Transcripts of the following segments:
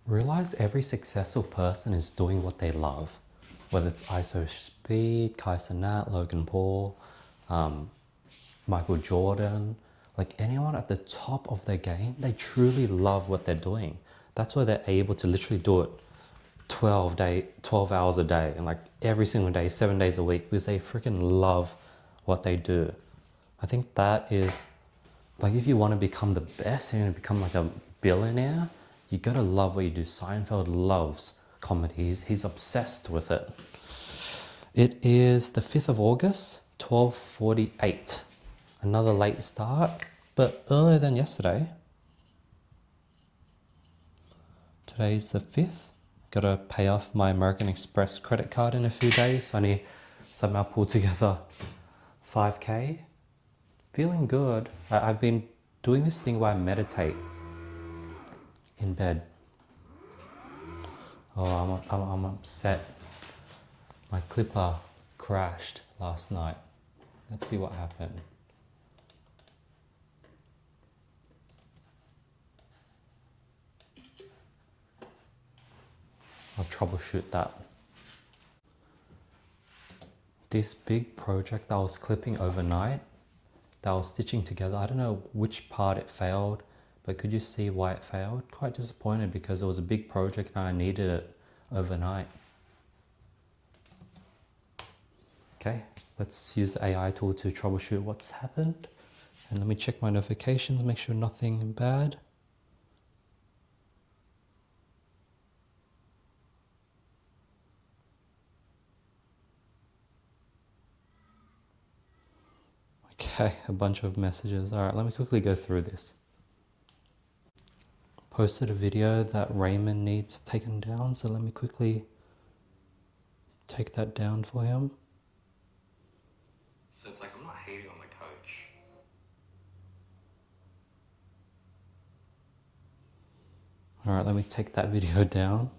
Realize every successful person is doing what they love. Whether it's ISO Speed, Kai Cenat, Logan Paul, Michael Jordan, like anyone at the top of their game, they truly love what they're doing. That's why they're able to literally do it 12 hours a day and like every single day, 7 days a week, because they freaking love what they do. I think that is like, if you want to become the best and become like a billionaire, you gotta love what you do. Seinfeld loves comedies. He's obsessed with it. It is the 5th of August, 12:48. Another late start, but earlier than yesterday. Today's the 5th. Gotta pay off my American Express credit card in a few days. I need somehow pull together 5K. Feeling good. I've been doing this thing where I meditate in bed. Oh, I'm upset. My clipper crashed last night. Let's see what happened. I'll troubleshoot that. This big project that I was clipping overnight, that I was stitching together, I don't know which part it failed, but could you see why it failed? Quite disappointed because it was a big project and I needed it overnight. Okay, let's use the AI tool to troubleshoot what's happened. And let me check my notifications, make sure nothing bad. Okay, a bunch of messages. All right, let me quickly go through this. Posted a video that Raymond needs taken down, so let me quickly take that down for him. So it's like, I'm not hating on the coach. All right, let me take that video down,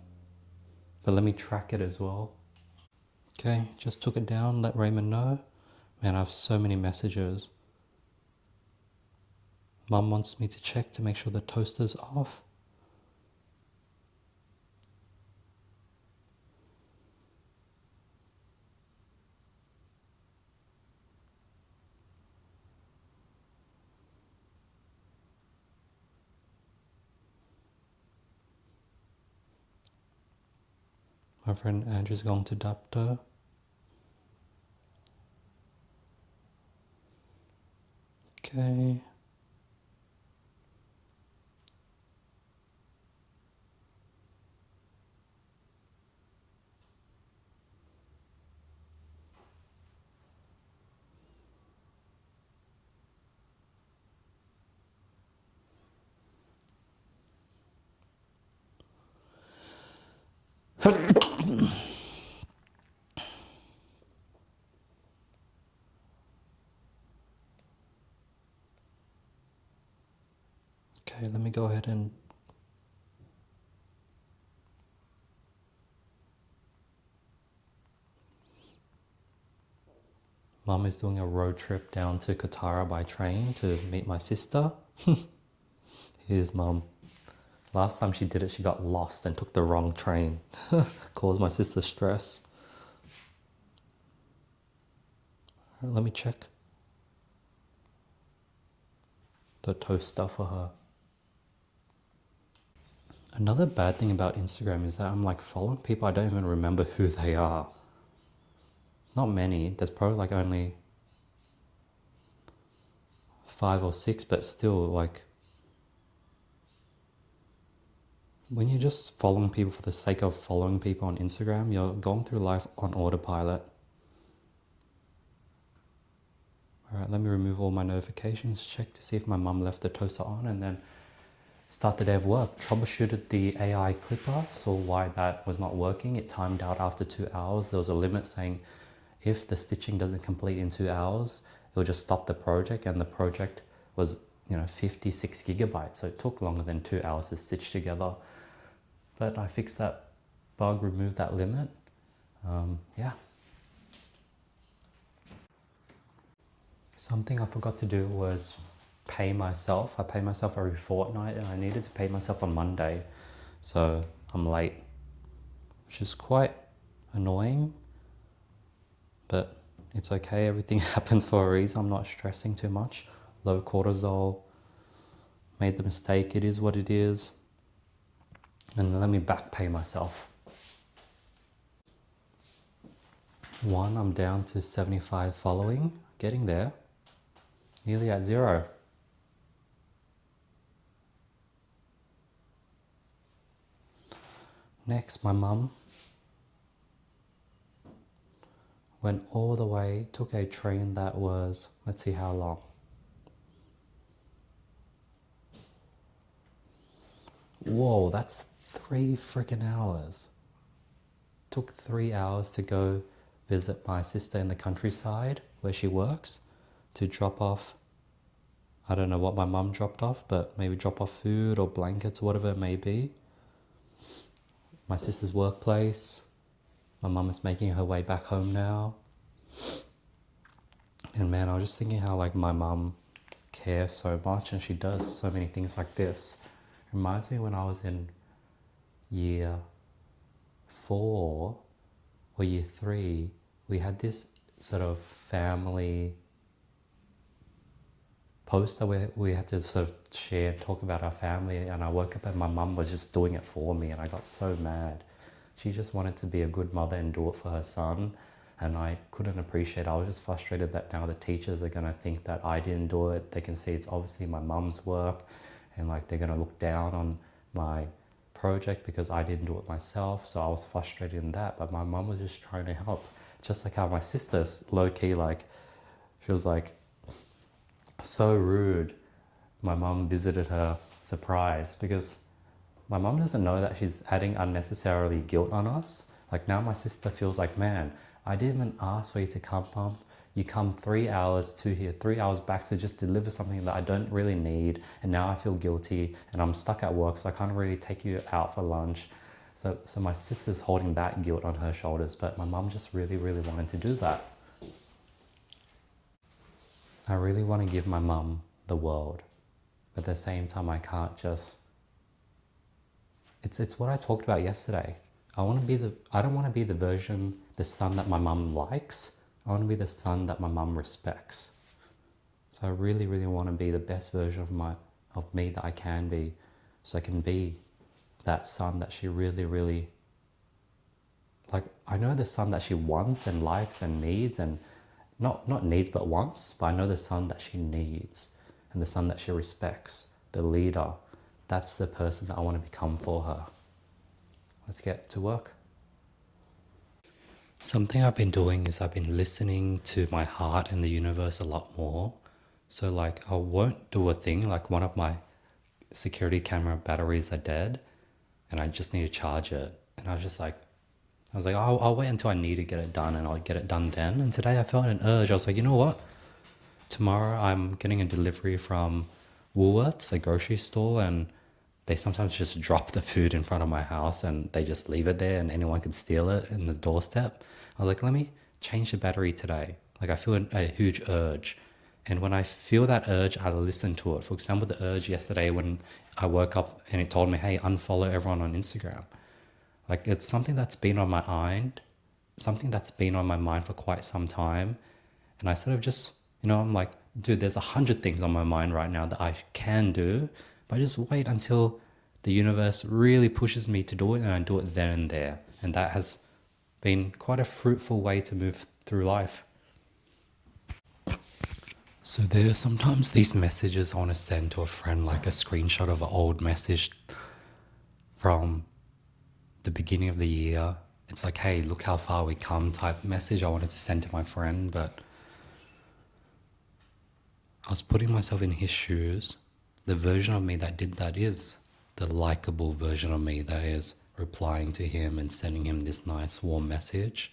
but let me track it as well. Okay, just took it down, let Raymond know. Man, I have so many messages. Mum wants me to check to make sure the toaster's off. My friend Andrew's going to Dapto. Okay. Okay, let me go ahead and Mum is doing a road trip down to Katara by train to meet my sister. Here's Mum. Last time she did it, she got lost and took the wrong train. Caused my sister stress. All right, let me check the toaster for her. Another bad thing about Instagram is that I'm like following people I don't even remember who they are. Not many, there's probably like only 5 or 6, but still, like, when you're just following people for the sake of following people on Instagram, you're going through life on autopilot. All right, let me remove all my notifications, check to see if my mum left the toaster on, and then start the day of work. Troubleshooted the AI clipper, saw why that was not working. It timed out after 2 hours. There was a limit saying if the stitching doesn't complete in 2 hours, it will just stop the project, and the project was 56 gigabytes, so it took longer than 2 hours to stitch together. But I fixed that bug, removed that limit. Yeah. Something I forgot to do was pay myself. I pay myself every fortnight and I needed to pay myself on Monday. So I'm late, which is quite annoying, but it's okay. Everything happens for a reason. I'm not stressing too much. Low cortisol, made the mistake. It is what it is. And let me back pay myself. One, I'm down to 75 following, getting there, nearly at 0. Next, my mum went all the way, took a train that was, let's see how long. Whoa, that's 3 freaking hours. Took 3 hours to go visit my sister in the countryside where she works to drop off, I don't know what my mum dropped off, but maybe drop off food or blankets or whatever it may be. My sister's workplace. My mum is making her way back home now. And man, I was just thinking how like my mum cares so much and she does so many things like this. It reminds me when I was in year 4 or year 3, we had this sort of family poster where we had to sort of share and talk about our family, and I woke up and my mum was just doing it for me and I got so mad. She just wanted to be a good mother and do it for her son, and I couldn't appreciate it. I was just frustrated that now the teachers are going to think that I didn't do it. They can see it's obviously my mum's work, and like they're going to look down on my project because I didn't do it myself. So I was frustrated in that, but my mum was just trying to help. Just like how my sister's low-key, like she was like so rude. My mum visited her surprise because my mum doesn't know that she's adding unnecessarily guilt on us. Like now my sister feels like, man, I didn't even ask for you to come, Mum. You come 3 hours to here, 3 hours back to just deliver something that I don't really need, and now I feel guilty and I'm stuck at work, so I can't really take you out for lunch. So my sister's holding that guilt on her shoulders, but my mum just really, really wanted to do that. I really want to give my mum the world, but at the same time I can't just... It's what I talked about yesterday. I don't want to be the version, the son that my mum likes. I want to be the son that my mum respects. So I really, really want to be the best version of me that I can be, so I can be that son that she really, really, like, I know the son that she wants and likes and needs, and not needs but wants, but I know the son that she needs and the son that she respects, the leader. That's the person that I want to become for her. Let's get to work. Something I've been doing is I've been listening to my heart and the universe a lot more. So like I won't do a thing, like one of my security camera batteries are dead and I just need to charge it. And I was like, I'll wait until I need to get it done and I'll get it done then. And today I felt an urge. I was like, you know what? Tomorrow I'm getting a delivery from Woolworths, a grocery store, and they sometimes just drop the food in front of my house and they just leave it there and anyone can steal it in the doorstep. I was like, let me change the battery today. Like I feel a huge urge. And when I feel that urge, I listen to it. For example, the urge yesterday when I woke up and it told me, hey, unfollow everyone on Instagram. Like it's something that's been on my mind, for quite some time. And I sort of just, I'm like, dude, there's 100 things on my mind right now that I can do, but I just wait until the universe really pushes me to do it and I do it then and there. And that has been quite a fruitful way to move through life. So there are sometimes these messages I want to send to a friend, like a screenshot of an old message from the beginning of the year. It's like, hey, look how far we come type message I wanted to send to my friend, but I was putting myself in his shoes. The version of me that did that is the likable version of me that is replying to him and sending him this nice warm message.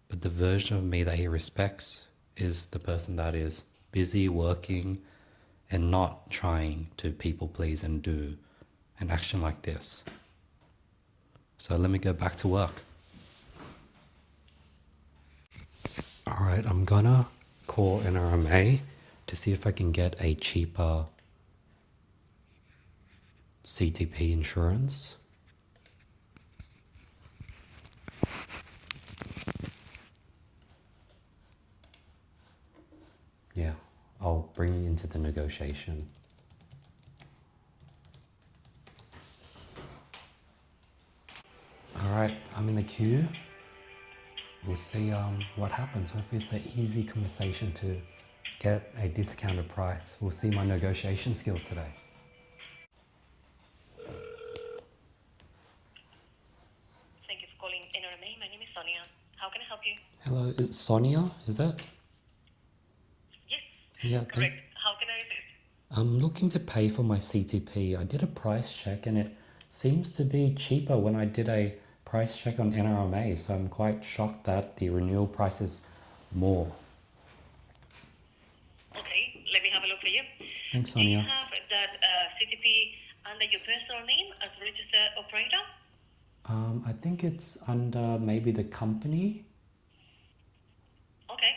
But the version of me that he respects is the person that is busy working and not trying to people please and do an action like this. So let me go back to work. All right, I'm gonna call NRMA to see if I can get a cheaper CTP insurance. I'll bring you into the negotiation. All right, I'm in the queue. We'll see what happens. Hopefully it's an easy conversation to get a discounted price. We'll see my negotiation skills today. Thank you for calling NRMA. My name is Sonia. How can I help you? Hello, is Sonia? Is that? Yes, Yeah, correct. How can I assist? I'm looking to pay for my CTP. I did a price check and it seems to be cheaper when I did a price check on NRMA. So I'm quite shocked that the renewal price is more. Okay, let me have a look for you. Thanks, Do you Sonia. have that CTP under your personal name as registered operator? I think it's under maybe the company. Okay.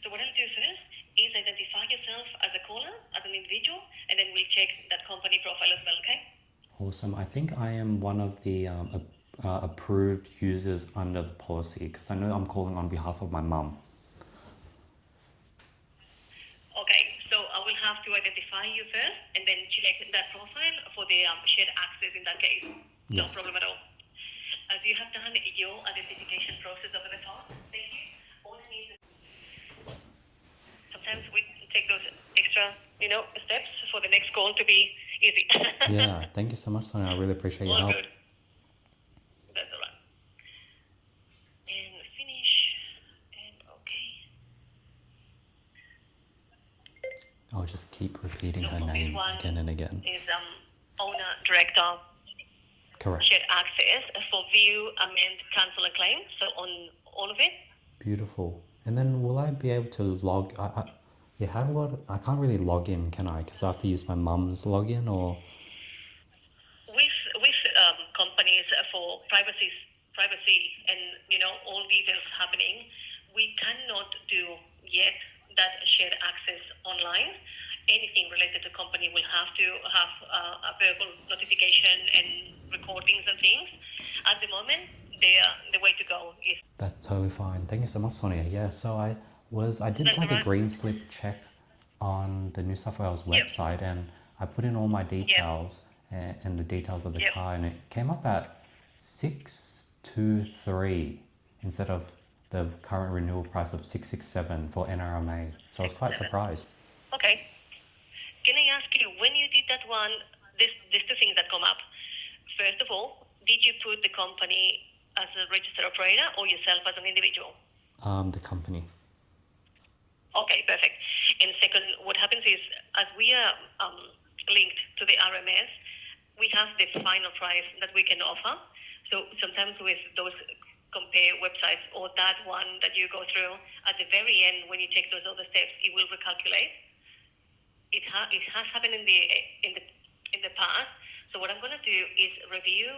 So what I'll do first is identify yourself as a caller, as an individual, and then we'll check that company profile as well, okay? Awesome. I think I am one of the approved users under the policy because I know I'm calling on behalf of my mum. Okay, so I will have to identify you first and then check that profile for the shared access in that case. No Yes. problem at all. As you have done your identification process over the phone, thank you. All I need is sometimes we take those extra, steps for the next call to be easy. Yeah, thank you so much, Sonia. I really appreciate your All help. good. That's all right. And finish. And okay. I'll just keep repeating So her for this name one again and again. is owner, director, Correct. shared access for view, amend, cancel, and claim. So on all of it. Beautiful. And then will I be able to log? Yeah, how do I can't really log in, can I? Because I have to use my mum's login or. With companies for privacy and all details happening, we cannot do yet that shared access online. Anything related to company will have to have a verbal notification and recordings and things. At the moment, the way to go is. That's totally fine. Thank you so much, Sonia. Yeah, so I did That's like a all right. green slip check on the New South Wales Yep. website and I put in all my details and the details of the Yep. car and it came up at 623 instead of the current renewal price of 667 for NRMA. So I was quite 667. surprised. Okay. Can I ask you, when you did that one, there's two things that come up. First of all, did you put the company as a registered operator or yourself as an individual? The company. Okay, perfect. And second, what happens is, as we are linked to the RMS, we have the final price that we can offer. So sometimes with those compare websites or that one that you go through, at the very end, when you take those other steps, it will recalculate. It has happened in the past. So what I'm going to do is review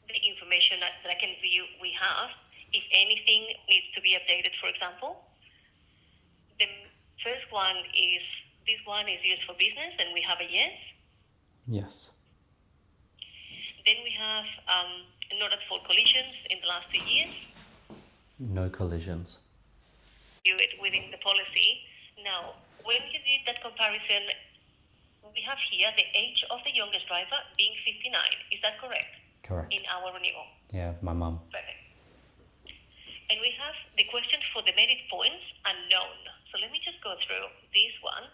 the information that I can view we have. If anything needs to be updated, for example, the first one is this one is used for business, and we have a yes. Yes. Then we have not at fault collisions in the last 2 years. No collisions. Do it within the policy. Now, when you did that comparison, we have here the age of the youngest driver being 59. Is that correct? Correct. In our renewal. Yeah, my mum. Perfect. And we have the question for the merit points unknown. So let me just go through this one.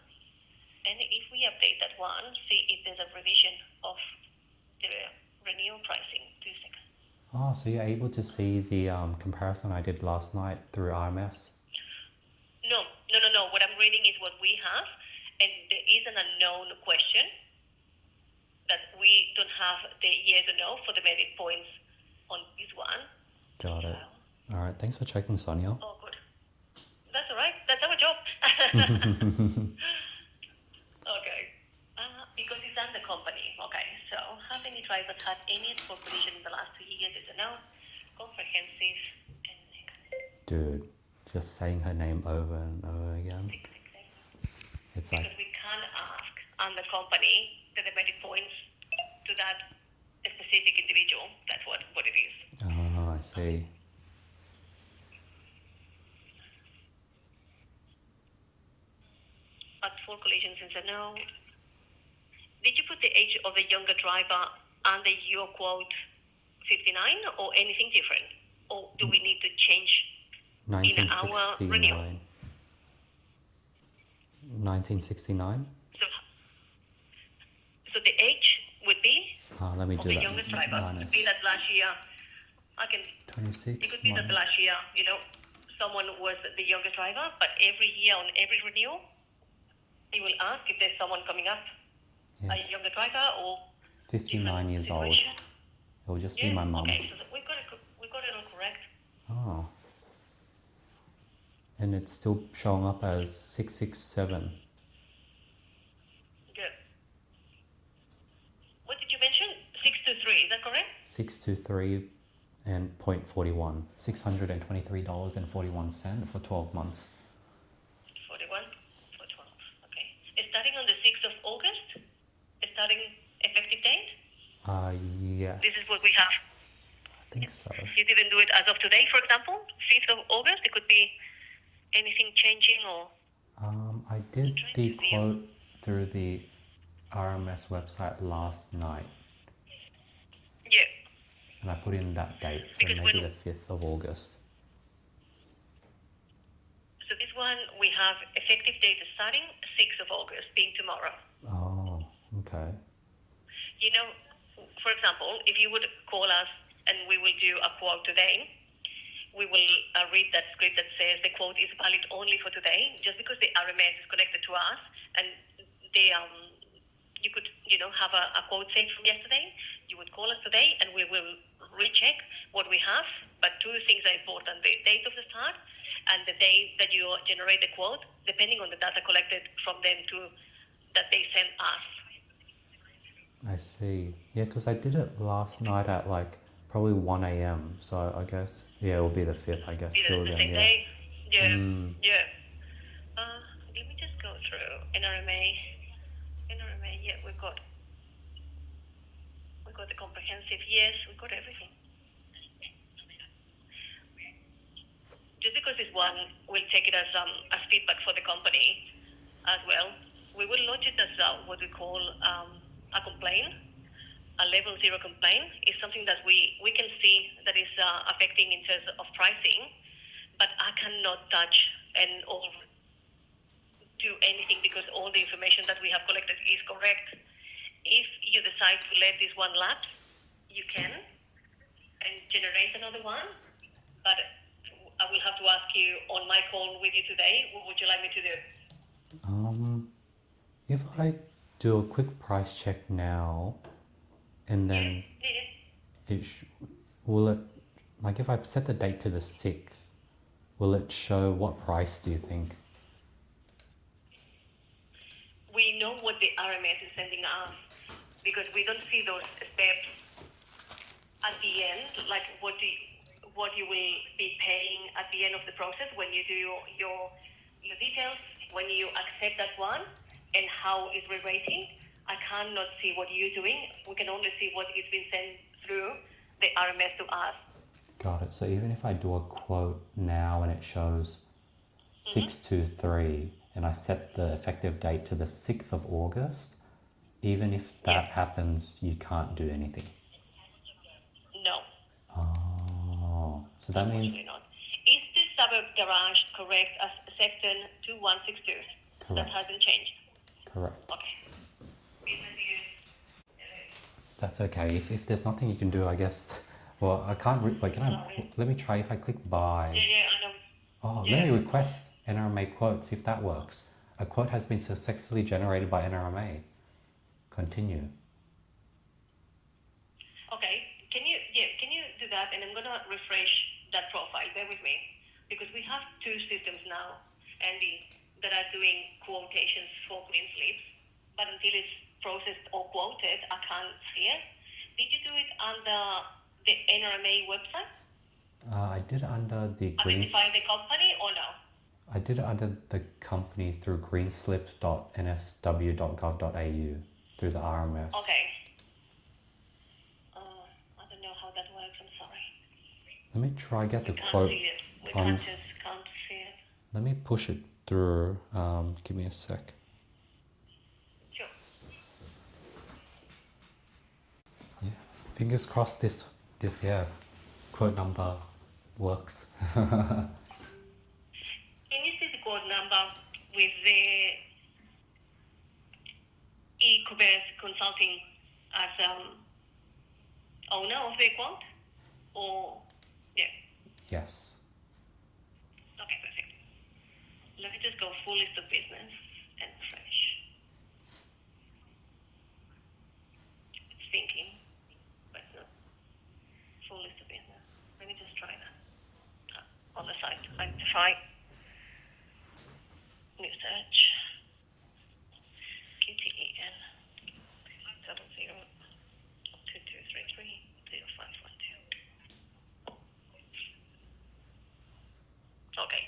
And if we update that one, see if there's a revision of the renewal pricing. 2 seconds. Oh, so you're able to see the comparison I did last night through RMS? No. What I'm reading is what we have. And there is an unknown question that we don't have the yes or no for the merit points on this one. Got it. All right, thanks for checking, Sonia. Oh, good. That's all right. That's our job. Okay. Because it's under company. Okay. So, have any drivers had any sport collision in the last 2 years? Is a no. Comprehensive. And Dude, just saying her name over and over again. It's like, because we can't ask under company the merit points to that specific individual. That's what it is. oh, I see. 4 collisions in the no. Did you put the age of the younger driver under your quote 59 or anything different? Or do we need to change in our renewal? 1969. So the age would be Let me of do the that. youngest driver. It Minus could be that last year. It 26. could be that last year, someone was the youngest driver, but every year on every renewal, you will ask if there's someone coming up, Yeah, a younger driver or 59 different years old. situation. It will just be my mum. Okay, so we got it all correct. Oh. And it's still showing up as 667. Good. What did you mention? 623, is that correct? 623 and 0.41. $623.41 for 12 months. 41 for 12. Okay. Starting on the 6th of August? Starting effective date? Yes. This is what we have. I think so. You didn't do it as of today, for example? 5th of August? It could be anything changing or... I did the quote through the RMS website last night. Yeah. And I put in that date, so Because maybe the 5th of August. So this one, we have effective date starting 6th of August, being tomorrow. Oh, okay. For example, if you would call us and we will do a quote today, we will read that script that says the quote is valid only for today, just because the RMS is connected to us, and they you could have a quote saved from yesterday. You would call us today, and we will recheck what we have. But 2 things are important: the date of the start and the day that you generate the quote, depending on the data collected from them that they send us. I see. Yeah, because I did it last night at probably 1 a.m. So I guess, yeah, it will be the 5th, I guess. Either Still the then, same yeah. day. Yeah. Mm. Yeah. Let me just go through NRMA. Yeah, we got the comprehensive. Yes, we got everything. Just because this one, we'll take it as feedback for the company as well. We will lodge it as what we call a complaint. A level 0 complaint is something that we can see that is affecting in terms of pricing, but I cannot touch or do anything because all the information that we have collected is correct. If you decide to let this one lapse, you can and generate another one, but I will have to ask you on my call with you today, what would you like me to do? If I do a quick price check now, and then will it, if I set the date to the 6th, will it show what price do you think? We know what the RMS is sending us because we don't see those steps at the end, like what you will be paying at the end of the process when you do your details, when you accept that one, and how it's re-rating. I cannot see what you're doing. We can only see what is being sent through the RMS to us. Got it. So even if I do a quote now and it shows 623 and I set the effective date to the 6th of August, even if that happens, you can't do anything? No. Oh, so that means... Not. Is the suburb garage correct as section 2162? Correct. That hasn't changed? Correct. Okay. That's okay. If there's nothing you can do, I guess... Well, I can't... let me try if I click buy. Yeah, I know. Oh, let me request NRMA quotes, if that works. A quote has been successfully generated by NRMA. Continue. Okay. Can you do that? And I'm going to refresh that profile. Bear with me. Because we have 2 systems now, Andy, that are doing quotations for green slips. But until it's processed or quoted, I can't see it. Did you do it under the NRMA website? I did it under the green... Identify the company or no? I did it under the company through greenslip.nsw.gov.au through the RMS. Okay. I don't know how that works. I'm sorry. Let me try get the Can't quote. see it. Can't see it. Let me push it through. Give me a sec. Fingers crossed this quote number works. Can you see the quote number with the e-commerce consulting as owner of the account? Or, yeah, Yes. okay, perfect. Let me just go full list of business and refresh. It's thinking, but not full list of business. Let me just try that. On the site, identify, new search, QTEN, 70223305120. Okay.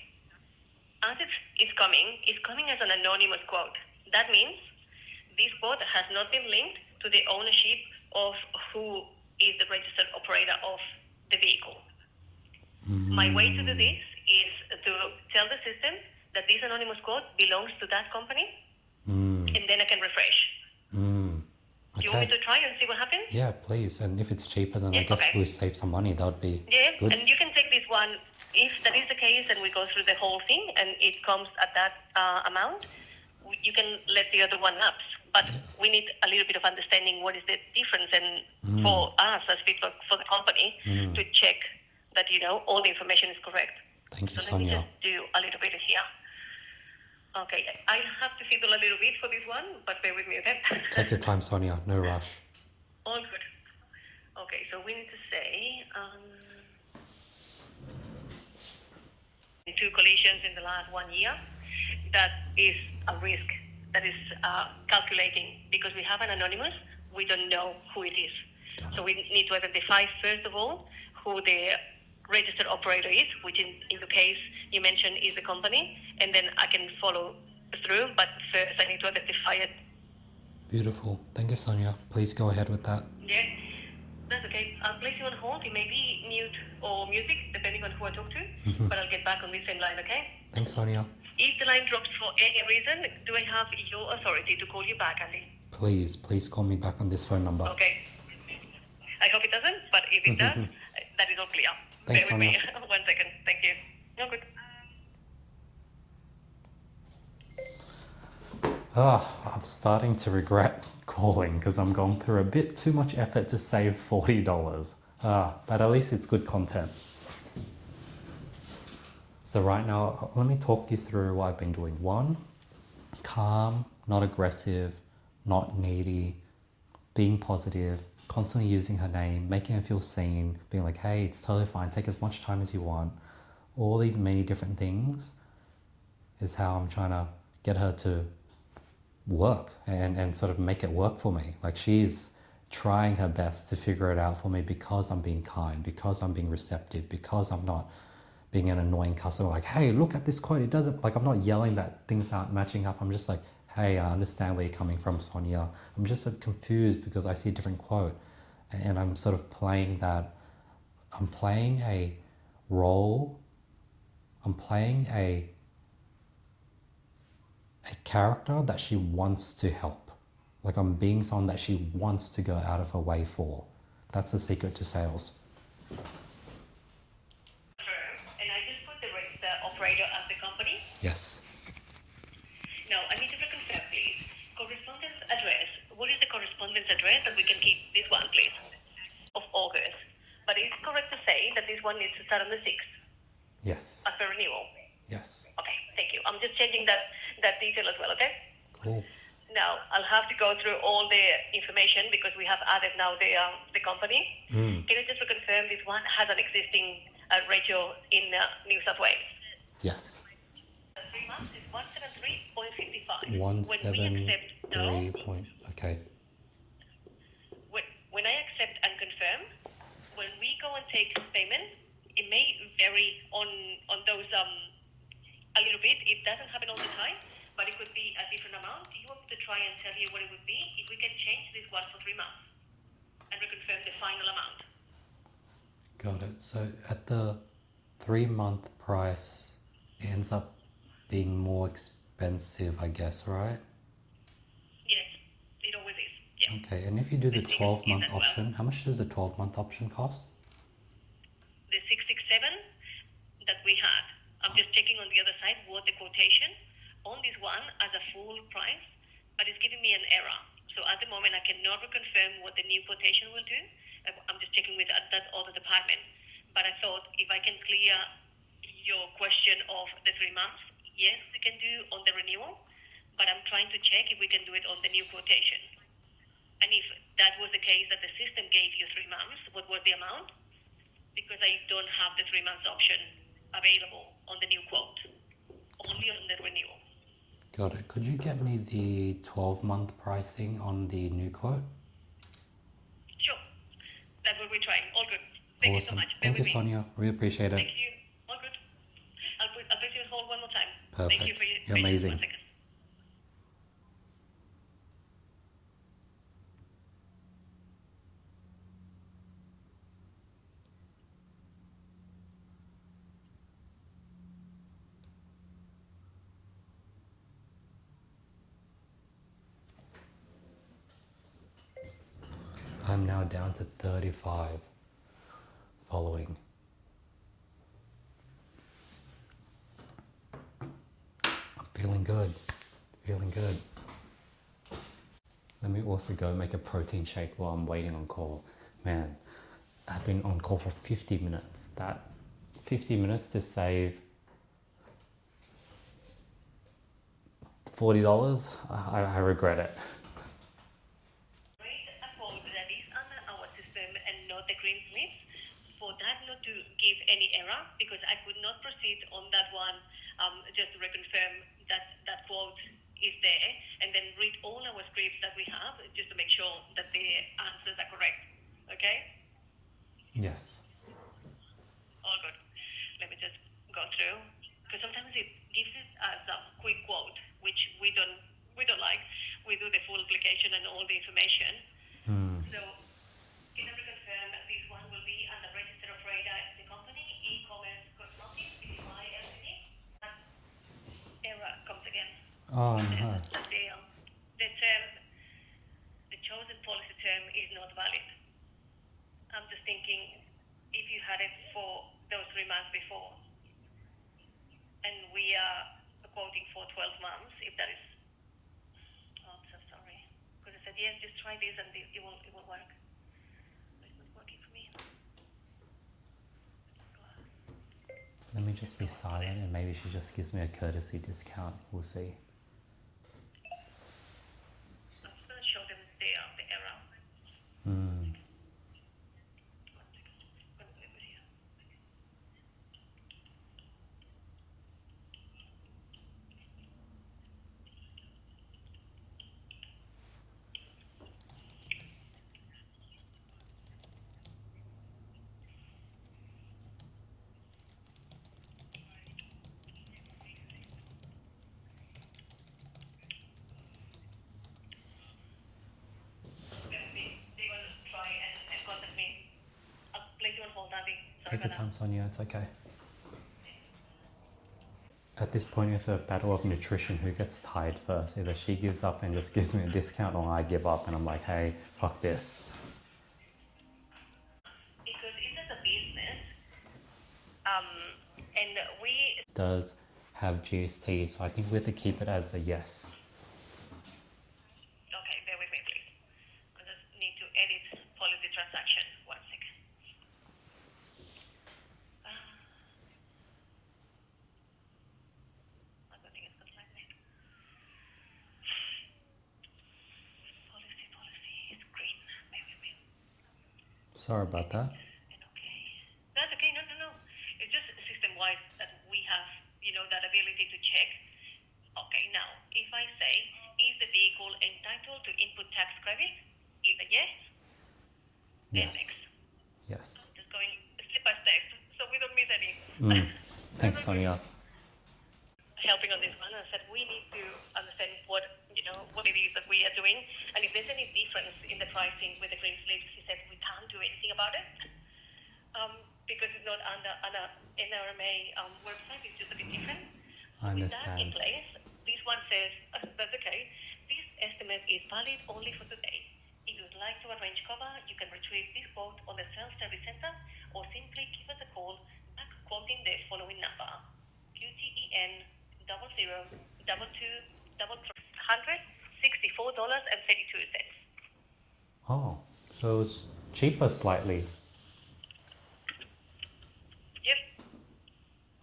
As it's coming as an anonymous quote. That means this quote has not been linked to the ownership of who is the registered operator of the vehicle. My way to do this is to tell the system that this anonymous quote belongs to that company, and then I can refresh. Do you want me to try and see what happens? Yeah, please. And if it's cheaper, then I Yeah, guess okay. we save some money. That would be good. And you can take this one. If that is the case and we go through the whole thing and it comes at that amount, you can let the other one lapse. But we need a little bit of understanding what is the difference, and for us as feedback for the company to check that all the information is correct. Thank you, So let me Sonia. just do a little bit here. Okay, I have to fiddle a little bit for this one, but bear with me, okay? Take your time, Sonia. No rush. All good. Okay, so we need to say 2 collisions in the last 1 year. That is a risk that is calculating, because we have an anonymous, we don't know who it is. So we need to identify, first of all, who the registered operator is, which in the case you mentioned is the company, and then I can follow through, but first I need to identify it. Beautiful. Thank you, Sonia. Please go ahead with that. Yeah, that's okay. I'll place you on hold. It may be mute or music, depending on who I talk to, but I'll get back on this same line, okay? Thanks, Sonia. If the line drops for any reason, do I have your authority to call you back, Andy? Please call me back on this phone number. Okay. I hope it doesn't, but if it does, that is all clear. Thanks, Bear with me. Sonia. 1 second. Thank you. No good. I'm starting to regret calling because I'm going through a bit too much effort to save $40. But at least it's good content. So right now, let me talk you through what I've been doing. 1, calm, not aggressive, not needy, being positive, constantly using her name, making her feel seen, being like, hey, it's totally fine, take as much time as you want. All these many different things is how I'm trying to get her to work and sort of make it work for me. Like, she's trying her best to figure it out for me because I'm being kind, because I'm being receptive, because I'm not being an annoying customer, like, hey, look at this quote, it doesn't, like, I'm not yelling that things aren't matching up. I'm just like, hey, I understand where you're coming from, Sonia. I'm just so confused because I see a different quote. And I'm sort of playing that, I'm playing a role, I'm playing a character that she wants to help. Like, I'm being someone that she wants to go out of her way for. That's the secret to sales. And I just put the register operator as the company. Yes. Now, I need to reconfirm, please. Correspondence address. What is the correspondence address that we can keep? This one, please. Of August. But is it correct to say that this one needs to start on the 6th? Yes. As per renewal? Yes. Okay, thank you. I'm just changing that detail as well, okay? Cool. Now, I'll have to go through all the information because we have added now the company. Can you just reconfirm this one has an existing ratio in New South Wales? Yes. 3 months is 173.55. 173 point. Okay. When I accept and confirm, when we go and take payment, it may vary on those a little bit. It doesn't happen all the time, but it could be a different amount. Do you want me to try and tell you what it would be if we can change this one for 3 months and reconfirm the final amount? Got it. So at the 3-month price, it ends up being more expensive, I guess, right? Yes, it always is. Yeah. Okay, and if you do the The 12-month as well. option, how much does the 12-month option cost? The 667 that we had, I'm just checking on the other side what the quotation on this one as a full price, but it's giving me an error. So at the moment, I cannot reconfirm what the new quotation will do. I'm just checking with that other department. But I thought if I can clear your question of the 3 months, yes, we can do on the renewal, but I'm trying to check if we can do it on the new quotation. And if that was the case that the system gave you 3 months, what was the amount? Because I don't have the 3 months option available on the new quote, only on the renewal. Got it. Could you get me the 12-month pricing on the new quote? Sure. That's what we're trying. All good. Thank you so Awesome. much. Bear Thank you, with me. Sonia. We appreciate it. Thank you. All good. I'll put you on hold one more time. Perfect. Thank you for your You're patience. amazing. 1 second. I'm now down to 35 following. I'm feeling good. Feeling good. Let me also go make a protein shake while I'm waiting on call. Man, I've been on call for 50 minutes. That 50 minutes to save $40, I regret it. Create a quote that is under our system and not the green slips for that not to give any error, because I could not proceed on that one, just to reconfirm that that quote is there, and then read all our scripts that we have just to make sure that the answers are correct. Okay? Yes. All good. Let me just go through, because sometimes it gives it as a quick quote, which we don't like. We do the full application and all the information. So can I reconfirm that this one will be under register of radar the company, e-commerce consulting, BDY Ltd? Error comes again. Oh no. The term, the chosen policy term is not valid. I'm just thinking if you had it for those 3 months before, and we are quoting for 12 months, if that is, oh, I'm so sorry. Because I said, yes, just try this and it will work. But it's not working for me. Let me just be silent and maybe she just gives me a courtesy discount. We'll see. I'm just going to show them the error. Hmm. 1 second. I'm going to leave it here. They're going to try and contact me. I'll place you on hold, Andy. Sorry Take your about time, Sonia. It's okay. At this point, it's a battle of nutrition. Who gets tired first? Either she gives up and just gives me a discount, or I give up and I'm like, hey, fuck this. Because it is a business, and we Does have GST, so I think we have to keep it as a yes. okay, bear with me, please. I just need to edit policy transaction. 1 second. I don't think it's going to let me. Policy is green. Bear with me. Sorry about that. And okay. That's okay. No. It's just system-wide that we have, that ability to check. Okay, now, if I say, is the vehicle entitled to input tax credit? Either yes, then Yes. next. Yes. Just going step by step, so we don't miss any. Thanks, Sonia. Helping on this one, I said we need to understand what it is that we are doing, and if there's any difference in the pricing with the green slips, he said we can't do anything about it because it's not under NRMA website. It's just a bit different. I With that in understand. place, this one says that's okay. This estimate is valid only for today. like to arrange cover, you can retrieve this quote on the self-service center or simply give us a call back quoting the following number: QTEN 002233 $164.32. Oh, so it's cheaper slightly. Yep.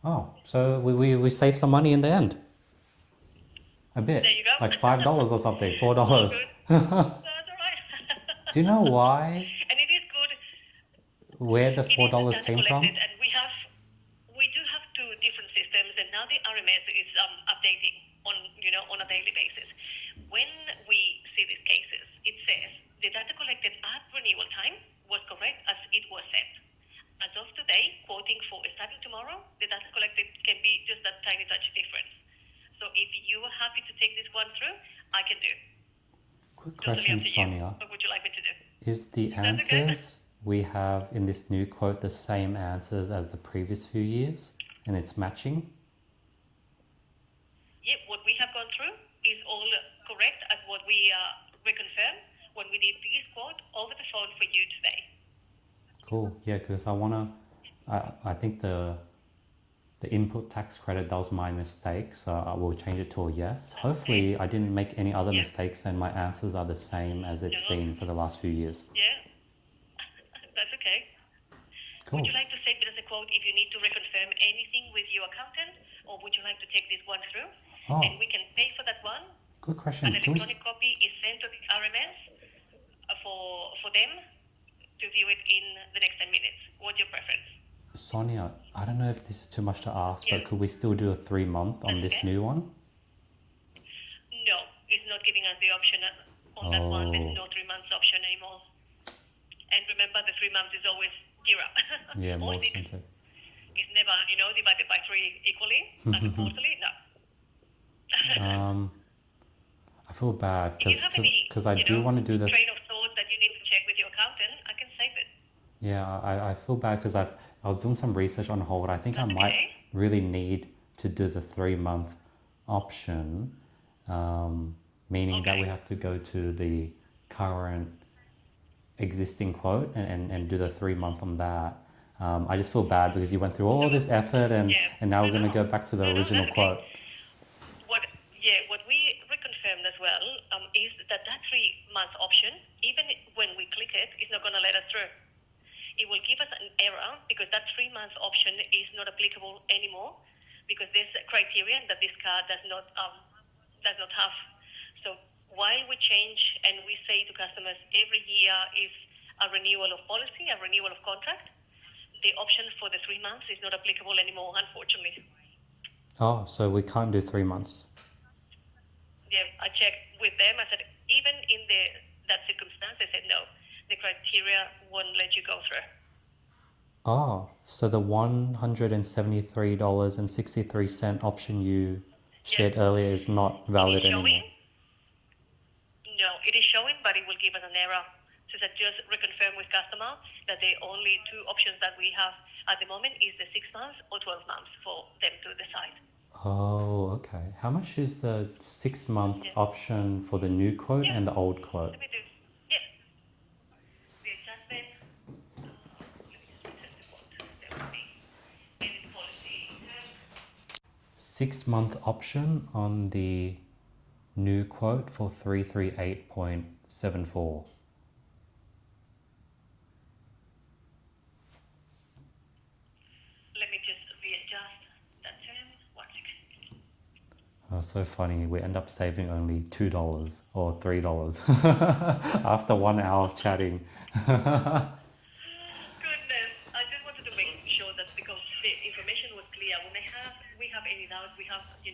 Oh, so we save some money in the end. A bit. There you go. Like $5 or something, $4. All good. That's all right. Do you know why? And it is good. Where the It is $4 data came from? collected, and we do have two different systems, and now the RMS is updating on a daily basis. When we see these cases, it says the data collected at renewal time was correct as it was set. As of today, quoting for starting tomorrow, the data collected can be just that tiny touch difference. So if you are happy to take this one through, I can do. Quick Totally question, up to you. Sonia. What would you like me to do? Is the That's okay. answers we have in this new quote the same answers as the previous few years? And it's matching? Yeah, what we have gone through is all correct as what we reconfirmed when we did this quote over the phone for you today. Cool. Yeah, because I think the input tax credit, that was my mistake, so I will change it to a yes. Hopefully I didn't make any other Yeah. mistakes and my answers are the same as it's No. been for the last few years. Yeah, that's okay. Cool. Would you like to save it as a quote if you need to reconfirm anything with your accountant, or would you like to take this one through? Oh. And we can pay for that one. Good question. An Can we, electronic copy is sent to the RMS for them to view it in the next 10 minutes. What's your preference? Sonia, I don't know if this is too much to ask, Yeah. but could we still do a 3-month on That's this okay. new one? No, it's not giving us the option on that one. There's Oh. no 3 months option anymore. And remember, the 3 months is always zero. Yeah, or more 6. expensive. It's never, divided by 3 equally as a quarterly. No. I feel bad If you have any, because I do want to do the train of thought that you need to check with your accountant, I can save it. yeah. I feel bad because I was doing some research on hold. I think I That's might okay. really need to do the 3-month option, meaning that we Okay. have to go to the current existing quote and do the 3-month on that. I just feel bad because you went through all this effort Yeah. and now we're going to No. go back to the No, original that's okay. quote. What we reconfirmed as well is that 3-month option, even when we click it, is not going to let us through. It will give us an error because that 3-month option is not applicable anymore because there's a criteria that this car does not have. So while we change and we say to customers every year is a renewal of policy, a renewal of contract, the option for the 3 months is not applicable anymore, unfortunately. Oh, so we can't do 3 months. Yeah, I checked with them. I said, even in that circumstance, they said no. The criteria won't let you go through. Oh, so the $173.63 option you shared earlier is not valid It is showing. anymore. No, it is showing, but it will give us an error. So that just reconfirm with customer that the only 2 options that we have at the moment is the 6 months or 12 months for them to decide. Oh, okay. How much is the 6-month Yeah. option for the new quote Yeah. and the old quote? Let me do. Yeah. The adjustment. Let me just reset the quote. There will be edit policy. 6-month option on the new quote for 338.74. Let me just readjust that term. 1 second. Oh, so funny. We end up saving only $2 or $3 after 1 hour of chatting. Goodness, I just wanted to make sure that because the information was clear. When we have any doubts, we have 2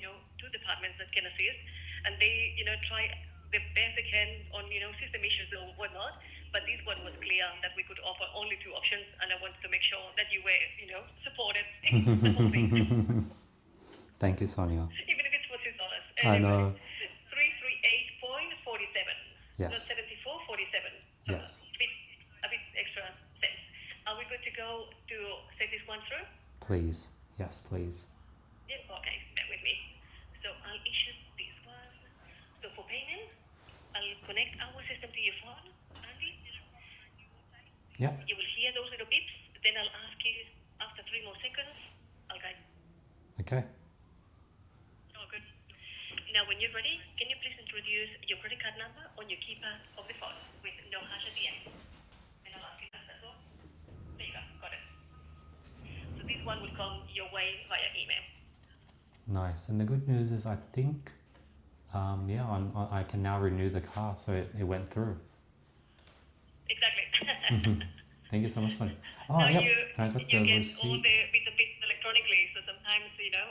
departments that can assist, and they try the best they can on system issues or whatnot. But this one was clear that we could offer only 2 options, and I wanted to make sure that you were supported in the whole thing, Thank you, Sonia. even if it's for $6. I know. 338.47. Not Yes. 74.47. Yes. A bit extra cents. Are we good to go to set this one through? Please. Yes, please. Yeah, okay, bear with me. So I'll issue this one. So for payment, I'll connect our system to your phone, Andy. Yeah. You will hear those little beeps. Then I'll ask you after 3 more seconds. I'll guide. Okay. Oh, good. Now, when you're ready, can you please introduce your credit card number on your keypad of the phone with no hash at the end? And I'll ask you that as well. There you go. Got it. So this one will come your way via email. Nice. And the good news is, I think, yeah, I can now renew the car, so it went through. Exactly. Thank you so much, Sonia. Oh, Now yep. you I got the get all receipt. the bits and pieces electronically. So sometimes,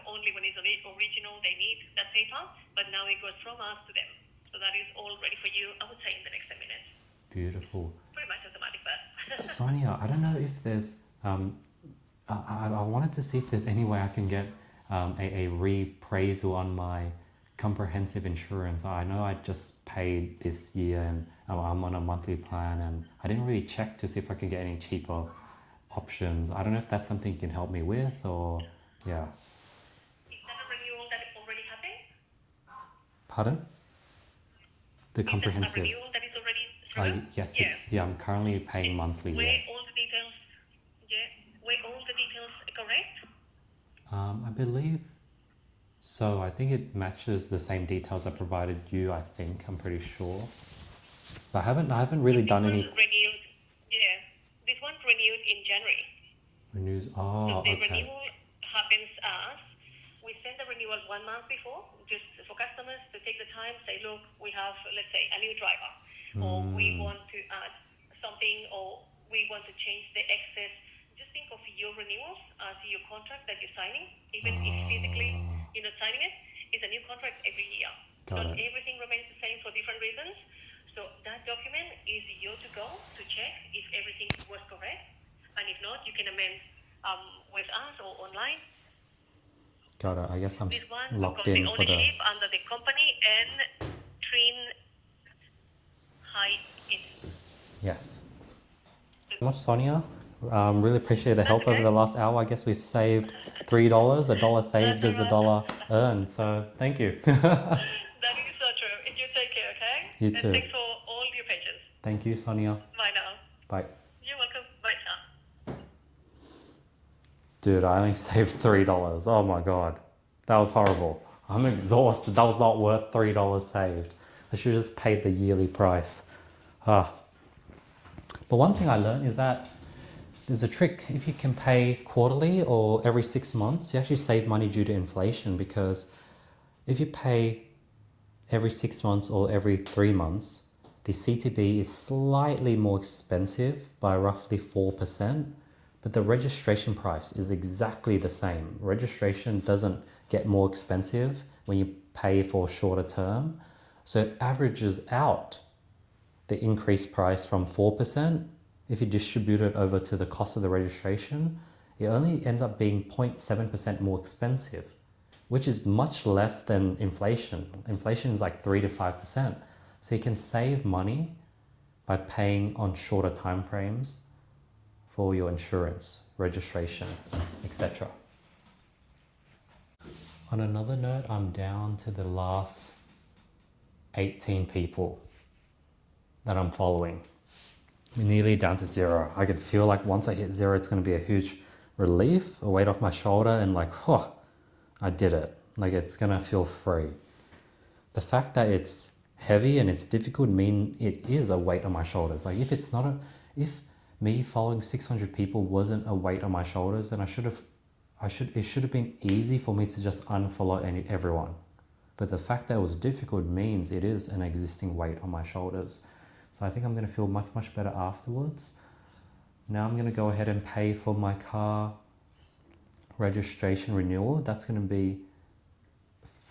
only when it's original, they need that paper. But now it goes from us to them. So that is all ready for you, I would say, in the next 10 minutes. Beautiful. Pretty much automatic first. Sonia, I don't know if there's, I wanted to see if there's any way I can get a reappraisal on my comprehensive insurance. I know I just paid this year and I'm on a monthly plan, and I didn't really check to see if I could get any cheaper options. I don't know if that's something you can help me with, or yeah. Is that a renewal that already happened? Pardon? The Is that a comprehensive. renewal that is already through? Yes, I'm currently paying monthly. Were Yeah. all the details, were all the details correct? I believe so. I think it matches the same details I provided you. I think I'm pretty sure. But I haven't really done any Renewed, this one renewed in January. renews. So Oh, the okay. renewal happens as we send the renewal 1 month before, just for customers to take the time, say, look, we have, let's say, a new driver, or we want to add something, or we want to change the excess. Just think of your renewals as your contract that you're signing, even if physically you're not signing it. It's a new contract every year. Got Not it. everything remains the same for different reasons. So that document is your to go to check if everything was correct, and if not, you can amend with us or online. Got it. I guess I'm This one will locked come the in for the. ownership under the company and Trin High in. Yes. So much, Sonia. Really appreciate the help over Okay. the last hour. I guess we've saved $3. A dollar saved That's is a all dollar earned. So thank you. That is so true. You take care, okay? You And too. thanks for all your patience. Thank you, Sonia. Bye now. Bye. You're welcome. Bye now. Dude, I only saved $3. Oh my god. That was horrible. I'm exhausted. That was not worth $3 saved. I should have just paid the yearly price. Ah. But one thing I learned is that there's a trick. If you can pay quarterly or every 6 months, you actually save money due to inflation, because if you pay every 6 months or every 3 months, the CTB is slightly more expensive by roughly 4%, but the registration price is exactly the same. Registration doesn't get more expensive when you pay for a shorter term, so it averages out the increased price from 4%. If you distribute it over to the cost of the registration, it only ends up being 0.7% more expensive, which is much less than inflation. Inflation is like 3 to 5%. So you can save money by paying on shorter time frames for your insurance, registration, etc. On another note, I'm down to the last 18 people that I'm following. I'm nearly down to 0. I can feel like once I hit 0, it's going to be a huge relief, a weight off my shoulder, and like, I did it. Like, it's going to feel free. The fact that it's heavy and it's difficult mean it is a weight on my shoulders. Like, if me following 600 people wasn't a weight on my shoulders, then it should have been easy for me to just unfollow everyone. But the fact that it was difficult means it is an existing weight on my shoulders. So I think I'm going to feel much, much better afterwards. Now I'm going to go ahead and pay for my car registration renewal. That's going to be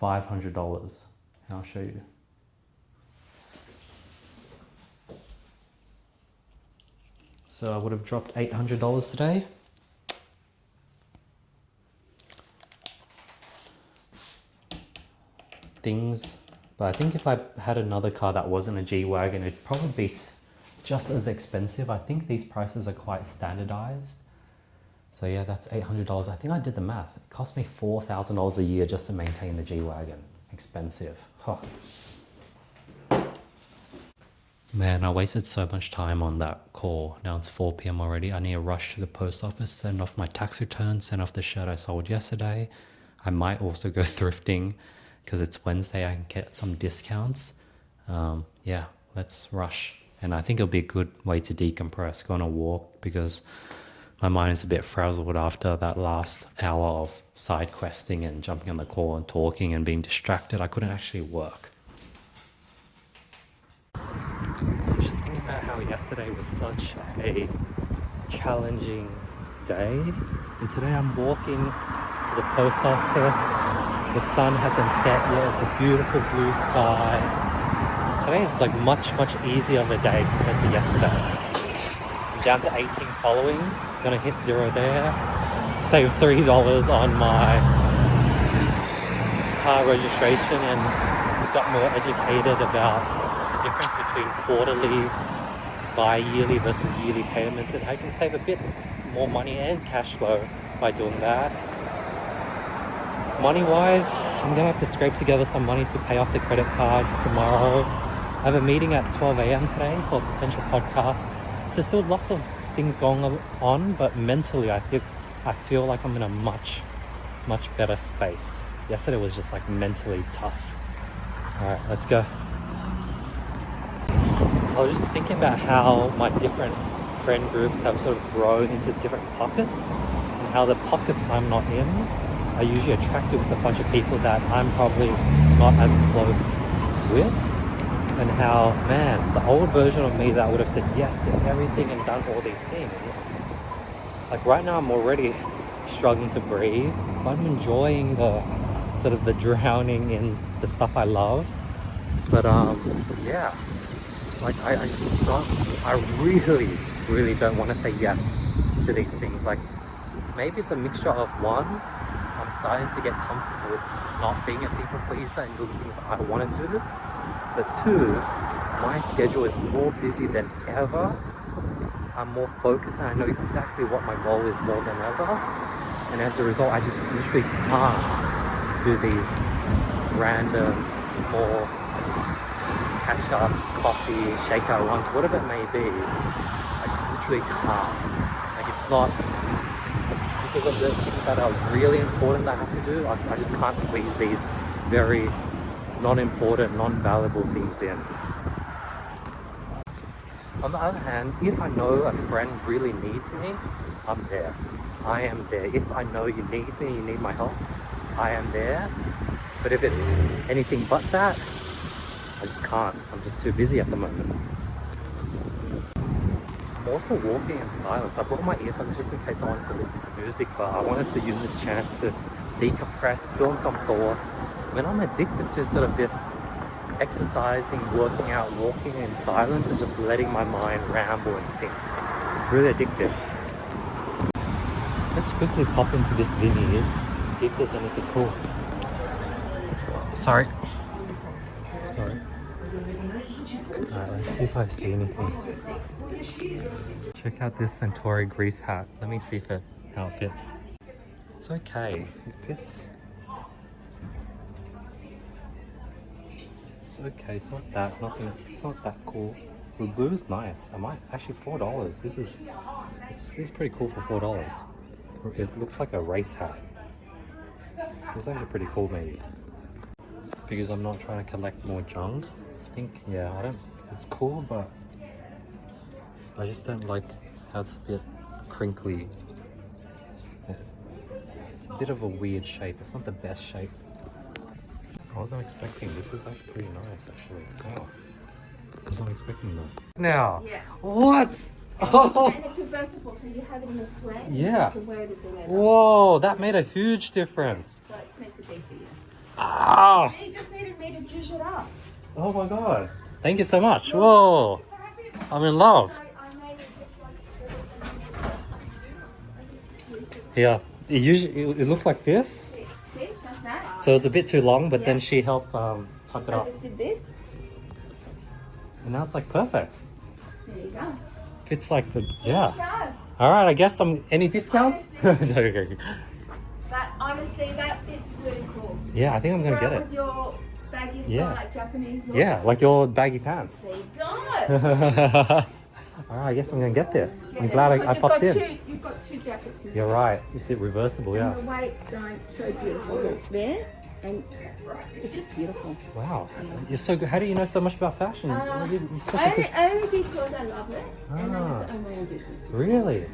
$500. And I'll show you. So I would have dropped $800 today. But I think if I had another car that wasn't a G-Wagon, it'd probably be just as expensive. I think these prices are quite standardized. So yeah, that's $800. I think I did the math. It cost me $4,000 a year just to maintain the G-Wagon. Expensive. Huh. Man, I wasted so much time on that call. Now it's 4 p.m. already. I need to rush to the post office, send off my tax return, send off the shirt I sold yesterday. I might also go thrifting because it's Wednesday. I can get some discounts. Yeah, let's rush. And I think it'll be a good way to decompress, go on a walk, because my mind is a bit frazzled after that last hour of side questing and jumping on the call and talking and being distracted. I couldn't actually work. I was just thinking about how yesterday was such a challenging day, and today I'm walking to the post office. The sun hasn't set yet. It's a beautiful blue sky. Today is like much easier of a day compared to yesterday. I'm down to 18 following, gonna hit 0 there, save $3 on my car registration, and got more educated about the difference between quarterly, bi-yearly versus yearly payments, and I can save a bit more money and cash flow by doing that. Money-wise, I'm gonna have to scrape together some money to pay off the credit card tomorrow. I have a meeting at 12 a.m. today for a potential podcast. So still lots of things going on, but mentally I feel like I'm in a much better space. Yesterday was just like mentally tough. All right, let's go. I was just thinking about how my different friend groups have sort of grown into different pockets, and how the pockets I'm not in are usually attracted with a bunch of people that I'm probably not as close with. And how, man, the old version of me that would have said yes to everything and done all these things, like right now I'm already struggling to breathe, but I'm enjoying the sort of the drowning in the stuff I love. But yeah, like I really don't want to say yes to these things. Like maybe it's a mixture of one, I'm starting to get comfortable with not being a people pleaser and doing things I want to do. But two, my schedule is more busy than ever. I'm more focused and I know exactly what my goal is more than ever. And as a result, I just literally can't do these random, small catch-ups, coffee, shakeout runs, whatever it may be. I just literally can't. Like it's not because of the things that are really important that I have to do. I just can't squeeze these very non-important, non-valuable things in. On the other hand, if I know a friend really needs me, I'm there. I am there. If I know you need me, you need my help, I am there. But if it's anything but that, I just can't. I'm just too busy at the moment. I'm also walking in silence. I brought my earphones just in case I wanted to listen to music, but I wanted to use this chance to decompress, film some thoughts. When I'm addicted to sort of this exercising, working out, walking in silence and just letting my mind ramble and think. It's really addictive. Let's quickly pop into this Vinnie's, see if there's anything cool. Sorry. Alright, let's see if I see anything. Check out this Centauri grease hat. Let me see how it fits. It's okay. It fits. It's okay. It's not that cool. The blue's nice. I might actually $4. This is pretty cool for $4. It looks like a race hat. It's actually pretty cool, maybe. Because I'm not trying to collect more junk. I think, yeah, it's cool, but I just don't like how it's a bit crinkly. It's a bit of a weird shape. It's not the best shape. I wasn't expecting this. Is actually pretty nice, actually. Oh, I wasn't expecting that. Now, Yeah. what? Oh, And it's reversible, so you have it in a sweat. Yeah. You can wear it as a leather. whoa! That made a huge difference. So it's meant to be for you. Ah! You just needed me to juice it up. Oh my god! Thank you so much. Whoa! I'm in love. I made it just like Yeah. It looked like this, see, like that. so it's a bit too long. But then Yeah. she helped tuck it I up, just did this. and now it's like perfect. There you go. Fits like the yeah. Go. All right. I guess any discounts? Okay. But honestly, that fits really cool. Yeah, I think I'm gonna Wear get it it. with your bag baggy style, Yeah. like Japanese look. Yeah, like your baggy pants. There you go. Alright, I guess I'm gonna get this. I'm Get it, glad I because popped in. You've got two jackets in You're right. It's reversible, yeah. And the way it's done, it's so beautiful. Look there, and it's just beautiful. Wow. You're so good. How do you know so much about fashion? You're such a good... Only because I love it, and I used Ah. to own my own business. Really?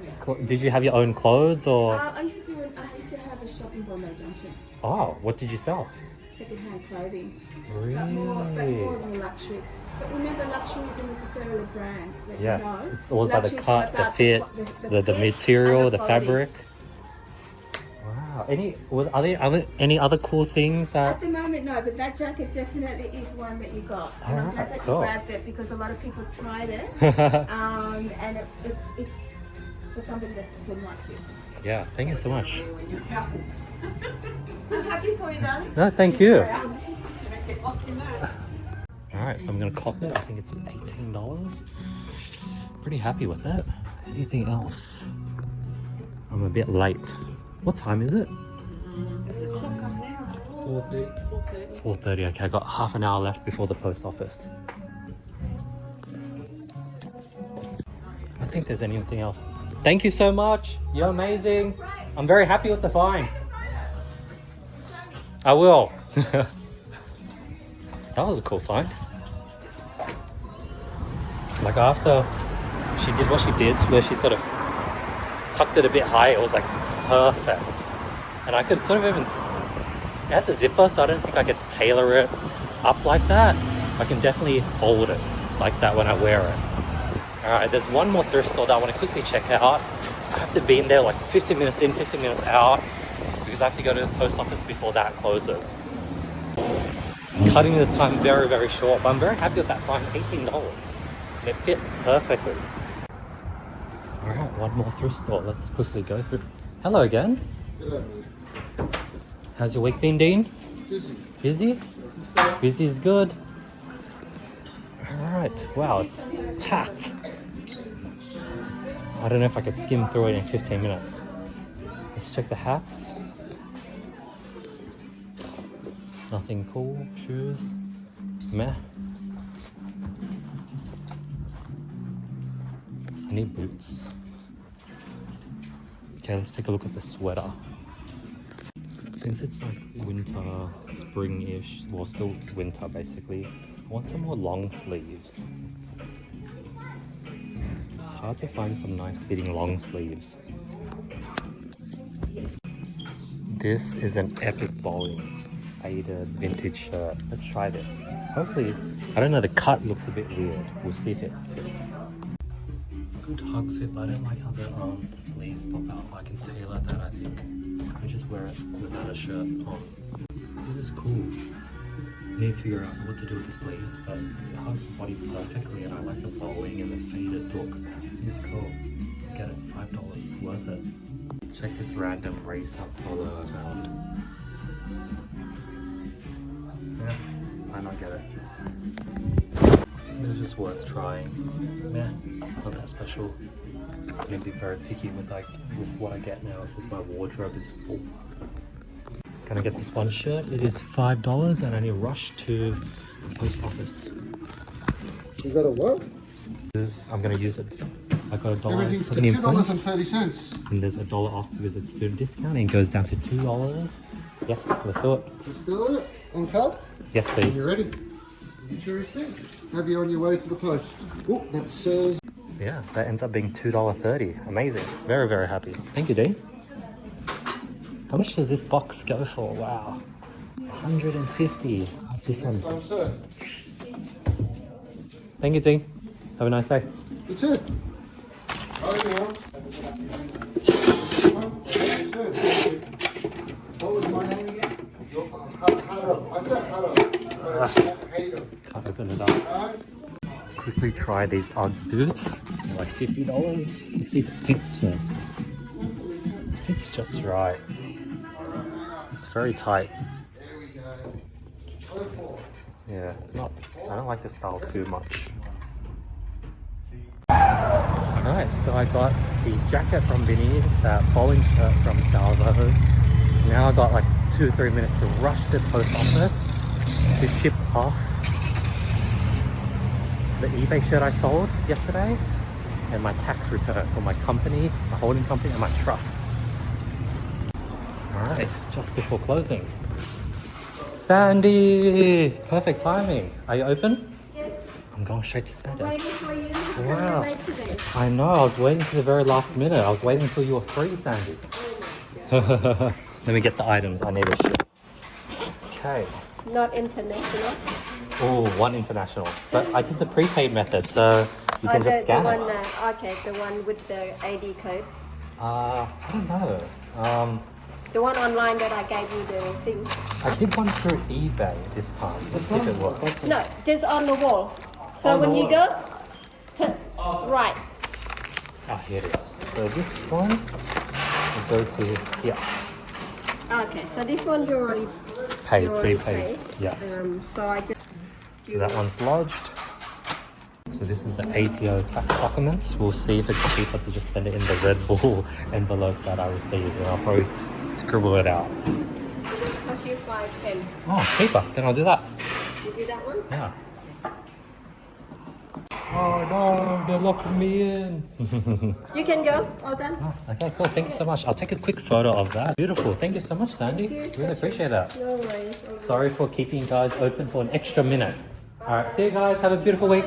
Did you have your own clothes or... I used to have a shop in Bondi Junction, Oh, what did you sell? second-hand clothing. Really? But more than luxury. But remember, luxury isn't necessarily brands. That Yes. you know. It's all about the Luxury is cut, the about fit, the fit material, and the quality. fabric. Wow. Are there any other cool things At that... the moment, no, but that jacket definitely is one that you got. And I'm Alright, glad that cool. you grabbed it because a lot of people tried it. And it's for somebody that's slim like you. Yeah, thank you so much. I'm happy for you, darling. No, thank you. Proud. Get lost in that. Alright, so I'm gonna cop it. I think it's $18. Pretty happy with that. Anything else? I'm a bit late. What time is it? 4:30. Okay, I got half an hour left before the post office. I don't think there's anything else. Thank you so much. You're amazing. I'm very happy with the find. I will. That was a cool find. Like after she did what she did, where she sort of tucked it a bit high, it was like perfect. And I could sort of even, it has a zipper, so I don't think I could tailor it up like that. I can definitely fold it like that when I wear it. Alright, there's one more thrift store that I want to quickly check out. I have to be in there like 15 minutes in, 15 minutes out, because I have to go to the post office before that closes. Cutting the time very, very short, but I'm very happy with that find, $18. And it fit perfectly. Alright, one more thrift store. Let's quickly go through. Hello again. Hello. How's your week been, Dean? Busy. Busy? Busy is good. Alright, wow, it's packed. I don't know if I could skim through it in 15 minutes. Let's check the hats. Nothing cool. Shoes. Meh. I need boots. Okay, let's take a look at the sweater. Since it's like winter, spring-ish, well, still winter basically, I want some more long sleeves. It's hard to find some nice fitting long sleeves. This is an epic bowling faded vintage shirt. Let's try this. Hopefully, I don't know, the cut looks a bit weird. We'll see if it fits. Good hug fit, but I don't like how the sleeves pop out. I can tailor that, I think. I just wear it without a shirt on. This is cool. I need to figure out what to do with the sleeves, but it hugs the body perfectly, and I like the bowling and the faded look. It's cool. Get it, $5, worth it. Check this random racer polo I found. Yeah, might not get it. It's just worth trying. Yeah, not that special. I'm gonna be very picky with what I get now since my wardrobe is full. Gonna get this one shirt. It is $5 and I need to rush to the post office. You got a what? I'm gonna use it. I got Everything's to $1.70 points. $2.30. And there's $1 off because it's student discount and it goes down to $2. Yes, let's do it. Let's do it. On card? Yes, When please. you're ready. Get your receipt. Have you on your way to the post. Oh, that says... So yeah, that ends up being $2.30. Amazing. Very, very happy. Thank you, Dean. How much does this box go for? Wow. $150. This one. I'm sir. Thank you, Dean. Have a nice day. You too. Oh, yeah. What was my name again? Hado. I said Hado. Hado. Can't open it up. Alright. Quickly try these UGG boots. They're like $50. Let's see if it fits first. It fits just right. It's very tight. There we go. Yeah, I don't like the style too much. Alright, so I got the jacket from Vinnie's, that bowling shirt from Salvo's. Now I got like 2-3 minutes to rush to the post office. to ship off the eBay shirt I sold yesterday and my tax return for my company, my holding company, and my trust. All right, just before closing. Sandy! Perfect timing. Are you open? Yes. I'm going straight to Sandy. Waiting for you. Wow. Late today. I know, I was waiting to the very last minute. I was waiting until you were free, Sandy. Let me get the items I need to ship. Okay. Not international. Oh, one international. But I did the prepaid method, so you can just scan the it. one, okay, the one with the ID code. I don't know. The one online that I gave you the thing. I did one through eBay this time. Let's see if it works. No, just on the wall. So On the when you wall. go, turn right. Ah, here it is. So this one will go to here. Okay, so this one you already Paid, prepaid. Yes. So I just So that one's lodged. So this is the ATO tax documents. We'll see if it's cheaper to just send it in the Red Bull envelope that I received, and I'll probably scribble it out. cost you $5.10. Oh, cheaper. Then I'll do that. You do that one? Yeah. Oh no, they're locking me in. You can go. All done. Okay, cool. Thank you so much. I'll take a quick photo of that. Beautiful. Thank you so much, Sandy. Really appreciate that. No worries. Sorry for keeping you guys open for an extra minute. All right, see you guys. Have a beautiful week.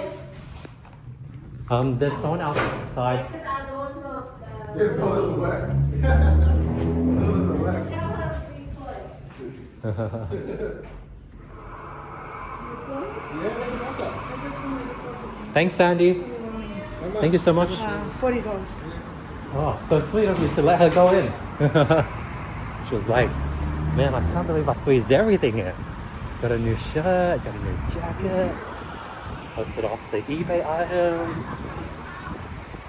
There's someone outside. Because our door's not. Yeah, doors are wet. Doors are wet. Yeah, what's the matter? Thanks, Sandy. Thank you so much. $40. Oh, so sweet of you to let her go in. She was like, man, I can't believe I squeezed everything in. Got a new shirt, got a new jacket, posted off the eBay item,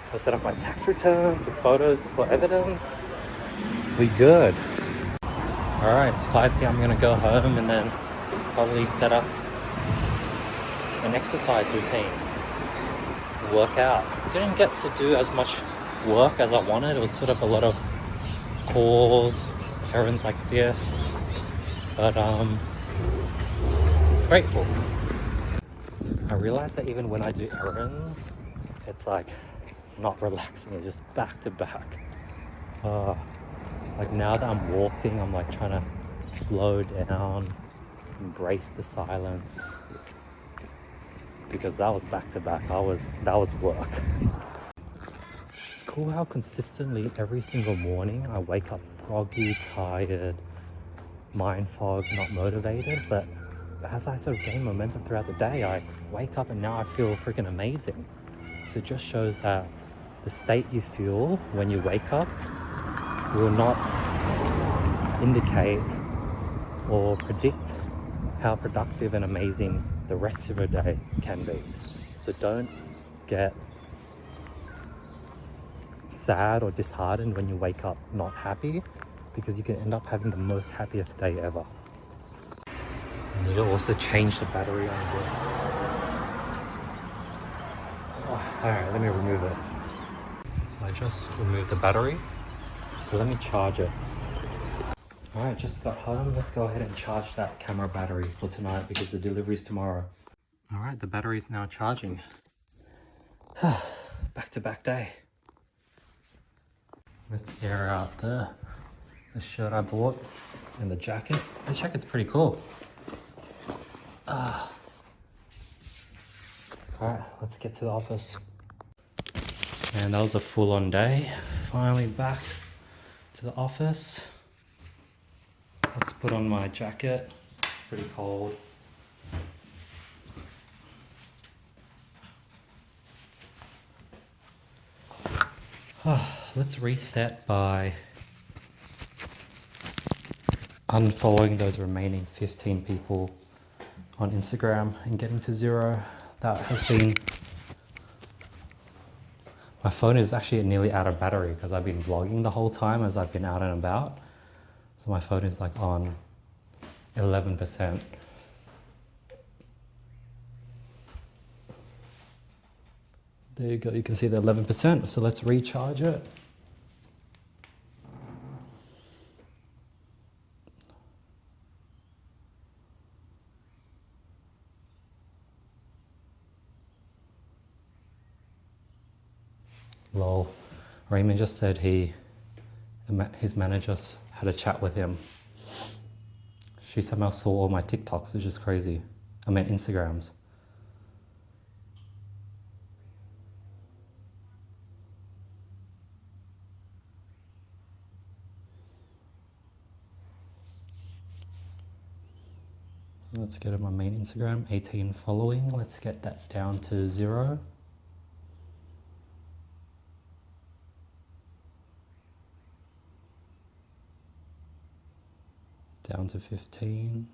posted off my tax return, took photos for evidence. We good. All right, it's 5 p.m. I'm gonna go home and then probably set up an exercise routine, work out. Didn't get to do as much work as I wanted. It was sort of a lot of calls, errands like this, but grateful. I realized that even when I do errands, it's like not relaxing, it's just back to back. Like now that I'm walking, I'm like trying to slow down, embrace the silence, because that was back to back. That was work. It's cool how consistently every single morning I wake up groggy, tired, mind fog, not motivated, but as I sort of gain momentum throughout the day, I wake up and now I feel freaking amazing. So it just shows that the state you feel when you wake up will not indicate or predict how productive and amazing the rest of your day can be. So don't get sad or disheartened when you wake up not happy, because you can end up having the most happiest day ever. I need to also change the battery on this. Oh, alright, let me remove it. So I just removed the battery, so let me charge it. Alright, just got home. Let's go ahead and charge that camera battery for tonight because the delivery's tomorrow. Alright, the battery is now charging. Back to back day. Let's air out the shirt I bought and the jacket. This jacket's pretty cool. Alright, let's get to the office. And that was a full-on day. Finally back to the office. Let's put on my jacket. It's pretty cold. Let's reset by unfollowing those remaining 15 people on Instagram and getting to 0. That has been... My phone is actually nearly out of battery because I've been vlogging the whole time as I've been out and about. So my phone is like on 11%. There you go, you can see the 11%. So let's recharge it. Lol. Raymond just said his manager had a chat with him. She somehow saw all my TikToks, which is crazy. I meant Instagrams. Let's go to my main Instagram, 18 following. Let's get that down to 0. Down to 15.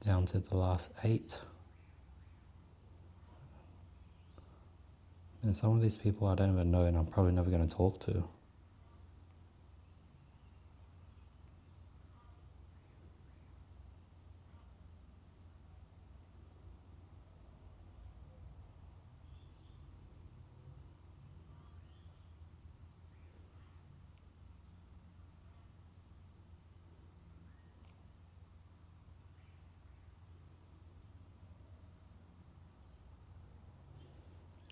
Down to the last 8. And some of these people I don't even know and I'm probably never going to talk to.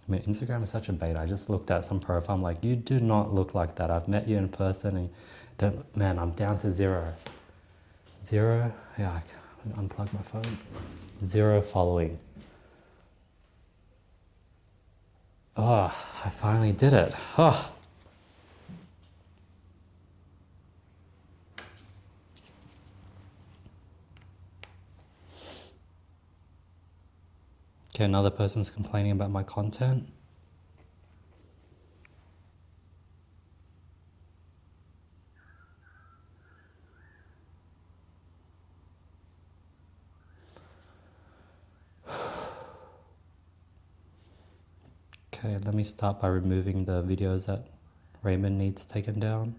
I mean, Instagram is such a bait. I just looked at some profile. I'm like, you do not look like that. I've met you in person and don't, man, I'm down to 0. 0, yeah, I can unplug my phone. 0 following. Oh, I finally did it. Oh. Okay, another person's complaining about my content. Okay, let me start by removing the videos that Raymond needs taken down.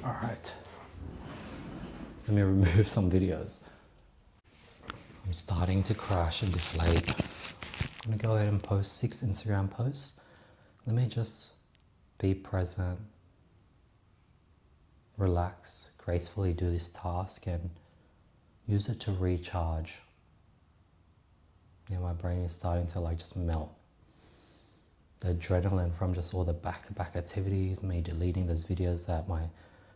All right, let me remove some videos. I'm starting to crash and deflate. I'm gonna go ahead and post 6 Instagram posts. Let me just be present, relax, gracefully do this task and use it to recharge. Yeah, my brain is starting to like just melt. The adrenaline from just all the back-to-back activities, me deleting those videos that my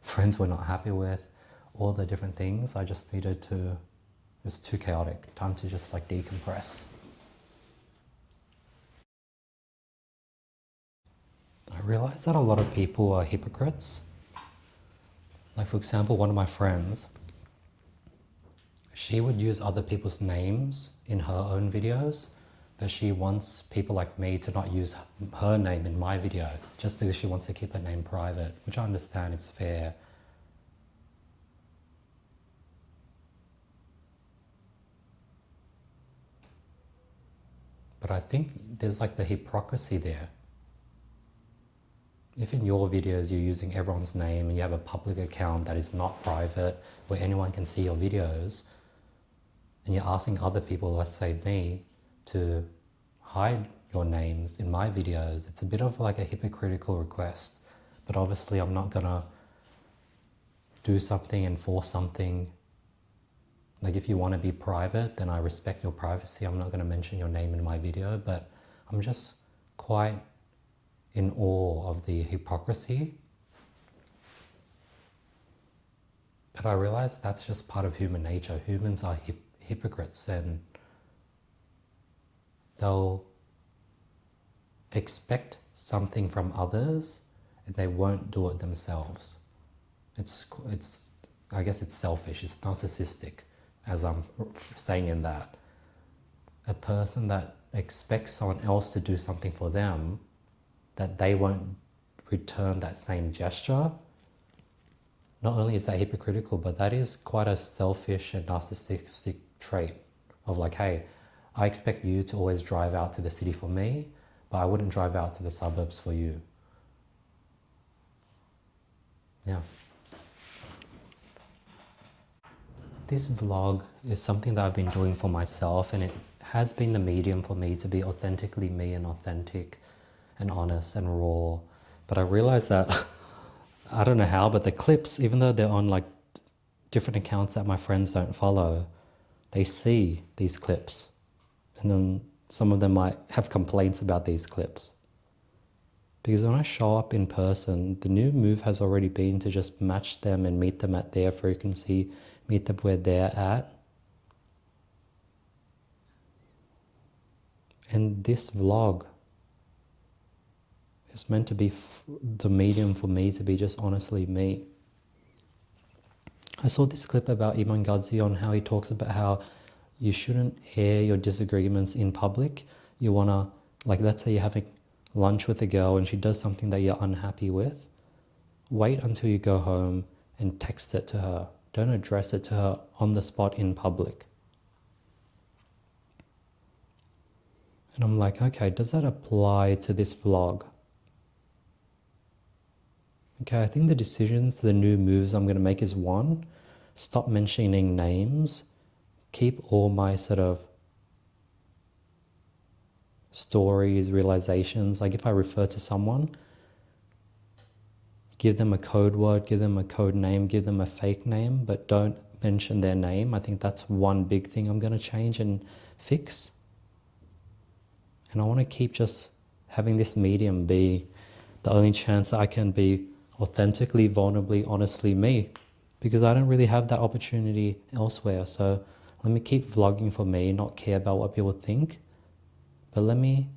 friends were not happy with, all the different things, I just needed to, it was too chaotic. Time to just like decompress. I realized that a lot of people are hypocrites. Like for example, one of my friends, she would use other people's names in her own videos, but she wants people like me to not use her name in my video just because she wants to keep her name private, which I understand, it's fair. But I think there's like the hypocrisy there. If in your videos you're using everyone's name and you have a public account that is not private, where anyone can see your videos, and you're asking other people, let's say me, to hide your names in my videos, it's a bit of like a hypocritical request. But obviously I'm not gonna do something and force something. Like if you want to be private, then I respect your privacy. I'm not gonna mention your name in my video, but I'm just quite in awe of the hypocrisy. But I realize that's just part of human nature. Humans are hypocrites, and they'll expect something from others and they won't do it themselves. I guess it's selfish, it's narcissistic, as I'm saying in that. A person that expects someone else to do something for them, that they won't return that same gesture, not only is that hypocritical, but that is quite a selfish and narcissistic trait of like, hey, I expect you to always drive out to the city for me, but I wouldn't drive out to the suburbs for you. Yeah. This vlog is something that I've been doing for myself, and it has been the medium for me to be authentically me and authentic and honest and raw. But I realized that, I don't know how, but the clips, even though they're on like different accounts that my friends don't follow, they see these clips. And then some of them might have complaints about these clips. Because when I show up in person, the new move has already been to just match them and meet them at their frequency, meet them where they're at. And this vlog is meant to be the medium for me to be just honestly me. I saw this clip about Iman Gadzhi on how he talks about how you shouldn't air your disagreements in public. You want to, like, let's say you're having lunch with a girl and she does something that you're unhappy with. Wait until you go home and text it to her. Don't address it to her on the spot in public. And I'm like, okay, does that apply to this vlog? Okay, I think the decisions, the new moves I'm going to make is one, stop mentioning names, keep all my sort of stories, realizations, like if I refer to someone, give them a code word, give them a code name, give them a fake name, but don't mention their name. I think that's one big thing I'm going to change and fix. And I want to keep just having this medium be the only chance that I can be authentically, vulnerably, honestly me, because I don't really have that opportunity elsewhere. So let me keep vlogging for me, not care about what people think, but let me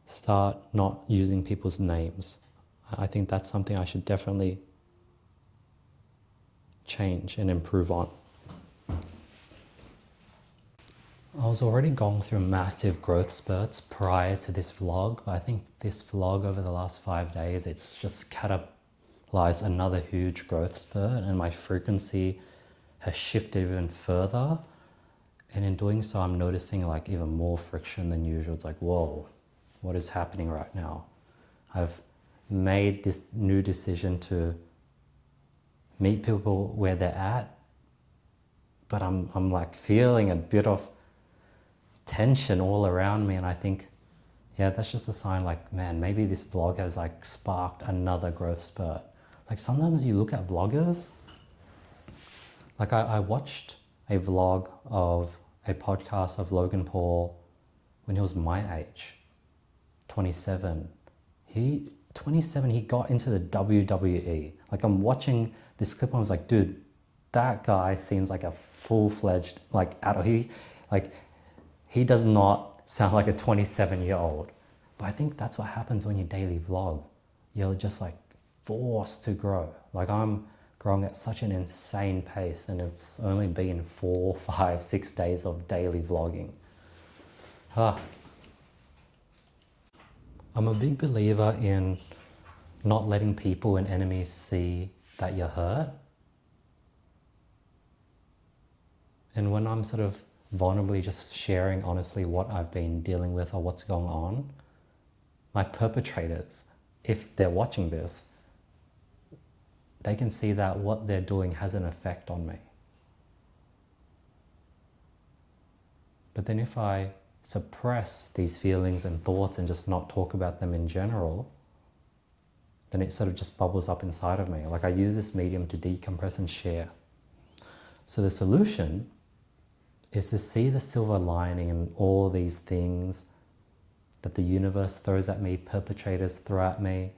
start not using people's names. I think that's something I should definitely change and improve on. I was already going through massive growth spurts prior to this vlog, but I think this vlog over the last 5 days, it's just catalyzed another huge growth spurt, and my frequency has shifted even further. And in doing so, I'm noticing like even more friction than usual. It's like, whoa, what is happening right now? I've made this new decision to meet people where they're at, but I'm like feeling a bit of tension all around me, and I think, yeah, that's just a sign like, man, maybe this vlog has like sparked another growth spurt. Like sometimes you look at vloggers, like I watched a vlog of a podcast of Logan Paul when he was my age, 27. He got into the WWE. Like I'm watching this clip and I was like, dude, that guy seems like a full-fledged like adult. He does not sound like a 27-year-old. But I think that's what happens when you daily vlog. You're just like forced to grow. Like I'm growing at such an insane pace, and it's only been 4, 5, 6 days of daily vlogging. I'm a big believer in not letting people and enemies see that you're hurt. And when I'm sort of vulnerably just sharing honestly what I've been dealing with or what's going on, my perpetrators, if they're watching this, they can see that what they're doing has an effect on me. But then if I suppress these feelings and thoughts and just not talk about them in general, then it sort of just bubbles up inside of me. Like I use this medium to decompress and share. So the solution is to see the silver lining in all these things that the universe throws at me, perpetrators throw at me.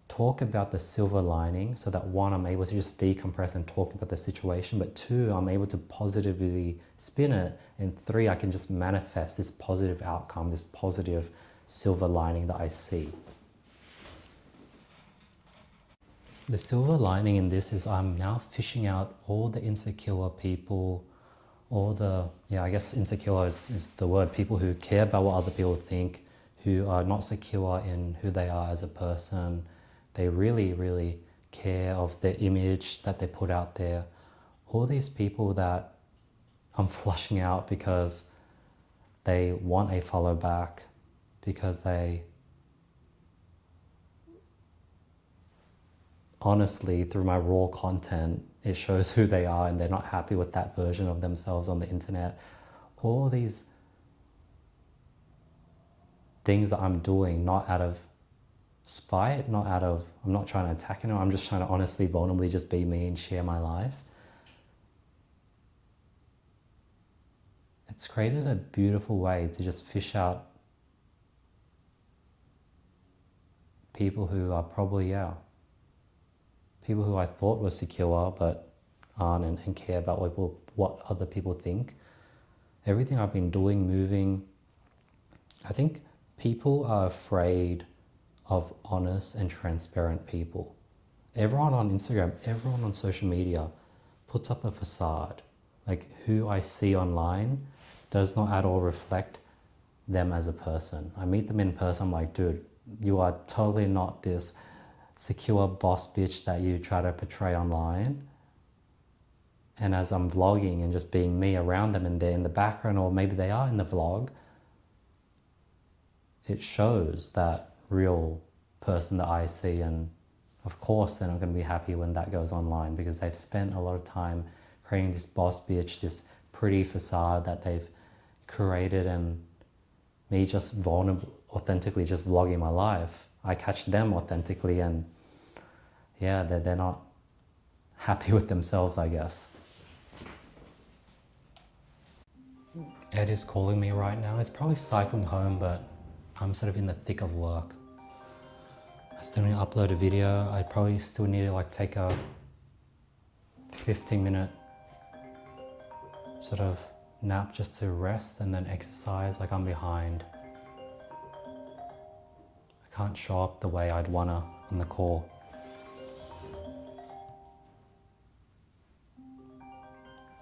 Talk about the silver lining so that one, I'm able to just decompress and talk about the situation, but two, I'm able to positively spin it, and three, I can just manifest this positive outcome, this positive silver lining that I see. The silver lining in this is I'm now fishing out all the insecure people, all the, I guess insecure is the word, people who care about what other people think, who are not secure in who they are as a person. They really, really care of the image that they put out there. All these people that I'm flushing out because they want a follow back, because they honestly, through my raw content, it shows who they are and they're not happy with that version of themselves on the internet. All these things that I'm doing, not out of spite, I'm not trying to attack anyone, I'm just trying to honestly, vulnerably just be me and share my life. It's created a beautiful way to just fish out people who are probably, people who I thought were secure but aren't, and care about what other people think. Everything I've been doing, moving, I think people are afraid of honest and transparent people. Everyone on Instagram, everyone on social media puts up a facade. Like, who I see online does not at all reflect them as a person. I meet them in person, I'm like, dude, you are totally not this secure boss bitch that you try to portray online. And as I'm vlogging and just being me around them and they're in the background, or maybe they are in the vlog, it shows that real person that I see. And of course they're not going to be happy when that goes online, because they've spent a lot of time creating this boss bitch, this pretty facade that they've created, and me just vulnerable, authentically just vlogging my life, I catch them authentically, and yeah, they're not happy with themselves, I guess. Ed is calling me right now. It's probably cycling home, but I'm sort of in the thick of work. I still need to upload a video. I probably still need to like take a 15-minute sort of nap just to rest and then exercise. Like, I'm behind. I can't show up the way I'd wanna on the call.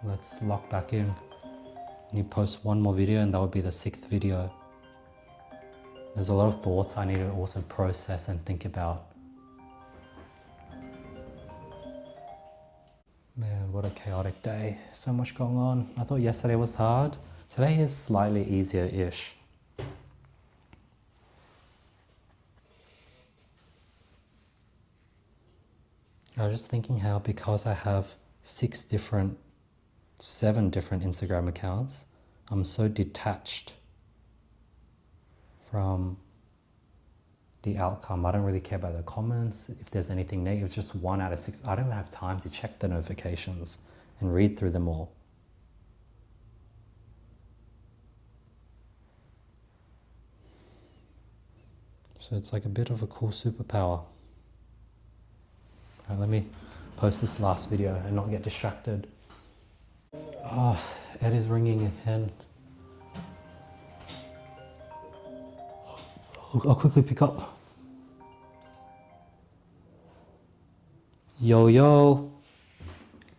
Let's lock back in. You post one more video and that would be the 6th video. There's a lot of thoughts I need to also process and think about. Man, what a chaotic day. So much going on. I thought yesterday was hard. Today is slightly easier-ish. I was just thinking how, because I have 7 different Instagram accounts, I'm so detached from the outcome. I don't really care about the comments. If there's anything negative, it's just 1 out of 6. I don't have time to check the notifications and read through them all. So it's like a bit of a cool superpower. All right, let me post this last video and not get distracted. Oh, Ed is ringing again. I'll quickly pick up. Yo, yo.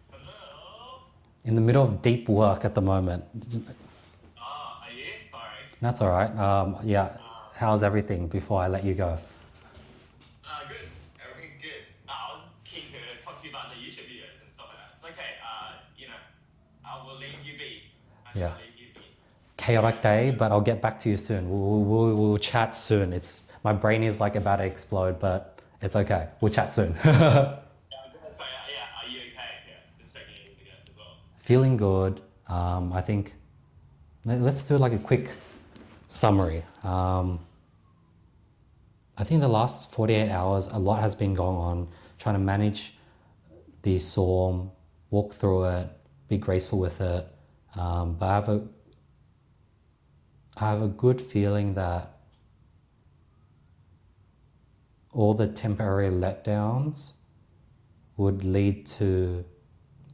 Hello? In the middle of deep work at the moment. Are you? Sorry. That's all right. Yeah, how's everything before I let you go? Good. Everything's good. I was keen to talk to you about the YouTube videos and stuff like that. It's okay. I will leave you be. Yeah. Will leave you be. Chaotic day, but I'll get back to you soon. We'll chat soon. My brain is like about to explode, but it's okay. We'll chat soon. So, are you okay? Yeah, just checking in with you guys as well. Feeling good. I think let's do like a quick summary. I think the last 48 hours, a lot has been going on, trying to manage the storm, walk through it, be graceful with it. But I have a good feeling that all the temporary letdowns would lead to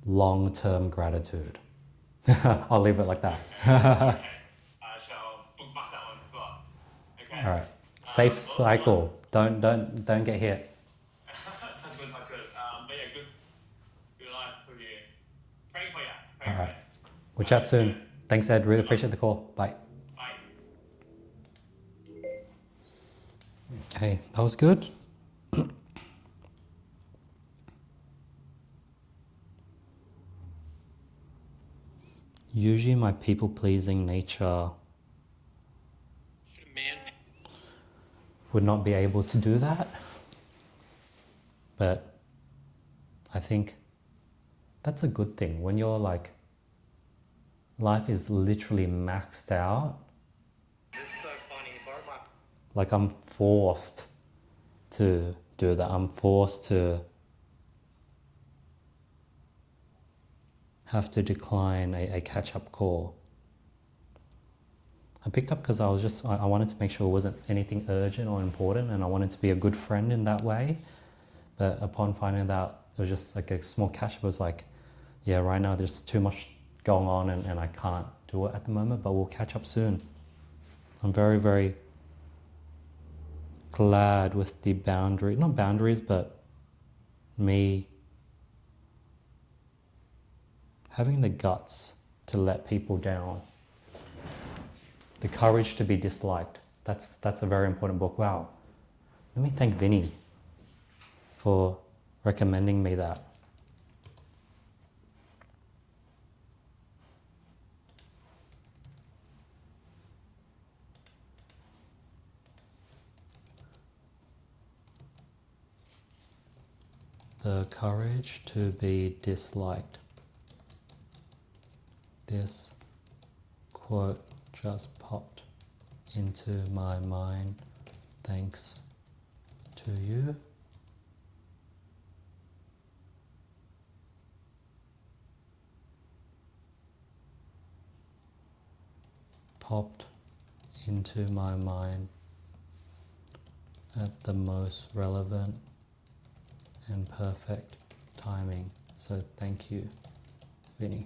long-term gratitude. I'll leave it like that. I shall bookmark that one as well. Okay. All right. Safe cycle. Don't get hit. Touch wood. But yeah, good life with you. Praying for you. All right. We'll chat soon. Thanks, Ed. Really appreciate the call. Bye. Bye. Okay, that was good. usually my people-pleasing nature Man. would not be able to do that. But I think that's a good thing. When you're like, life is literally maxed out, This is so funny. like I'm forced to do that. I'm forced to have to decline a catch-up call. I picked up because I wanted to make sure it wasn't anything urgent or important, and I wanted to be a good friend in that way. But upon finding out it was just like a small catch-up, it was like, yeah, right now there's too much going on and I can't do it at the moment, but we'll catch up soon. I'm very, very glad with the not boundaries, but me having the guts to let people down. The courage to be disliked. That's a very important book. Wow. Let me thank Vinny for recommending me that. The courage to be disliked. This quote just popped into my mind thanks to you. Popped into my mind at the most relevant and perfect timing. So thank you, Vinny.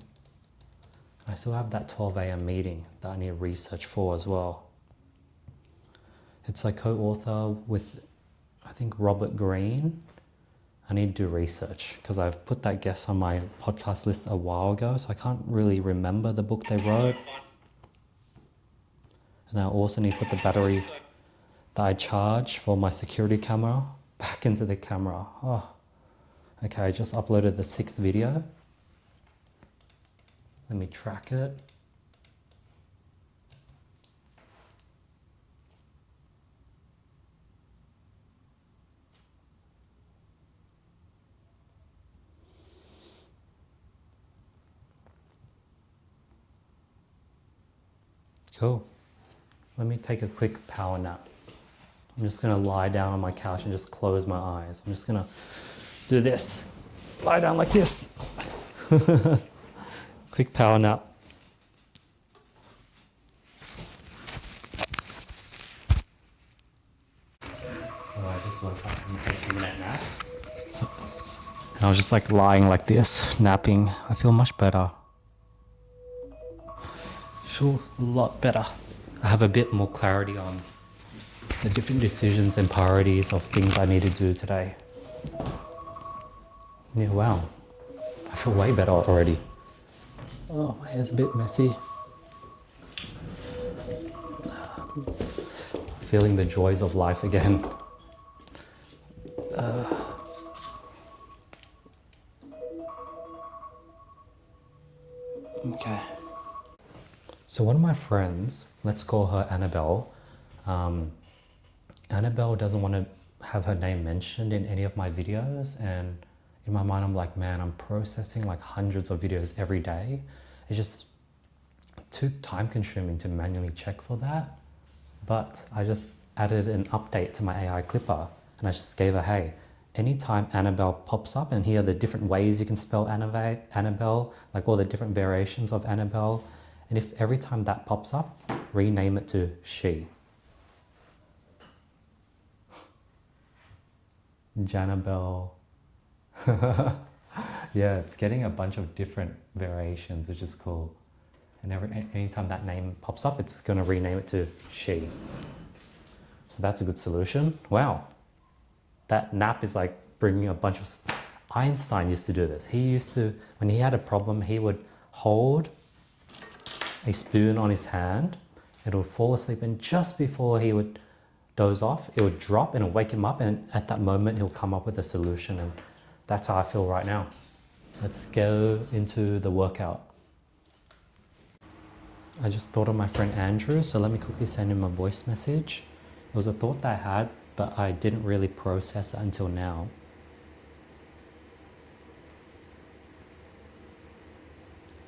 I still have that 12 a.m. meeting that I need research for as well. It's a co-author with, I think, Robert Greene. I need to do research because I've put that guest on my podcast list a while ago, so I can't really remember the book they wrote. And I also need to put the battery that I charge for my security camera back into the camera. Oh, okay, I just uploaded the 6th video. Let me track it. Cool. Let me take a quick power nap. I'm just gonna lie down on my couch and just close my eyes. I'm just gonna do this. Lie down like this. Quick power nap. I just woke up from a 15-minute nap. And I was just like lying like this, napping. I feel much better. Feel a lot better. I have a bit more clarity on the different decisions and priorities of things I need to do today. Yeah, wow. I feel way better already. Oh, my hair's a bit messy. Feeling the joys of life again. Okay. So one of my friends, let's call her Annabelle. Annabelle doesn't want to have her name mentioned in any of my videos, and in my mind I'm like, man, I'm processing like hundreds of videos every day. It's just too time consuming to manually check for that. But I just added an update to my AI clipper and I just gave her, hey, anytime Annabelle pops up, and here are the different ways you can spell Annabelle, like all the different variations of Annabelle. And if every time that pops up, rename it to she. Janabelle. Yeah, it's getting a bunch of different variations, which is cool. And anytime that name pops up, it's going to rename it to she. So that's a good solution. Wow. That nap is like bringing a bunch of... Einstein used to do this. He used to, when he had a problem, he would hold a spoon on his hand. It would fall asleep, and just before he would doze off, it would drop and it'll wake him up, and at that moment he'll come up with a solution. And that's how I feel right now. Let's go into the workout. I just thought of my friend Andrew, so let me quickly send him a voice message. It was a thought that I had, but I didn't really process it until now.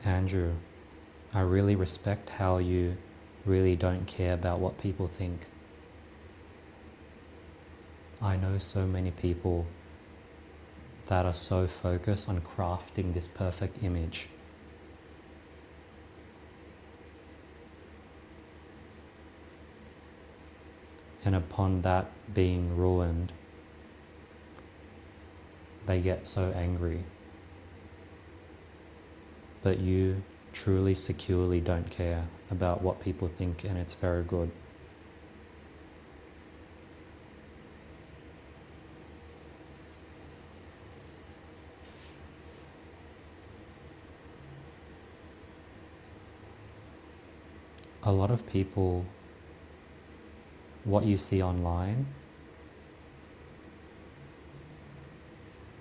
Andrew, I really respect how you really don't care about what people think. I know so many people that are so focused on crafting this perfect image. And upon that being ruined, they get so angry. But you truly, securely don't care about what people think, and it's very good. A lot of people, what you see online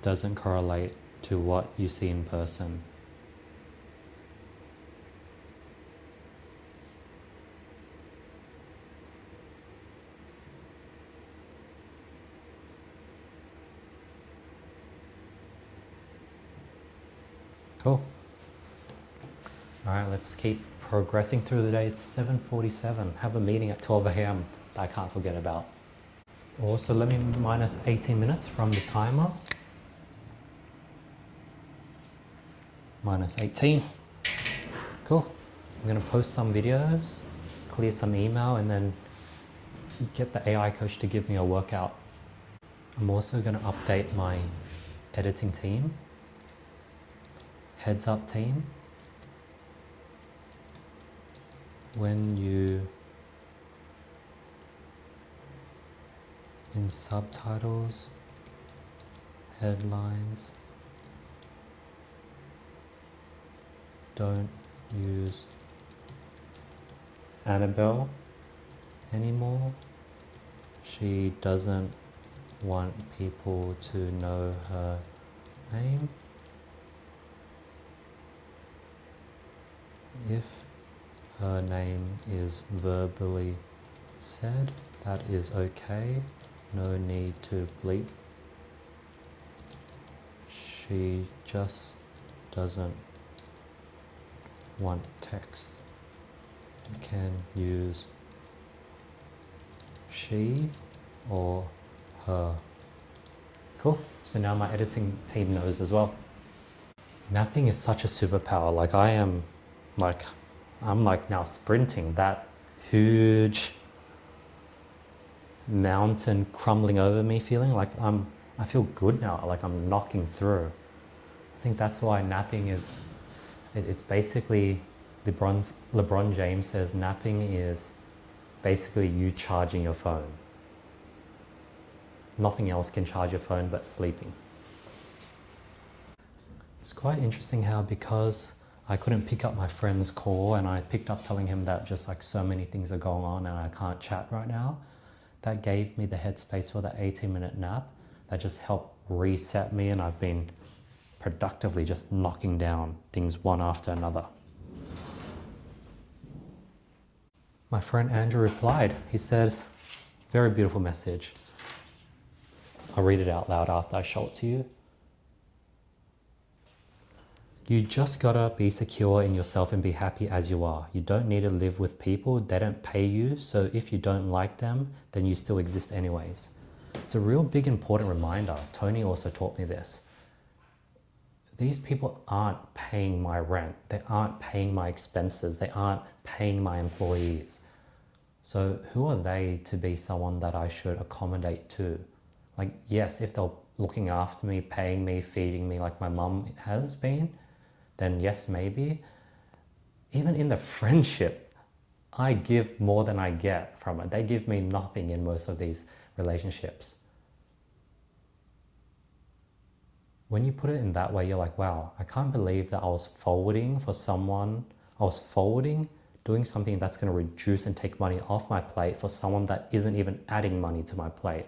doesn't correlate to what you see in person. Cool. All right, let's keep progressing through the day. It's 7:47. Have a meeting at 12 a.m. that I can't forget about. Also, let me minus 18 minutes from the timer. Minus 18. Cool. I'm gonna post some videos, clear some email, and then get the AI coach to give me a workout. I'm also gonna update my editing team. Heads up team. When you, in subtitles, headlines, don't use Annabelle anymore. She doesn't want people to know her name. If her name is verbally said, that is okay. No need to bleep. She just doesn't want text. You can use she or her. Cool. So now my editing team knows as well. Napping is such a superpower. I'm now sprinting. That huge mountain crumbling over me feeling, I feel good now, like I'm knocking through. I think that's why napping is, it's basically, LeBron James says napping is basically you charging your phone. Nothing else can charge your phone but sleeping. It's quite interesting how, because I couldn't pick up my friend's call and I picked up telling him that just like so many things are going on and I can't chat right now, that gave me the headspace for that 18-minute nap that just helped reset me, and I've been productively just knocking down things one after another. My friend Andrew replied. He says, very beautiful message. I'll read it out loud after I show it to you. You just gotta be secure in yourself and be happy as you are. You don't need to live with people. They don't pay you. So if you don't like them, then you still exist anyways. It's a real big important reminder. Tony also taught me this. These people aren't paying my rent. They aren't paying my expenses. They aren't paying my employees. So who are they to be someone that I should accommodate to? Like, yes, if they're looking after me, paying me, feeding me like my mum has been, then yes, maybe. Even in the friendship, I give more than I get from it. They give me nothing in most of these relationships. When you put it in that way, you're like, wow, I can't believe that I was forwarding for someone. I was forwarding, doing something that's going to reduce and take money off my plate for someone that isn't even adding money to my plate.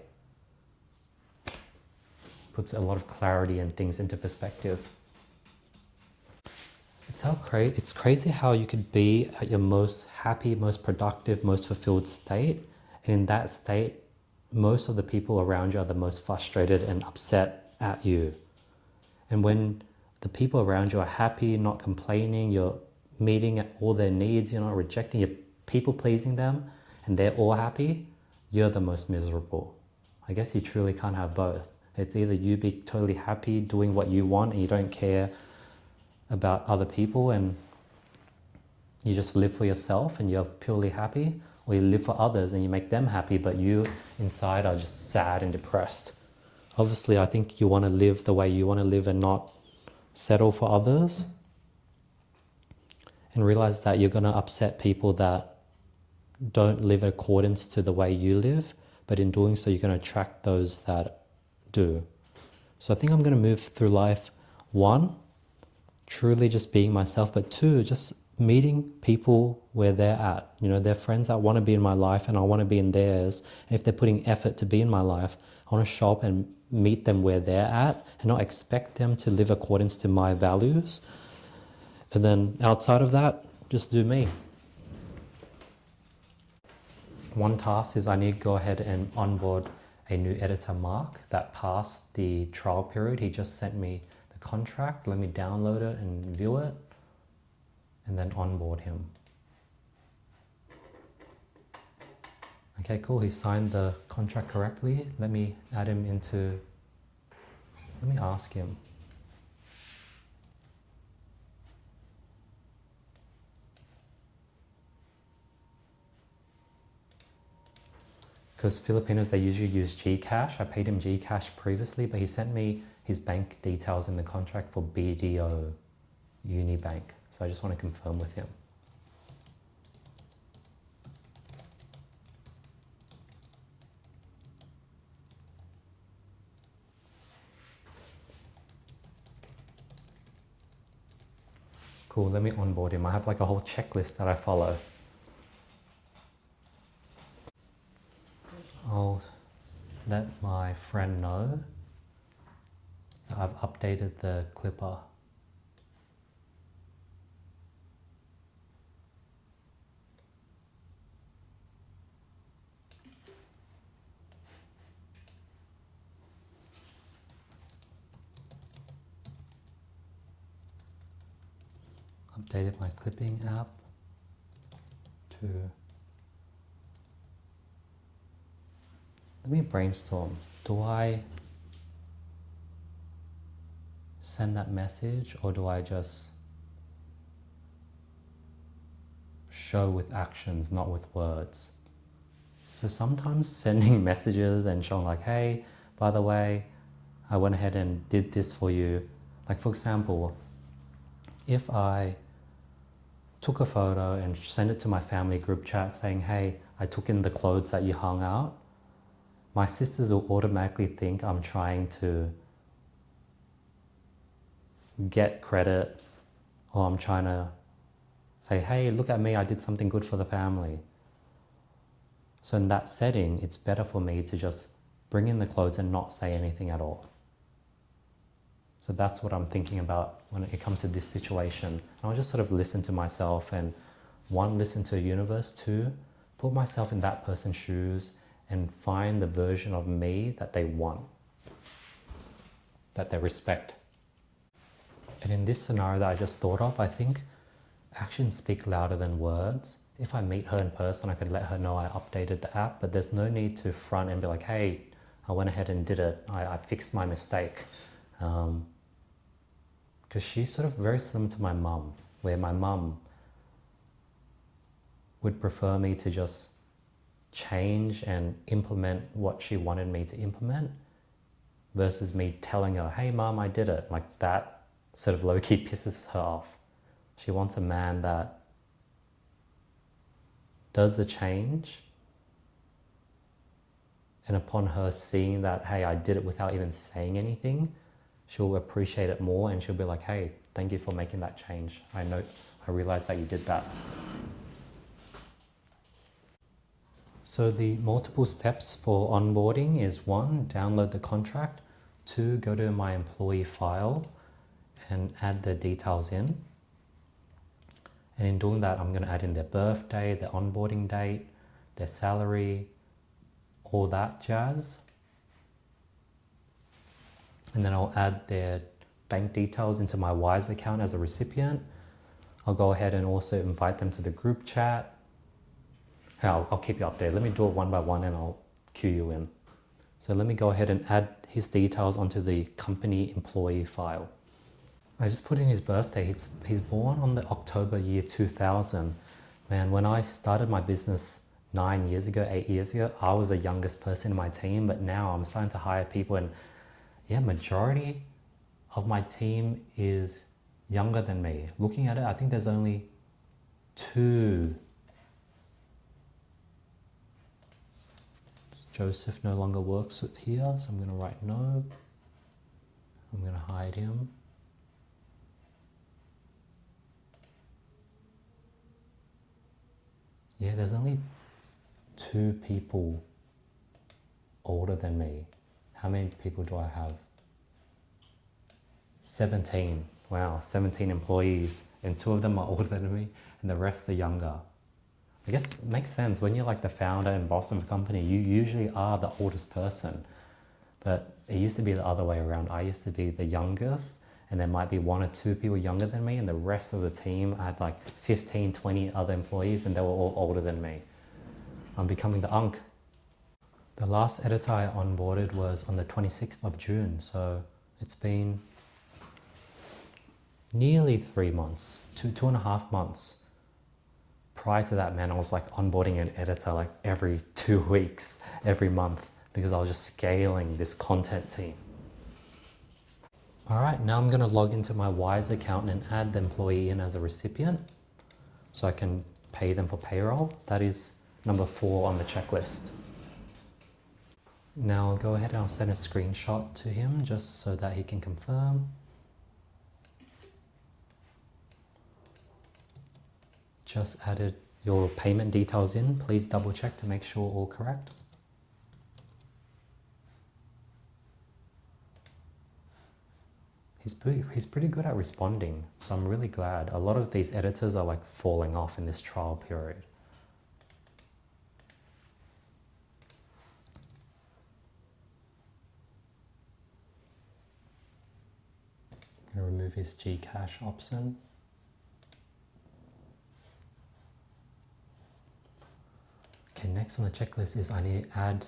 Puts a lot of clarity and things into perspective. It's crazy how you could be at your most happy, most productive, most fulfilled state, and in that state, most of the people around you are the most frustrated and upset at you. And when the people around you are happy, not complaining, you're meeting all their needs, you're not rejecting, you're people pleasing them, and they're all happy, you're the most miserable. I guess you truly can't have both. It's either you be totally happy doing what you want and you don't care about other people and you just live for yourself and you're purely happy, or you live for others and you make them happy, but you inside are just sad and depressed. Obviously, I think you want to live the way you want to live and not settle for others. And realize that you're going to upset people that don't live in accordance to the way you live, but in doing so, you're going to attract those that do. So I think I'm going to move through life, one, truly just being myself, but two, just meeting people where they're at. You know, they're friends that want to be in my life and I want to be in theirs. And if they're putting effort to be in my life, I want to show up and meet them where they're at and not expect them to live accordance to my values. And then outside of that, just do me. One task is I need to go ahead and onboard a new editor, Mark, that passed the trial period. He just sent me the contract. Let me download it and view it, and then onboard him. Okay, cool. He signed the contract correctly. Let me add him into, let me ask him. Because Filipinos, they usually use GCash. I paid him GCash previously, but he sent me his bank details in the contract for BDO Unibank. So I just want to confirm with him. Cool, let me onboard him. I have like a whole checklist that I follow. I'll let my friend know that I've updated the clipper. Updated my clipping app to... Let me brainstorm. Do I send that message or do I just show with actions, not with words? So sometimes sending messages and showing like, hey, by the way, I went ahead and did this for you. Like for example, if I took a photo and sent it to my family group chat saying, hey, I took in the clothes that you hung out, my sisters will automatically think I'm trying to get credit, or I'm trying to say, hey, look at me, I did something good for the family. So in that setting, it's better for me to just bring in the clothes and not say anything at all. So that's what I'm thinking about when it comes to this situation. And I'll just sort of listen to myself and one, listen to the universe, two, put myself in that person's shoes and find the version of me that they want, that they respect. And in this scenario that I just thought of, I think actions speak louder than words. If I meet her in person, I could let her know I updated the app, but there's no need to front and be like, hey, I went ahead and did it. I fixed my mistake. Because she's sort of very similar to my mum, where my mum would prefer me to just change and implement what she wanted me to implement versus me telling her, hey mom, I did it. Like that sort of low-key pisses her off. She wants a man that does the change, and upon her seeing that, hey, I did it without even saying anything, she'll appreciate it more and she'll be like, hey, thank you for making that change. I realized that you did that. So the multiple steps for onboarding is one, download the contract, two, go to my employee file and add the details in. And in doing that, I'm going to add in their birthday, their onboarding date, their salary, all that jazz. And then I'll add their bank details into my Wise account as a recipient. I'll go ahead and also invite them to the group chat. I'll keep you updated. Let me do it one by one and I'll cue you in. So let me go ahead and add his details onto the company employee file. I just put in his birthday. He's born on the October year 2000. Man, when I started my business 8 years ago, I was the youngest person in my team, but now I'm starting to hire people, and yeah, majority of my team is younger than me. Looking at it, I think there's only 2. Joseph no longer works with here, so I'm going to write no. I'm going to hide him. Yeah, there's only 2 people older than me. How many people do I have? 17. Wow, 17 employees, and 2 of them are older than me, and the rest are younger. I guess it makes sense. When you're like the founder and boss of a company, you usually are the oldest person. But it used to be the other way around. I used to be the youngest, and there might be 1 or 2 people younger than me, and the rest of the team, I had like 15, 20 other employees, and they were all older than me. I'm becoming the unk. The last editor I onboarded was on the 26th of June, so it's been nearly 3 months, 2.5 months. Prior to that, man, I was like onboarding an editor like every 2 weeks, every month, because I was just scaling this content team. All right, now I'm gonna log into my Wise account and add the employee in as a recipient so I can pay them for payroll. That is number 4 on the checklist. Now I'll go ahead and I'll send a screenshot to him just so that he can confirm. Just added your payment details in. Please double check to make sure all correct. He's pretty good at responding, so I'm really glad. A lot of these editors are like falling off in this trial period. I'm gonna remove his Gcash option. Okay, next on the checklist is I need to add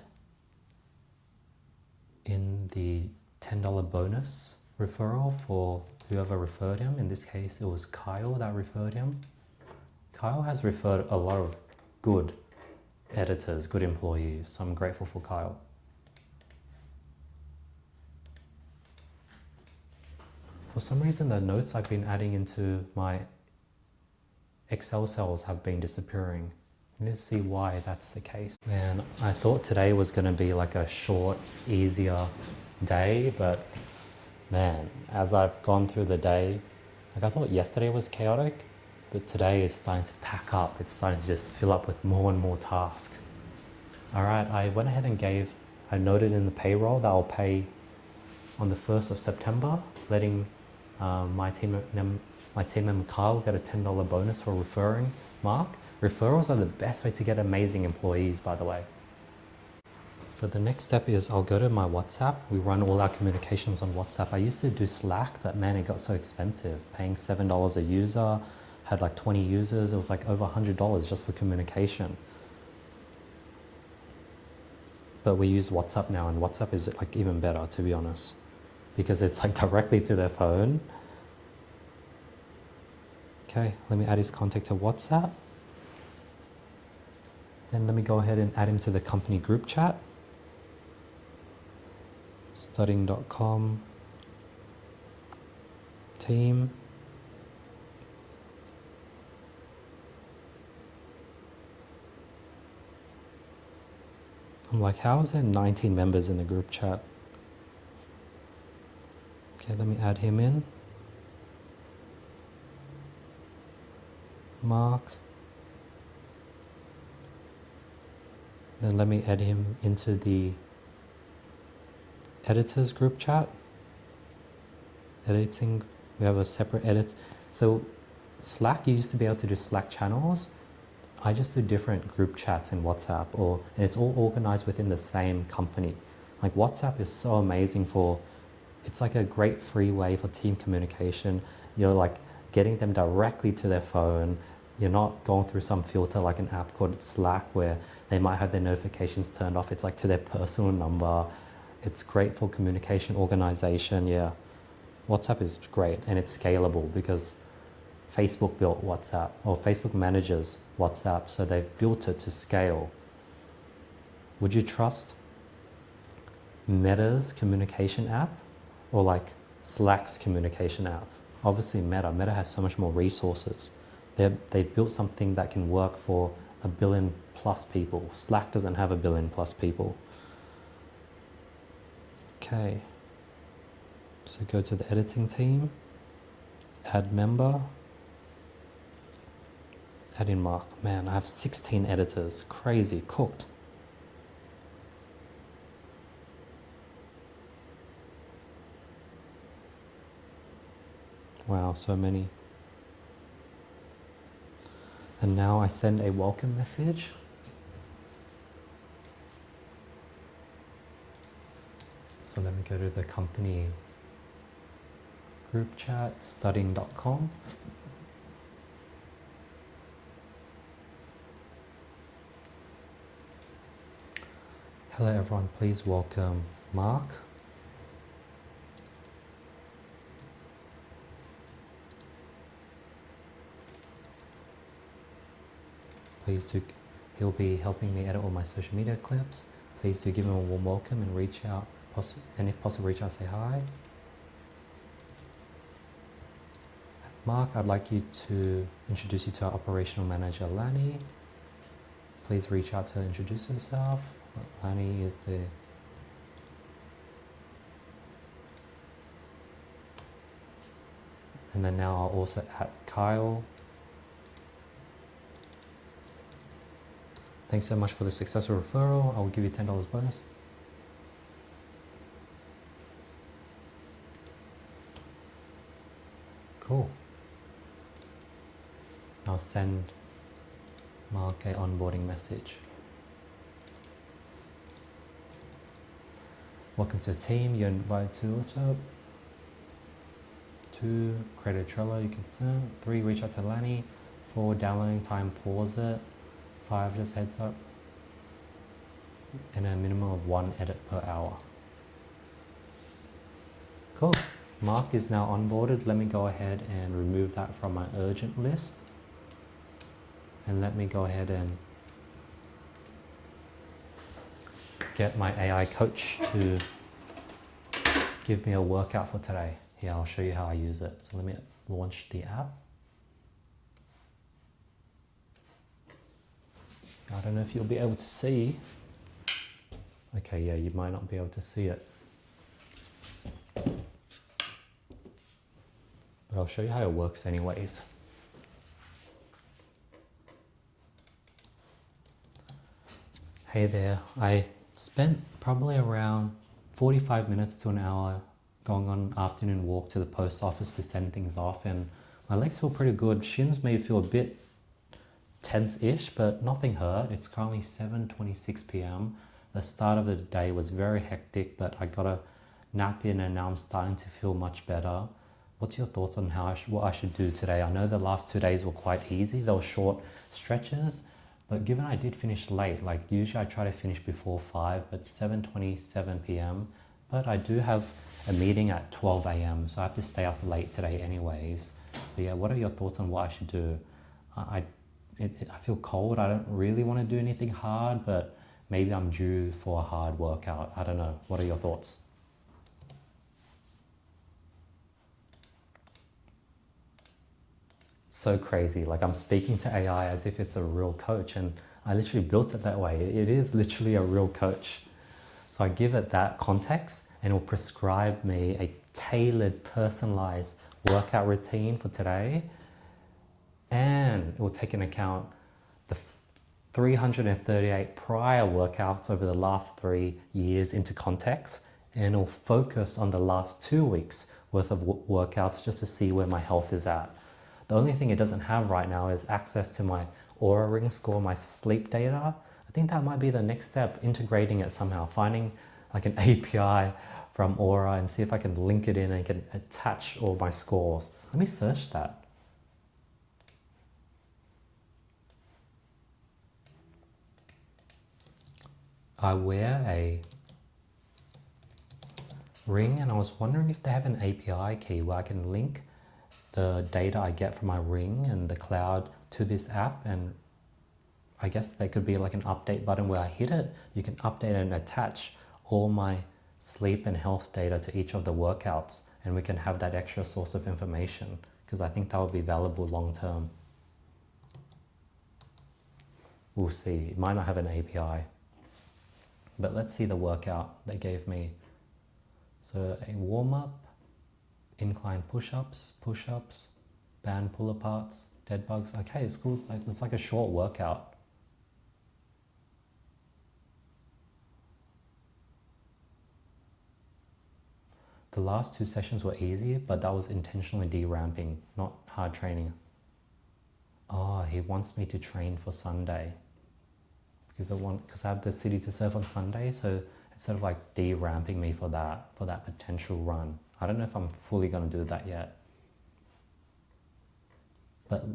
in the $10 bonus referral for whoever referred him. In this case, it was Kyle that referred him. Kyle has referred a lot of good editors, good employees, so I'm grateful for Kyle. For some reason, the notes I've been adding into my Excel cells have been disappearing. I need to see why that's the case. Man, I thought today was going to be like a short, easier day, but man, as I've gone through the day, like I thought yesterday was chaotic, but today is starting to pack up. It's starting to just fill up with more and more tasks. All right, I went ahead and I noted in the payroll that I'll pay on the 1st of September, letting my team member Kyle get a $10 bonus for referring Mark. Referrals are the best way to get amazing employees, by the way. So the next step is I'll go to my WhatsApp. We run all our communications on WhatsApp. I used to do Slack, but man, it got so expensive. Paying $7 a user, had like 20 users. It was like over $100 just for communication. But we use WhatsApp now, and WhatsApp is like even better, to be honest, because it's like directly to their phone. Okay, let me add his contact to WhatsApp. Then let me go ahead and add him to the company group chat. Studying.com team. I'm like, how is there 19 members in the group chat? Okay, let me add him in. Mark. Then let me add him into the editors group chat. Editing, we have a separate edit. So Slack, you used to be able to do Slack channels. I just do different group chats in WhatsApp, and it's all organized within the same company. Like WhatsApp is so amazing it's like a great free way for team communication. You're like getting them directly to their phone. You're not going through some filter like an app called Slack where they might have their notifications turned off. It's like to their personal number. It's great for communication, organization. Yeah, WhatsApp is great, and it's scalable because Facebook built WhatsApp, or Facebook manages WhatsApp, so they've built it to scale. Would you trust Meta's communication app or like Slack's communication app? Obviously Meta has so much more resources. They've built something that can work for 1 billion plus people. Slack doesn't have 1 billion plus people. Okay, so go to the editing team, add member, add in Mark. Man, I have 16 editors, crazy, cooked. Wow, so many. And now I send a welcome message. So let me go to the company group chat, studying.com. Hello everyone, please welcome Mark. He'll be helping me edit all my social media clips. Please do give him a warm welcome and reach out, and if possible reach out, say hi. Mark, I'd like you to introduce you to our operational manager, Lani. Please reach out to introduce yourself. Lani is the and then now I'll also add Kyle. Thanks so much for the successful referral. I will give you $10 bonus. Cool. I'll send Mark a onboarding message. Welcome to the team. You're invited to what's up? 2, create a Trello. You can 3, reach out to Lani. 4, downloading time, pause it. 5, just heads up. And a minimum of 1 edit per hour. Cool. Mark is now onboarded. Let me go ahead and remove that from my urgent list. And let me go ahead and get my AI coach to give me a workout for today. Here, I'll show you how I use it. So let me launch the app. I don't know if you'll be able to see. Okay, yeah, you might not be able to see it. But I'll show you how it works anyways. Hey there, I spent probably around 45 minutes to an hour going on an afternoon walk to the post office to send things off, and my legs feel pretty good. Shins may feel a bit tense-ish, but nothing hurt. It's currently 7:26 p.m. The start of the day was very hectic, but I got a nap in and now I'm starting to feel much better. What's your thoughts on what I should do today? I know the last 2 days were quite easy. They were short stretches, but given I did finish late, like usually I try to finish before 5, but 7:27 p.m. But I do have a meeting at 12 a.m. so I have to stay up late today anyways. But yeah, what are your thoughts on what I should do? I feel cold. I don't really want to do anything hard, but maybe I'm due for a hard workout. I don't know. What are your thoughts? So crazy. Like I'm speaking to AI as if it's a real coach, and I literally built it that way. It is literally a real coach. So I give it that context and it will prescribe me a tailored, personalized workout routine for today. And it will take into account the 338 prior workouts over the last 3 years into context. And it will focus on the last 2 weeks worth of workouts just to see where my health is at. The only thing it doesn't have right now is access to my Aura Ring score, my sleep data. I think that might be the next step, integrating it somehow, finding like an API from Aura and see if I can link it in and can attach all my scores. Let me search that. I wear a ring and I was wondering if they have an API key where I can link the data I get from my ring and the cloud to this app, and I guess there could be like an update button where I hit it, you can update and attach all my sleep and health data to each of the workouts, and we can have that extra source of information, because I think that would be valuable long term. We'll see, it might not have an API. But let's see the workout they gave me. So a warm-up, incline push-ups, band pull-aparts, dead bugs. Okay, it's cool. It's like a short workout. The last 2 sessions were easy, but that was intentionally de-ramping, not hard training. Oh, he wants me to train for Sunday. Because I have the City to Surf on Sunday, so it's sort of like de-ramping me for that potential run. I don't know if I'm fully going to do that yet. But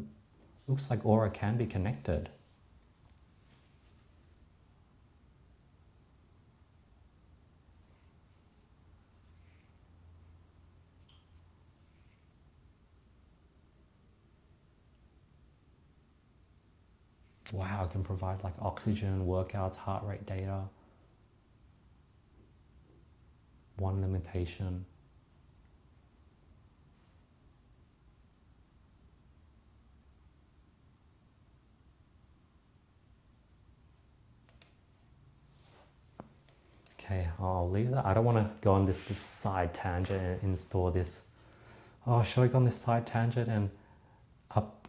looks like Aura can be connected. Wow, I can provide like oxygen, workouts, heart rate data. One limitation. Okay, I'll leave that. I don't want to go on this side tangent and install this. Oh, should I go on this side tangent and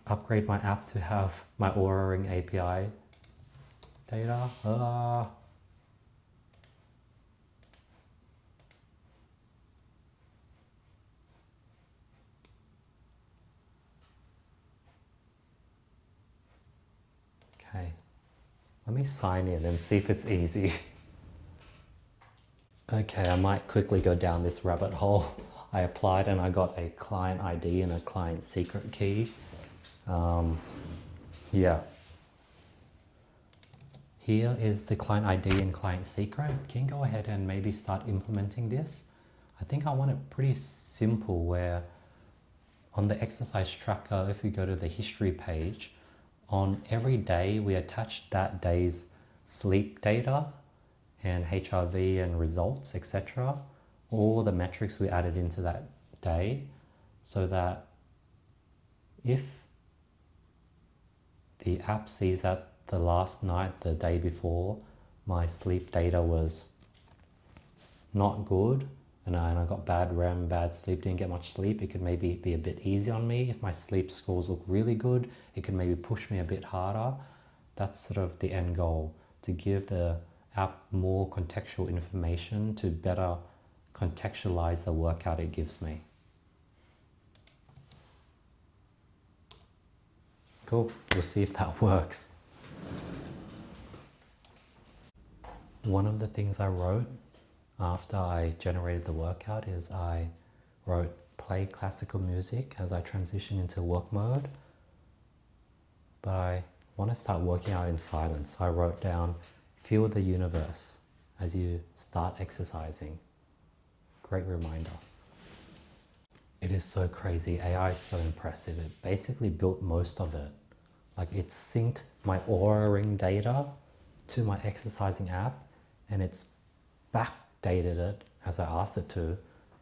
upgrade my app to have my Aura Ring API data? Okay, let me sign in and see if it's easy. Okay, I might quickly go down this rabbit hole. I applied and I got a client ID and a client secret key. Yeah. Here is the client ID and client secret. Can you go ahead and maybe start implementing this? I think I want it pretty simple, where on the exercise tracker, if we go to the history page, on every day we attach that day's sleep data and HRV and results, etc. All the metrics we added into that day, so that if the app sees that the last night, the day before, my sleep data was not good and I got bad REM, bad sleep, didn't get much sleep, it could maybe be a bit easy on me. If my sleep scores look really good, it could maybe push me a bit harder. That's sort of the end goal, to give the app more contextual information to better contextualize the workout it gives me. Cool, we'll see if that works. One of the things I wrote after I generated the workout is I wrote play classical music as I transition into work mode, but I want to start working out in silence. So I wrote down feel the universe as you start exercising. Great reminder. It is so crazy. AI is so impressive. It basically built most of it. Like, it synced my Aura Ring data to my exercising app, and it's backdated it as I asked it to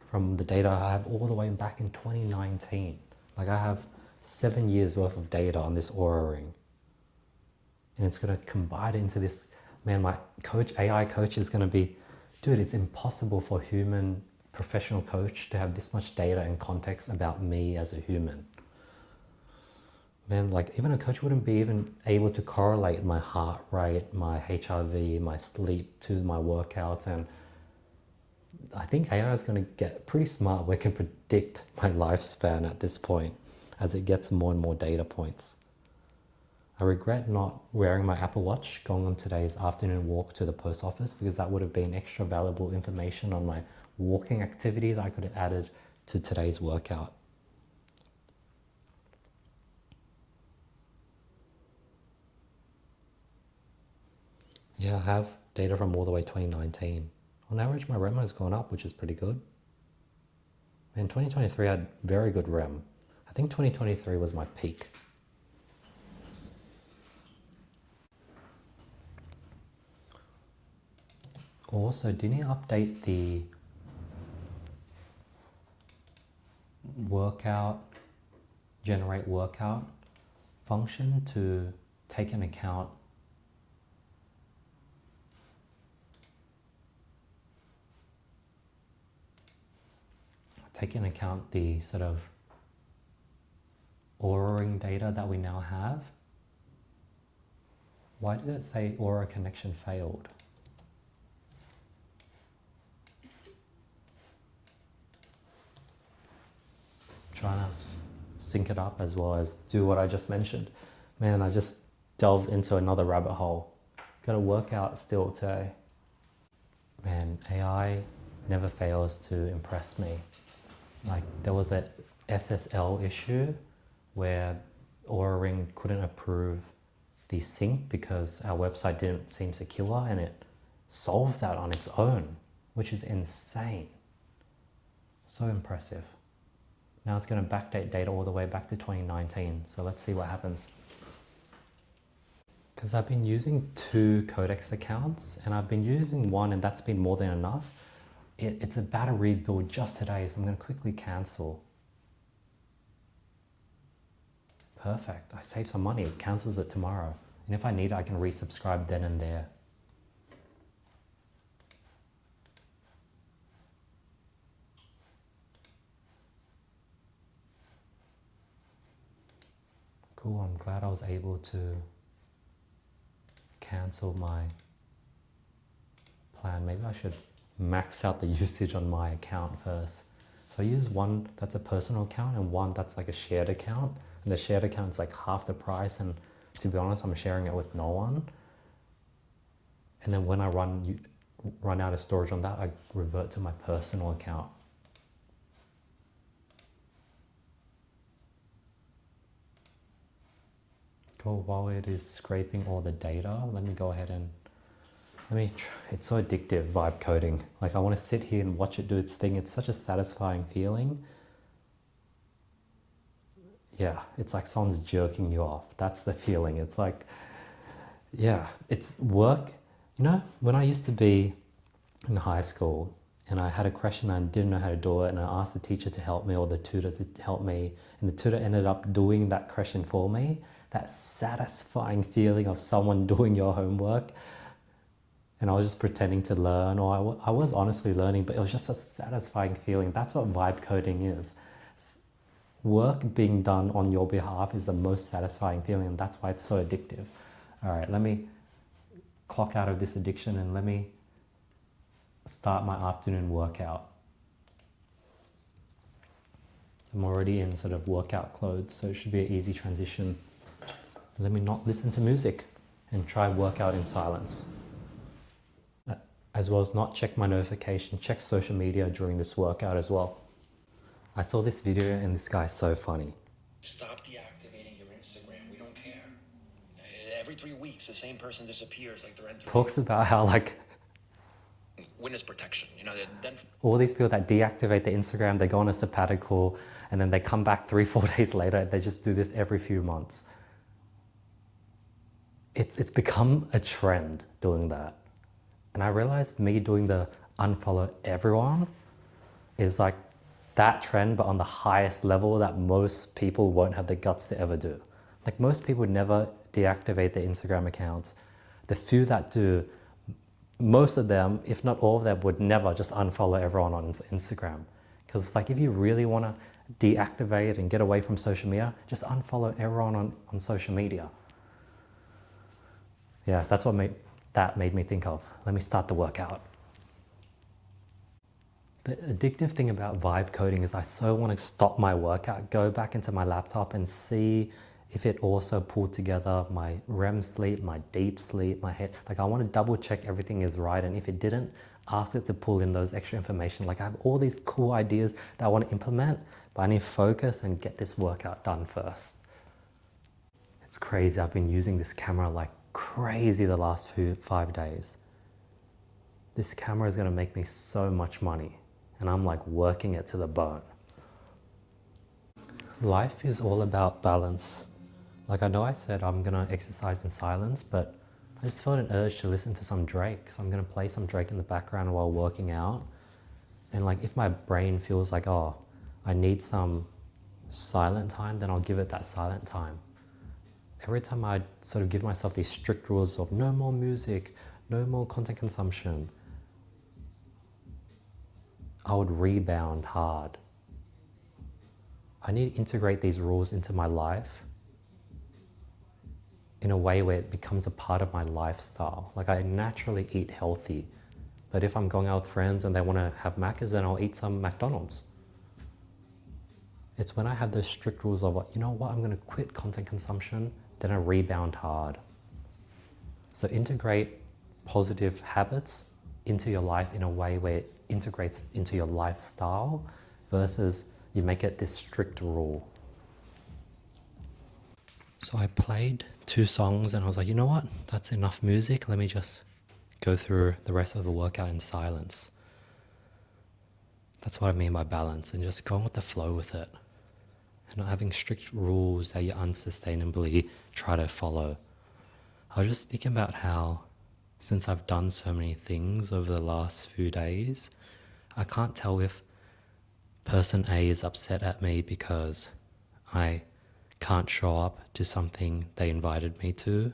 from the data I have all the way back in 2019. Like, I have 7 years worth of data on this Aura Ring, and it's going to combine it into this. Man, my AI coach is going to be, dude, it's impossible for a human professional coach to have this much data and context about me as a human. Man, like, even a coach wouldn't be even able to correlate my heart rate, my HRV, my sleep to my workouts. And I think AI is going to get pretty smart where it can predict my lifespan at this point. as it gets more and more data points. I regret not wearing my Apple Watch going on today's afternoon walk to the post office, because that would have been extra valuable information on my walking activity that I could have added to today's workout. Yeah, I have data from all the way 2019. On average, my REM has gone up, which is pretty good. In 2023, I had very good REM. I think 2023 was my peak. Also, didn't you update the generate workout function to take into account the sort of Oura Ring data that we now have? Why did it say Oura connection failed? Trying to sync it up as well as do what I just mentioned. Man, I just delved into another rabbit hole. Got a workout still today. Man, AI never fails to impress me. Like, there was a SSL issue where Oura Ring couldn't approve the sync because our website didn't seem secure, and it solved that on its own, which is insane. So impressive. Now it's going to backdate data all the way back to 2019. So let's see what happens. Because I've been using 2 Codex accounts, and I've been using one, and that's been more than enough. It's about to rebuild just today, so I'm going to quickly cancel. Perfect. I save some money. It cancels it tomorrow. And if I need it, I can resubscribe then and there. Cool, I'm glad I was able to cancel my plan. Maybe I should max out the usage on my account first. So I use one that's a personal account and one that's like a shared account. And the shared account's like half the price, and to be honest, I'm sharing it with no one. And then when I run out of storage on that, I revert to my personal account. Cool, while it is scraping all the data, let me go ahead and it's so addictive, vibe coding. Like, I want to sit here and watch it do its thing. It's such a satisfying feeling. Yeah, it's like someone's jerking you off. That's the feeling. It's like, yeah, it's work. You know, when I used to be in high school and I had a question and I didn't know how to do it, and I asked the teacher to help me or the tutor to help me, and the tutor ended up doing that question for me, that satisfying feeling of someone doing your homework, and I was just pretending to learn, or I was honestly learning, but it was just a satisfying feeling. That's what vibe coding is. Work being done on your behalf is the most satisfying feeling, and that's why it's so addictive. All right, let me clock out of this addiction and let me start my afternoon workout. I'm already in sort of workout clothes, so it should be an easy transition. Let me not listen to music and try workout in silence. As well as not check my notification, check social media during this workout as well. I saw this video and this guy is so funny. Stop deactivating your Instagram. We don't care. Every 3 weeks, the same person disappears like they're entering. Talks about how, like, witness protection. You know, then all these people that deactivate their Instagram, they go on a sabbatical, and then they come back 3-4 days later, and they just do this every few months. It's become a trend doing that. And I realized me doing the unfollow everyone is like that trend, but on the highest level that most people won't have the guts to ever do. Like, most people would never deactivate their Instagram accounts. The few that do, most of them, if not all of them, would never just unfollow everyone on Instagram. Because like, if you really want to deactivate and get away from social media, just unfollow everyone on social media. Yeah, that's what made me think of. Let me start the workout. The addictive thing about vibe coding is I so want to stop my workout, go back into my laptop and see if it also pulled together my REM sleep, my deep sleep, my head. Like I want to double check everything is right. And if it didn't, ask it to pull in those extra information. Like I have all these cool ideas that I want to implement, but I need to focus and get this workout done first. It's crazy. I've been using this camera like crazy the last 5 days. This camera is going to make me so much money. And I'm like working it to the bone. Life is all about balance. Like I know I said I'm gonna exercise in silence, but I just felt an urge to listen to some Drake. So I'm gonna play some Drake in the background while working out. And like if my brain feels like, oh, I need some silent time, then I'll give it that silent time. Every time I sort of give myself these strict rules of no more music, no more content consumption, I would rebound hard. I need to integrate these rules into my life in a way where it becomes a part of my lifestyle. Like I naturally eat healthy, but if I'm going out with friends and they want to have Macca's, then I'll eat some McDonald's. It's when I have those strict rules of, you know what, I'm going to quit content consumption, then I rebound hard. So integrate positive habits into your life in a way where it integrates into your lifestyle versus you make it this strict rule. So I played 2 songs and I was like, you know what? That's enough music. Let me just go through the rest of the workout in silence. That's what I mean by balance, and just going with the flow with it. And not having strict rules that you unsustainably try to follow. I was just thinking about how since I've done so many things over the last few days, I can't tell if person A is upset at me because I can't show up to something they invited me to,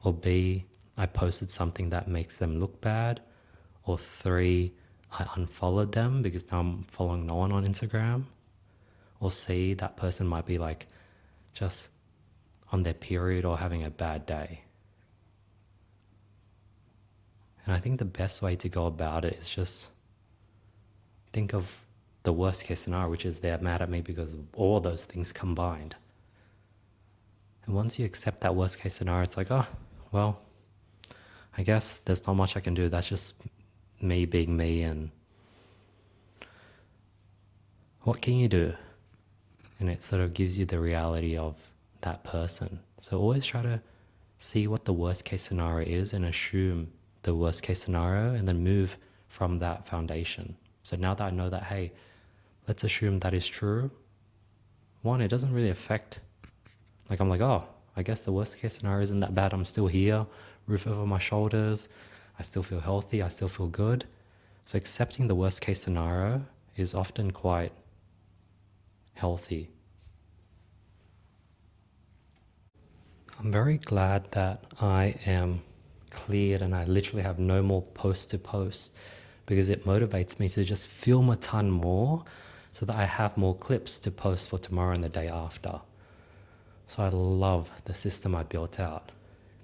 or B, I posted something that makes them look bad, or 3, I unfollowed them because now I'm following no one on Instagram, or C, that person might be like just on their period or having a bad day. And I think the best way to go about it is just think of the worst case scenario, which is they're mad at me because of all those things combined. And once you accept that worst case scenario, it's like, oh, well, I guess there's not much I can do. That's just me being me, and what can you do? And it sort of gives you the reality of that person. So always try to see what the worst case scenario is and assume the worst case scenario and then move from that foundation. So now that I know that, hey, let's assume that is true. 1, it doesn't really affect, like I'm like, oh, I guess the worst case scenario isn't that bad. I'm still here, roof over my shoulders. I still feel healthy. I still feel good. So accepting the worst case scenario is often quite healthy. I'm very glad that I am cleared and I literally have no more post to post, because it motivates me to just film a ton more so that I have more clips to post for tomorrow and the day after. So I love the system I built out,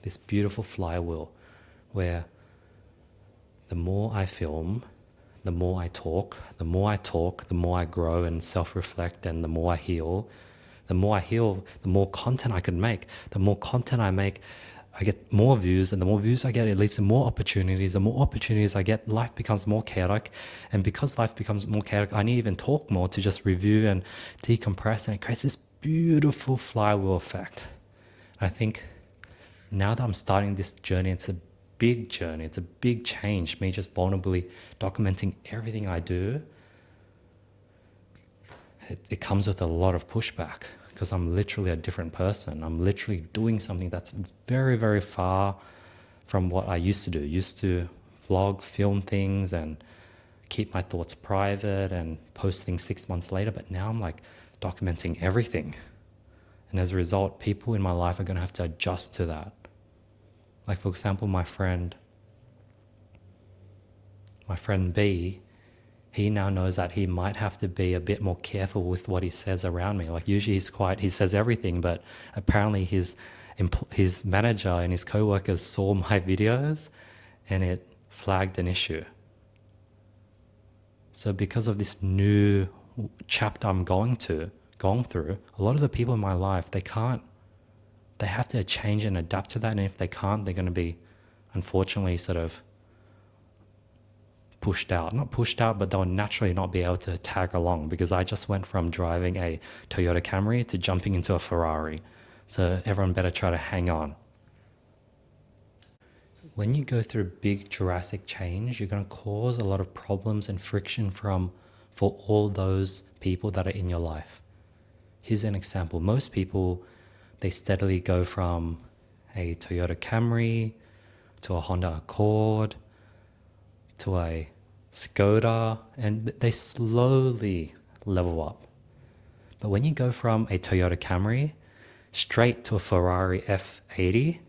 this beautiful flywheel where the more I film, the more I talk, the more I talk, the more I grow and self-reflect, and the more I heal. The more I heal, the more content I can make. The more content I make, I get more views, and the more views I get, it leads to more opportunities. The more opportunities I get, life becomes more chaotic. And because life becomes more chaotic, I need to even talk more to just review and decompress, and it creates this beautiful flywheel effect. And I think now that I'm starting this journey, it's a big journey, it's a big change, me just vulnerably documenting everything I do. It comes with a lot of pushback, because I'm literally a different person. I'm literally doing something that's very, very far from what I used to do. Used to vlog, film things, and keep my thoughts private and post things 6 months later. But now I'm like documenting everything. And as a result, people in my life are going to have to adjust to that. Like, for example, my friend B, he now knows that he might have to be a bit more careful with what he says around me. Like, usually he says everything, but apparently his manager and his co-workers saw my videos and it flagged an issue. So because of this new chapter I'm going through, a lot of the people in my life, they have to change and adapt to that. And if they can't, they're going to be, unfortunately, sort of pushed out. Not pushed out, but they'll naturally not be able to tag along, because I just went from driving a Toyota Camry to jumping into a Ferrari. So everyone better try to hang on. When you go through big drastic change, you're going to cause a lot of problems and friction for all those people that are in your life. Here's an example. Most people, they steadily go from a Toyota Camry to a Honda Accord to a Skoda, and they slowly level up. But when you go from a Toyota Camry straight to a Ferrari F80,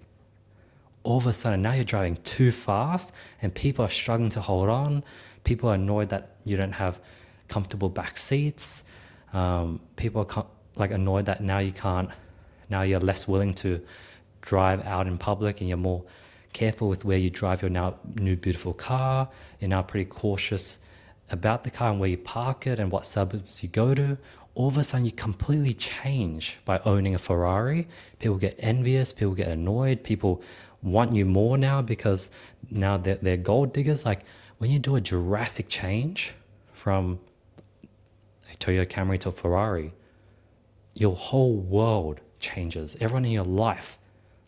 all of a sudden now you're driving too fast and people are struggling to hold on. People are annoyed that you don't have comfortable back seats. People are annoyed that now you're less willing to drive out in public, and you're more careful with where you drive your now new beautiful car. You're now pretty cautious about the car and where you park it and what suburbs you go to. All of a sudden you completely change by owning a Ferrari. People get envious, people get annoyed, people want you more now because now they're gold diggers. Like, when you do a drastic change from a Toyota Camry to a Ferrari, your whole world changes. Everyone in your life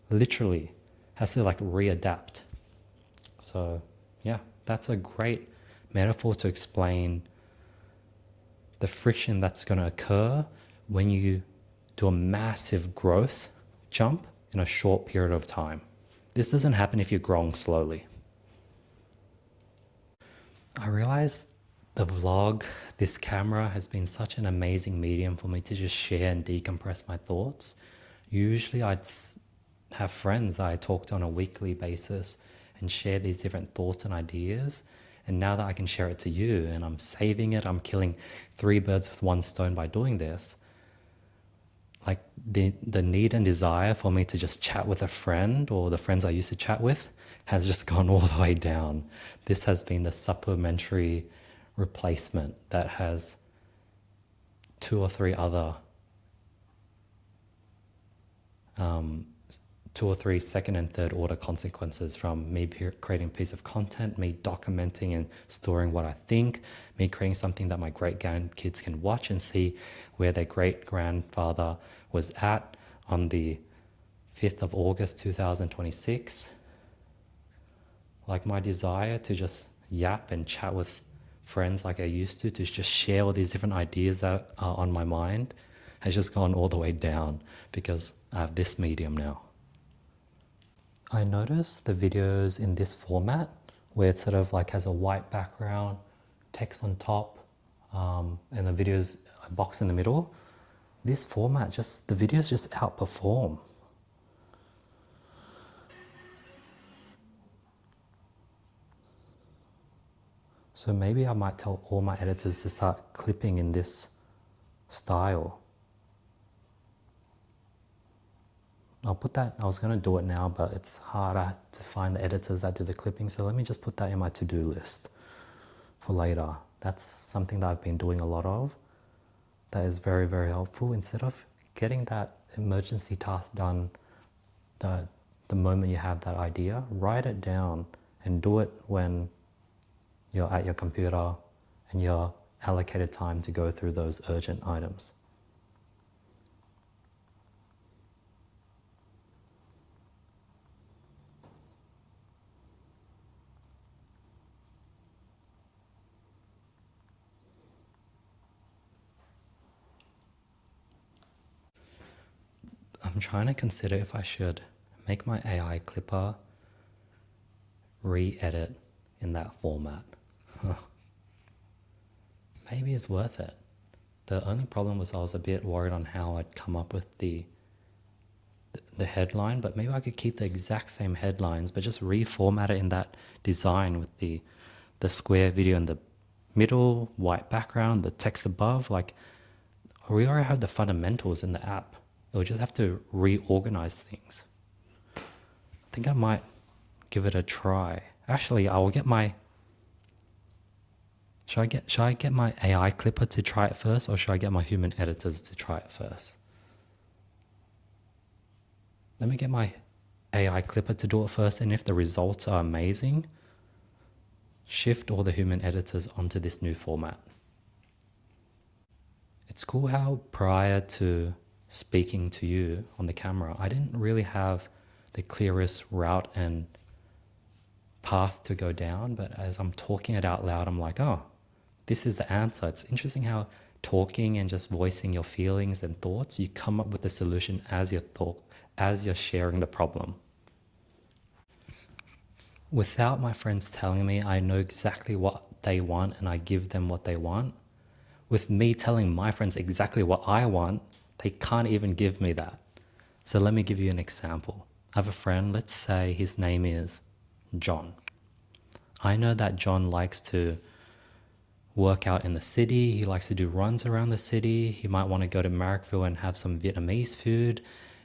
literally has to readapt. So yeah, that's a great metaphor to explain the friction that's going to occur when you do a massive growth jump in a short period of time. This doesn't happen if you're growing slowly. I realized the vlog, this camera, has been such an amazing medium for me to just share and decompress my thoughts. Usually I'd have friends I talk to on a weekly basis and share these different thoughts and ideas. And now that I can share it to you and I'm saving it, I'm killing 3 birds with 1 stone by doing this. Like, the need and desire for me to just chat with a friend or the friends I used to chat with has just gone all the way down. This has been the supplementary replacement that has 2 or 3 other 2 or 3 second and third order consequences from me creating a piece of content, me documenting and storing what I think, me creating something that my great grandkids can watch and see where their great grandfather was at on the 5th of August 2026. Like, my desire to just yap and chat with friends like I used to just share all these different ideas that are on my mind has just gone all the way down because I have this medium now. I noticed the videos in this format where it sort of has a white background, text on top, and the videos a box in the middle. This format, the videos just outperform. So maybe I might tell all my editors to start clipping in this style. I'll put that, I was going to do it now, but it's harder to find the editors that do the clipping, so let me just put that in my to-do list for later. That's something that I've been doing a lot of. That is very, very helpful. Instead of getting that emergency task done the moment you have that idea, write it down and do it when you're at your computer and you're allocated time to go through those urgent items. I'm trying to consider if I should make my AI clipper re-edit in that format. Maybe it's worth it. The only problem was I was a bit worried on how I'd come up with the headline, but maybe I could keep the exact same headlines but just reformat it in that design with the square video in the middle, white background, the text above. We already have the fundamentals in the app. We'll just have to reorganize things. I think I might give it a try. Actually, I'll get my Should I get my AI clipper to try it first, or should I get my human editors to try it first? Let me get my AI clipper to do it first, and if the results are amazing, shift all the human editors onto this new format. It's cool how prior to speaking to you on the camera, I didn't really have the clearest route and path to go down, but as I'm talking it out loud, I'm like, oh, this is the answer. It's interesting how talking and just voicing your feelings and thoughts, you come up with the solution as you're sharing the problem. Without my friends telling me, I know exactly what they want and I give them what they want. With me telling my friends exactly what I want, they can't even give me that. So let me give you an example. I have a friend, let's say his name is John. I know that John likes to work out in the city. He likes to do runs around the city. He might want to go to Marrickville and have some Vietnamese food.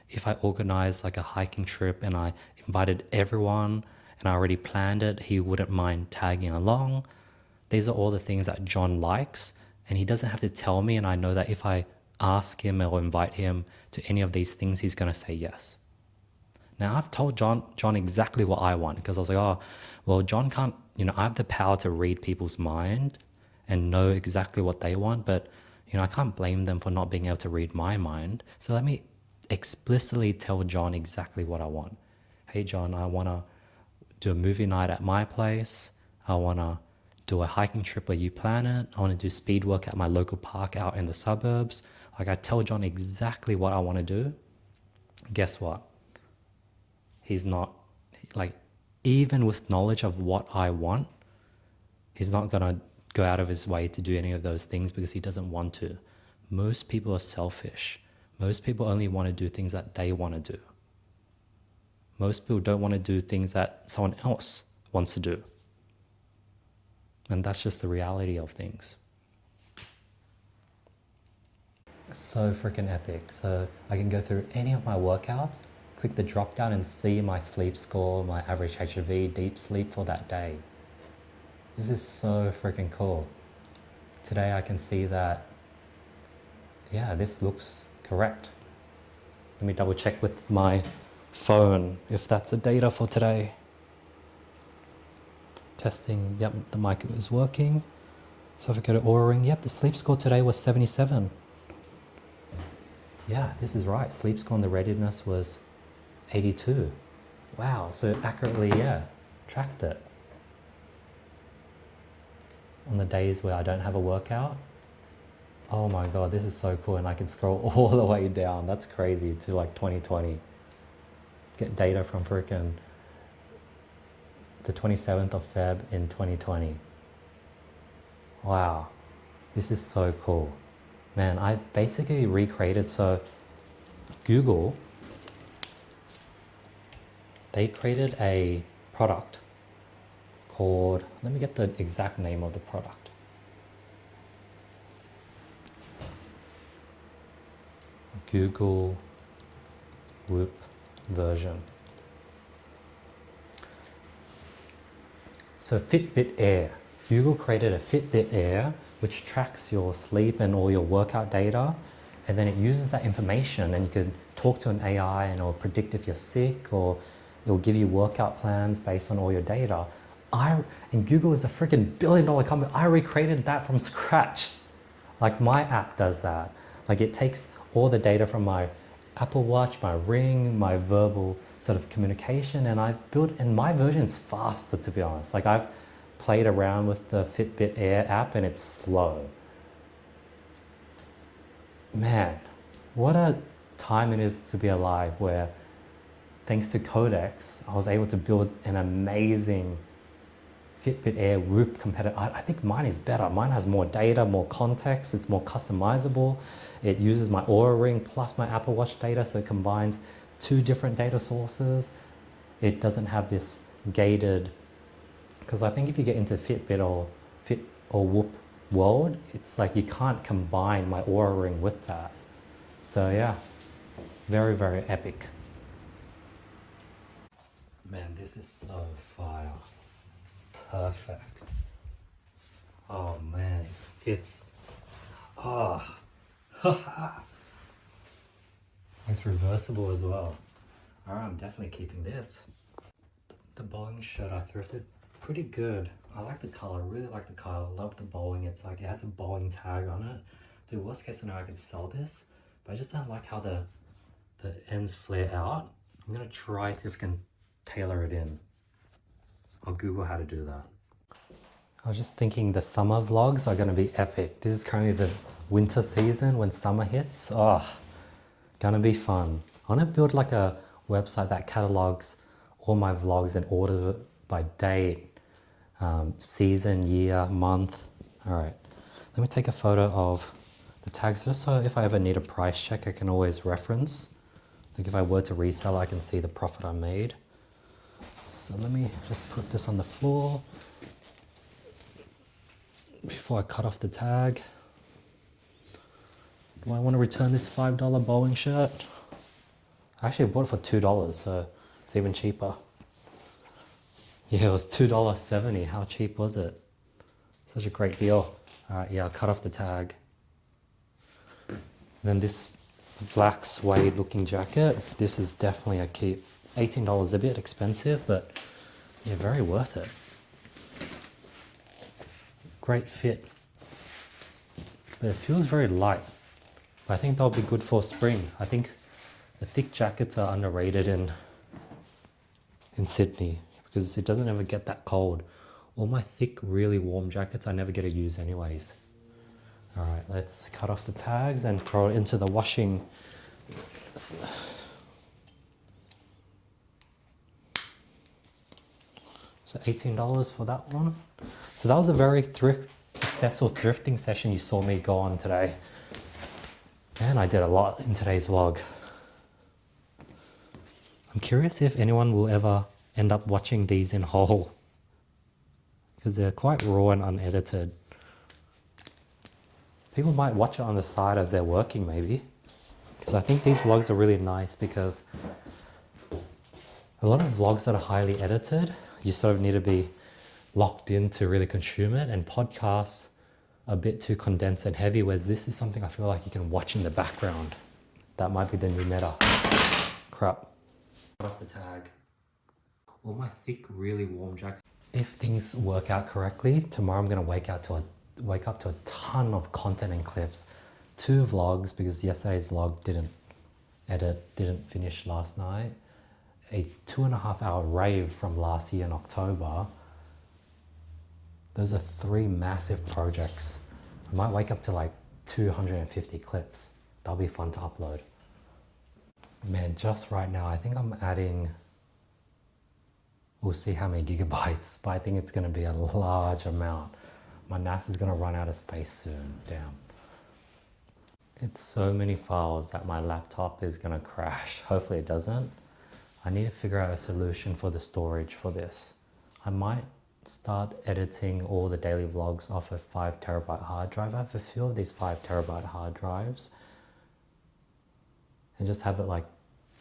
If I organize like a hiking trip and I invited everyone and I already planned it, he wouldn't mind tagging along. These are all the things that John likes, and he doesn't have to tell me, and I know that if I ask him or invite him to any of these things, he's going to say yes. Now, I've told John exactly what I want, because I was like, oh, well, John can't, I have the power to read people's mind and know exactly what they want, but, I can't blame them for not being able to read my mind. So let me explicitly tell John exactly what I want. Hey, John, I want to do a movie night at my place. I want to do a hiking trip where you plan it. I want to do speed work at my local park out in the suburbs. Like, I tell John exactly what I want to do. Guess what? He's not, like, even with knowledge of what I want, he's not going to go out of his way to do any of those things because he doesn't want to. Most people are selfish. Most people only want to do things that they want to do. Most people don't want to do things that someone else wants to do. And that's just the reality of things. So freaking epic. So I can go through any of my workouts, click the drop down and see my sleep score, my average HRV, deep sleep for that day. This is so freaking cool. Today I can see that, yeah, this looks correct. Let me double check with my phone if that's the data for today. Testing, yep, the mic is working. So if I go to Oura Ring, yep, the sleep score today was 77. Yeah, this is right. Sleep score on the readiness was 82. Wow, so it accurately, yeah, tracked it. On the days where I don't have a workout, oh my God, this is so cool. And I can scroll all the way down. That's crazy, to like 2020. Get data from freaking the 27th of Feb in 2020. Wow, this is so cool. Man, I basically recreated, so Google, they created a product called, let me get the exact name of the product. Google Whoop version. So Fitbit Air. Google created a Fitbit Air which tracks your sleep and all your workout data, and then it uses that information and you can talk to an AI and it'll predict if you're sick, or it will give you workout plans based on all your data. And Google is a freaking billion-dollar company. I recreated that from scratch. Like, my app does that. Like, it takes all the data from my Apple Watch, my Ring, my verbal sort of communication, and I've built, and my version's faster, to be honest. Like, I've played around with the Fitbit Air app and it's slow. Man, what a time it is to be alive, where thanks to Codex, I was able to build an amazing Fitbit Air Whoop competitor. I think mine is better. Mine has more data, more context, it's more customizable. It uses my Oura Ring plus my Apple Watch data, so it combines two different data sources. It doesn't have this gated, because I think if you get into Fitbit or Whoop world, it's like you can't combine my Oura Ring with that. So yeah, very, very epic. Man, this is so fire. It's perfect. Oh man, it fits. Oh. It's reversible as well. Alright, I'm definitely keeping this. The bowling shirt I thrifted, pretty good. I like the color, really like the color. I love the bowling. It's like, it has a bowling tag on it. Dude, worst case scenario, I could sell this, but I just don't like how the ends flare out. I'm gonna try see if I can tailor it in. I'll Google how to do that. I was just thinking the summer vlogs are gonna be epic. This is currently the winter season when summer hits. Oh, gonna be fun. I wanna build like a website that catalogs all my vlogs and orders it by date, season, year, month. All right, let me take a photo of the tags just so if I ever need a price check, I can always reference. Like if I were to resell, I can see the profit I made. So let me just put this on the floor before I cut off the tag. Do I want to return this $5 bowling shirt? I actually bought it for $2, so it's even cheaper. Yeah, it was $2.70. How cheap was it? Such a great deal. All right, yeah, I'll cut off the tag. And then this black suede looking jacket, this is definitely a keep. $18 a bit expensive, but yeah, very worth it. Great fit. But it feels very light. But I think they'll be good for spring. I think the thick jackets are underrated in Sydney because it doesn't ever get that cold. All my thick, really warm jackets I never get to use anyways. All right, let's cut off the tags and throw it into the washing. So $18 for that one. So that was a very successful thrifting session you saw me go on today. And I did a lot in today's vlog. I'm curious if anyone will ever end up watching these in whole, because they're quite raw and unedited. People might watch it on the side as they're working maybe, because I think these vlogs are really nice because a lot of vlogs that are highly edited, you sort of need to be locked in to really consume it, and podcasts are a bit too condensed and heavy, whereas this is something I feel like you can watch in the background. That might be the new meta. Crap. Off the tag. All my thick, really warm jackets. If things work out correctly, tomorrow I'm gonna wake up to a ton of content and clips. 2 vlogs because yesterday's vlog didn't finish last night. A 2.5-hour rave from last year in October. Those are 3 massive projects. I might wake up to like 250 clips. That'll be fun to upload. Man, just right now, I think I'm adding, we'll see how many gigabytes, but I think it's gonna be a large amount. My NAS is gonna run out of space soon, damn. It's so many files that my laptop is gonna crash. Hopefully it doesn't. I need to figure out a solution for the storage for this. I might start editing all the daily vlogs off a 5 terabyte hard drive. I have a few of these 5 terabyte hard drives and just have it like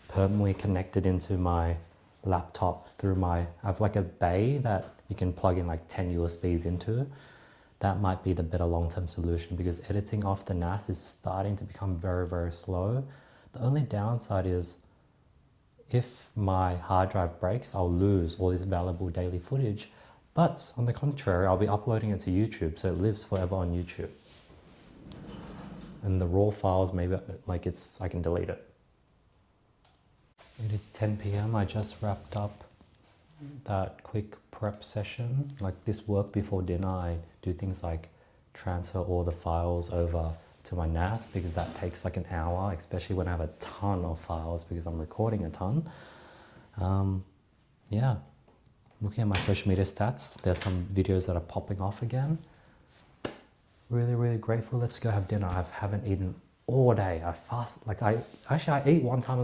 permanently connected into my laptop through I have like a bay that you can plug in like 10 USBs into. That might be the better long-term solution because editing off the NAS is starting to become very, very slow. The only downside is if my hard drive breaks, I'll lose all this valuable daily footage. But on the contrary, I'll be uploading it to YouTube, so it lives forever on YouTube. And the raw files, maybe like I can delete it. It is 10 p.m. I just wrapped up that quick prep session. Like this work before dinner, I do things like transfer all the files over to my NAS because that takes like an hour, especially when I have a ton of files because I'm recording a ton. Yeah, looking at my social media stats, there's some videos that are popping off again. Really, really grateful. Let's go have dinner. I haven't eaten all day. I fast, like I eat 1 time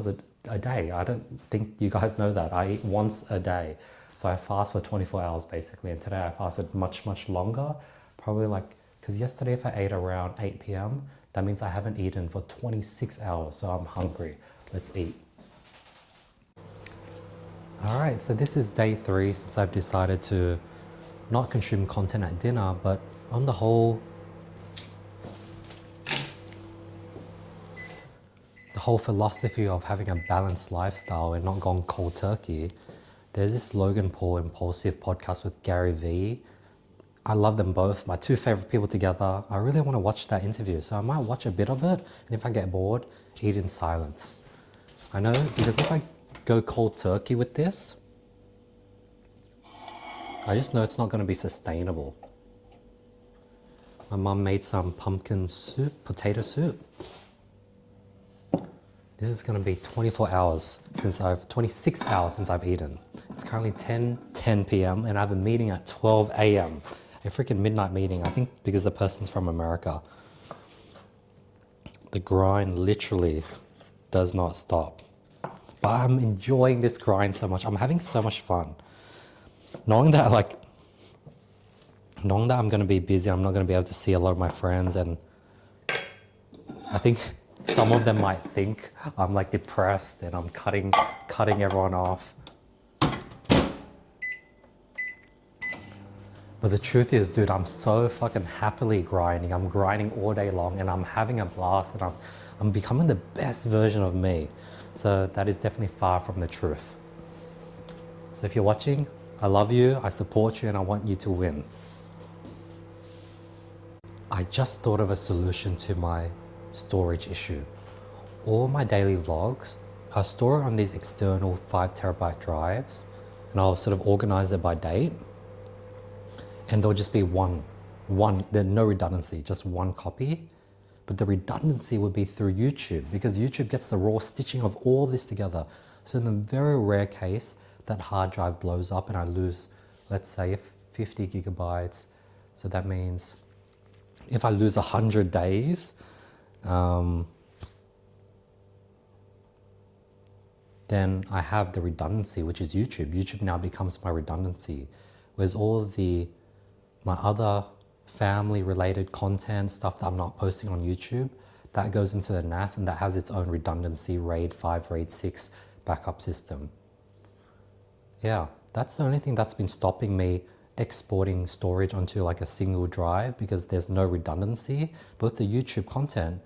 a day. I don't think you guys know that. I eat once a day. So I fast for 24 hours basically. And today I fasted much, much longer. Probably like, because yesterday if I ate around 8 p.m., that means I haven't eaten for 26 hours. So I'm hungry. Let's eat. All right, so this is day 3 since I've decided to not consume content at dinner, but on the whole, the whole philosophy of having a balanced lifestyle and not going cold turkey. There's this Logan Paul Impulsive podcast with Gary Vee. I love them both, my two favorite people together. I really want to watch that interview, so I might watch a bit of it, and if I get bored, eat in silence. I know, because if I go cold turkey with this, I just know it's not going to be sustainable. My mum made some pumpkin soup, potato soup. This is going to be 26 hours since I've eaten. It's currently 10 p.m. and I have a meeting at 12 a.m. A freaking midnight meeting, I think because the person's from America. The grind literally does not stop. But I'm enjoying this grind so much. I'm having so much fun. Knowing that I'm going to be busy, I'm not going to be able to see a lot of my friends, and I think some of them might think I'm like depressed and I'm cutting everyone off. But the truth is, dude, I'm so fucking happily grinding. I'm grinding all day long and I'm having a blast, and I'm becoming the best version of me. So that is definitely far from the truth. So if you're watching, I love you, I support you, and I want you to win. I just thought of a solution to my storage issue. All my daily vlogs, I store it on these external 5 terabyte drives, and I'll sort of organize it by date. And there'll just be one, there's no redundancy, just one copy. But the redundancy would be through YouTube, because YouTube gets the raw stitching of all this together. So in the very rare case that hard drive blows up and I lose, let's say 50 gigabytes. So that means if I lose 100 days, then I have the redundancy, which is YouTube. YouTube now becomes my redundancy. Whereas all my other family related content, stuff that I'm not posting on YouTube, that goes into the NAS, and that has its own redundancy, RAID 5, RAID 6 backup system. Yeah, that's the only thing that's been stopping me exporting storage onto like a single drive, because there's no redundancy. But with the YouTube content,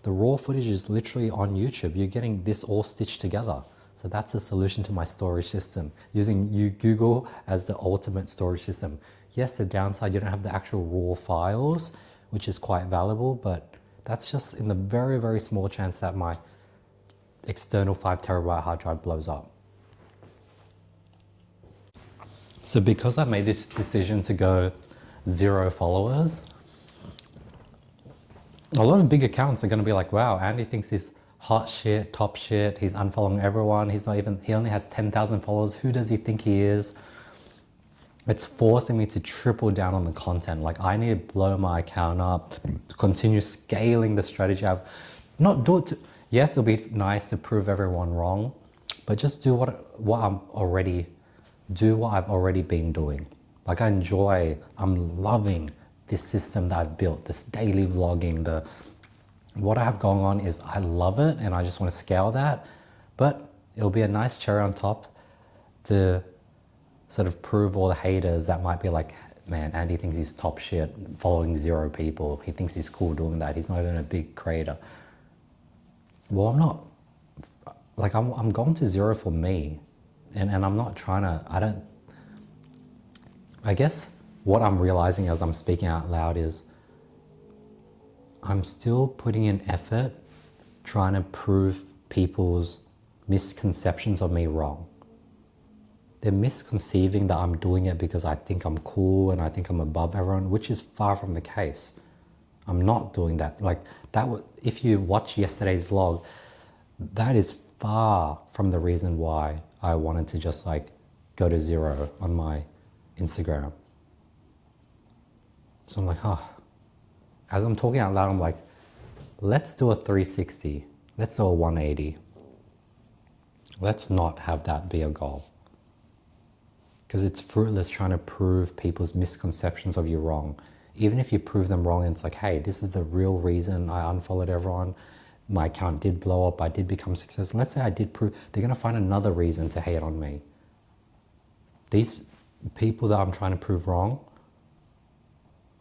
the raw footage is literally on YouTube. You're getting this all stitched together. So that's the solution to my storage system, using Google as the ultimate storage system. Yes, the downside, you don't have the actual raw files, which is quite valuable, but that's just in the very, very small chance that my external 5 terabyte hard drive blows up. So because I made this decision to go 0 followers, a lot of big accounts are going to be like, wow, Andy thinks he's hot shit, top shit, he's unfollowing everyone, he only has 10,000 followers, who does he think he is? It's forcing me to triple down on the content. Like, I need to blow my account up, continue scaling the strategy I've not do it to, yes, it'll be nice to prove everyone wrong, but just do what I've already been doing. Like, I'm loving this system that I've built, this daily vlogging, what I have going on is I love it, and I just want to scale that, but it'll be a nice cherry on top to sort of prove all the haters that might be like, man, Andy thinks he's top shit, following 0 people. He thinks he's cool doing that. He's not even a big creator. Well, I'm not, like, I'm going to 0 for me, and I'm not trying to, I guess what I'm realizing as I'm speaking out loud is I'm still putting in effort trying to prove people's misconceptions of me wrong. They're misconceiving that I'm doing it because I think I'm cool and I think I'm above everyone, which is far from the case. I'm not doing that. Like, if you watch yesterday's vlog, that is far from the reason why I wanted to just like go to 0 on my Instagram. So I'm like, as I'm talking out loud, I'm like, let's do a 360. Let's do a 180. Let's not have that be a goal. Because it's fruitless trying to prove people's misconceptions of you wrong. Even if you prove them wrong and it's like, hey, this is the real reason I unfollowed everyone. My account did blow up. I did become successful. Let's say I did prove, they're going to find another reason to hate on me. people that I'm trying to prove wrong,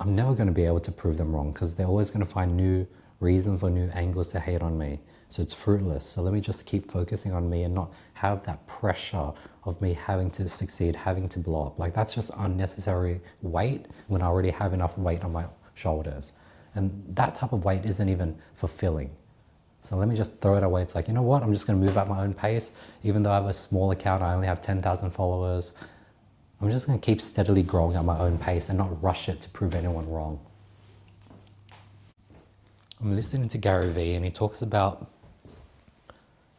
I'm never going to be able to prove them wrong because they're always going to find new reasons or new angles to hate on me. So it's fruitless. So let me just keep focusing on me and not have that pressure of me having to succeed, having to blow up. Like that's just unnecessary weight when I already have enough weight on my shoulders. And that type of weight isn't even fulfilling. So let me just throw it away. It's like, you know what? I'm just going to move at my own pace. Even though I have a small account, I only have 10,000 followers. I'm just going to keep steadily growing at my own pace and not rush it to prove anyone wrong. I'm listening to Gary Vee and he talks about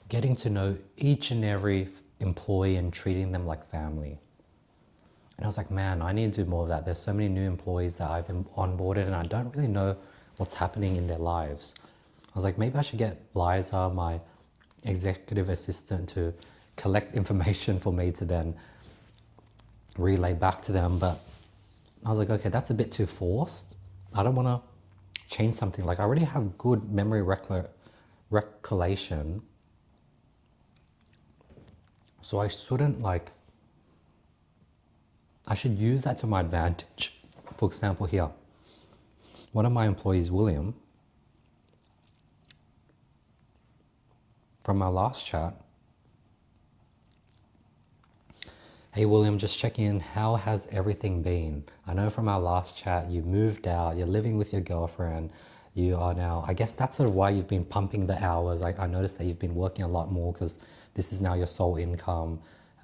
getting to know each and every employee and treating them like family. And I was like, man, I need to do more of that. There's so many new employees that I've onboarded and I don't really know what's happening in their lives. I was like, maybe I should get Liza, my executive assistant, to collect information for me to then relay back to them. But I was like, okay, that's a bit too forced. I don't want to change something. Like I already have good memory recollection. So I shouldn't I should use that to my advantage. For example, here, one of my employees, William, from our last chat, hey William, just checking in, how has everything been? I know from our last chat you moved out, you're living with your girlfriend, you are now, I guess that's sort of why you've been pumping the hours. I noticed that you've been working a lot more because this is now your sole income.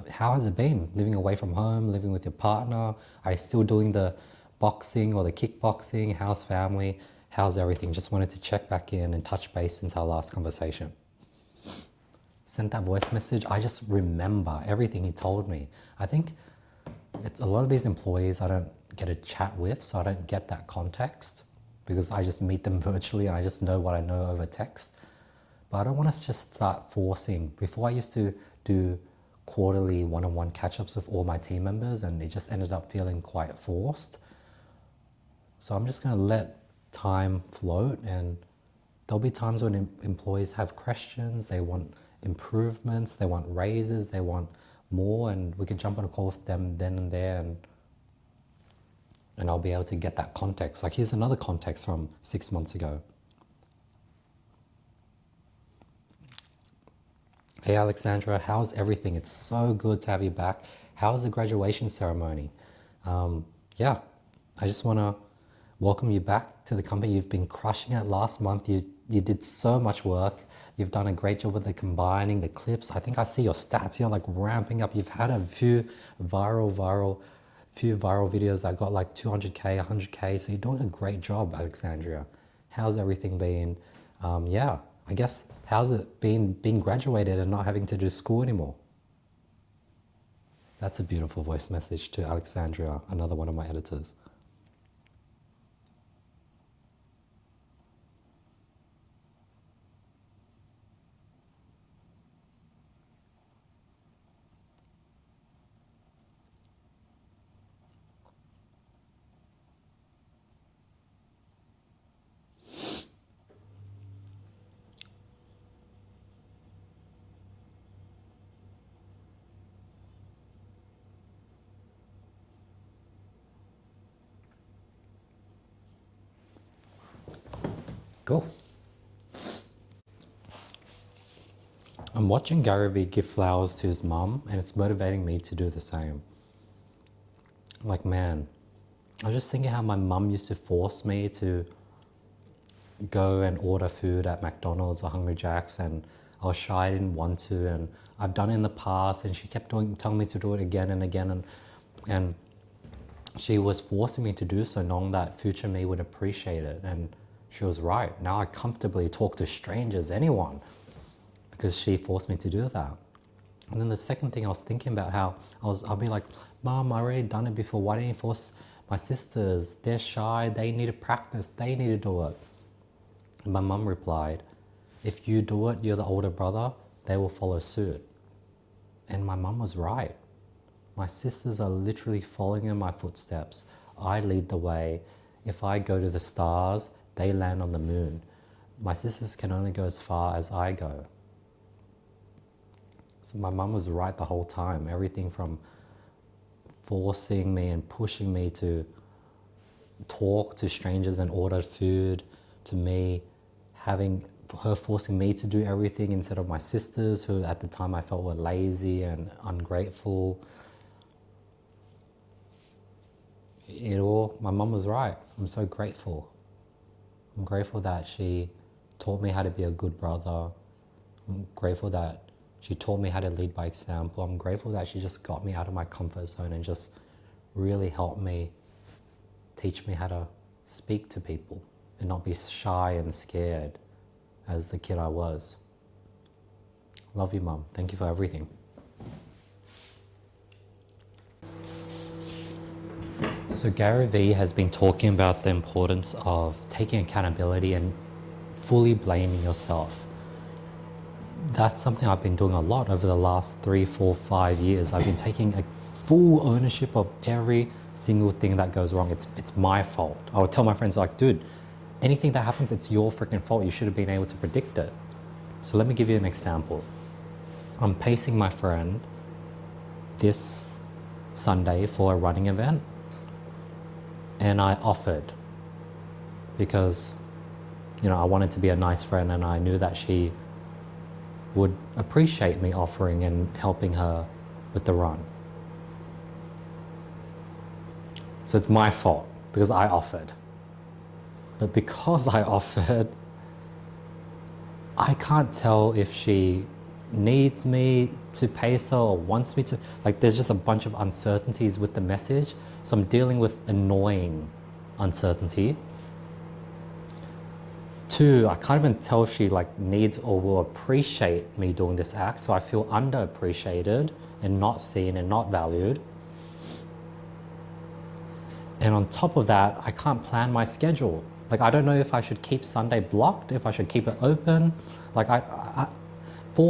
How has it been living away from home, living with your partner? Are you still doing the boxing or the kickboxing? How's family? How's everything? Just wanted to check back in and touch base since our last conversation. Sent that voice message. I just remember everything he told me. I think it's a lot of these employees I don't get a chat with, so I don't get that context because I just meet them virtually and I just know what I know over text. But I don't want to just start forcing. Before I used to do quarterly one-on-one catch-ups with all my team members and it just ended up feeling quite forced. So I'm just going to let time float, and there'll be times when employees have questions, they want improvements, they want raises, they want more, and we can jump on a call with them then and there, and I'll be able to get that context. Like here's another context from 6 months ago. Hey Alexandra, how's everything? It's so good to have you back. How's the graduation ceremony? Yeah, I just want to welcome you back to the company. You've been crushing it. Last month you did so much work. You've done a great job with the combining, the clips. I think I see your stats here like ramping up. You've had a few viral videos that got like 200K, 100K. So you're doing a great job, Alexandria. How's everything been? Yeah, I guess, how's it been being graduated and not having to do school anymore? That's a beautiful voice message to Alexandria, another one of my editors. Cool. I'm watching Gary Vee give flowers to his mum and it's motivating me to do the same. Like, man, I was just thinking how my mum used to force me to go and order food at McDonald's or Hungry Jack's, and I was shy, I didn't want to, and I've done it in the past and she kept telling me to do it again and again, and she was forcing me to do so, knowing that future me would appreciate it, and she was right. Now I comfortably talk to strangers, anyone, because she forced me to do that. And then the second thing I was thinking about how I'll be like, Mom, I already done it before. Why didn't you force my sisters? They're shy. They need to practice. They need to do it. And my mum replied, if you do it, you're the older brother, they will follow suit. And my mum was right. My sisters are literally following in my footsteps. I lead the way. If I go to the stars, they land on the moon. My sisters can only go as far as I go. So my mum was right the whole time. Everything from forcing me and pushing me to talk to strangers and order food, to me having her forcing me to do everything instead of my sisters, who at the time I felt were lazy and ungrateful. My mum was right. I'm so grateful. I'm grateful that she taught me how to be a good brother. I'm grateful that she taught me how to lead by example. I'm grateful that she just got me out of my comfort zone and just really helped me, teach me how to speak to people and not be shy and scared as the kid I was. Love you, Mum. Thank you for everything. So Gary Vee has been talking about the importance of taking accountability and fully blaming yourself. That's something I've been doing a lot over the last 3, 4, 5 years. I've been taking a full ownership of every single thing that goes wrong. It's my fault. I would tell my friends like, dude, anything that happens, it's your freaking fault. You should have been able to predict it. So let me give you an example. I'm pacing my friend this Sunday for a running event, and I offered because, I wanted to be a nice friend, and I knew that she would appreciate me offering and helping her with the run. So it's my fault because I offered. But because I offered, I can't tell if she needs me to pace her or wants me to. Like, there's just a bunch of uncertainties with the message. So I'm dealing with annoying uncertainty. 2, I can't even tell if she needs or will appreciate me doing this act. So I feel underappreciated and not seen and not valued. And on top of that, I can't plan my schedule. I don't know if I should keep Sunday blocked, if I should keep it open. 4,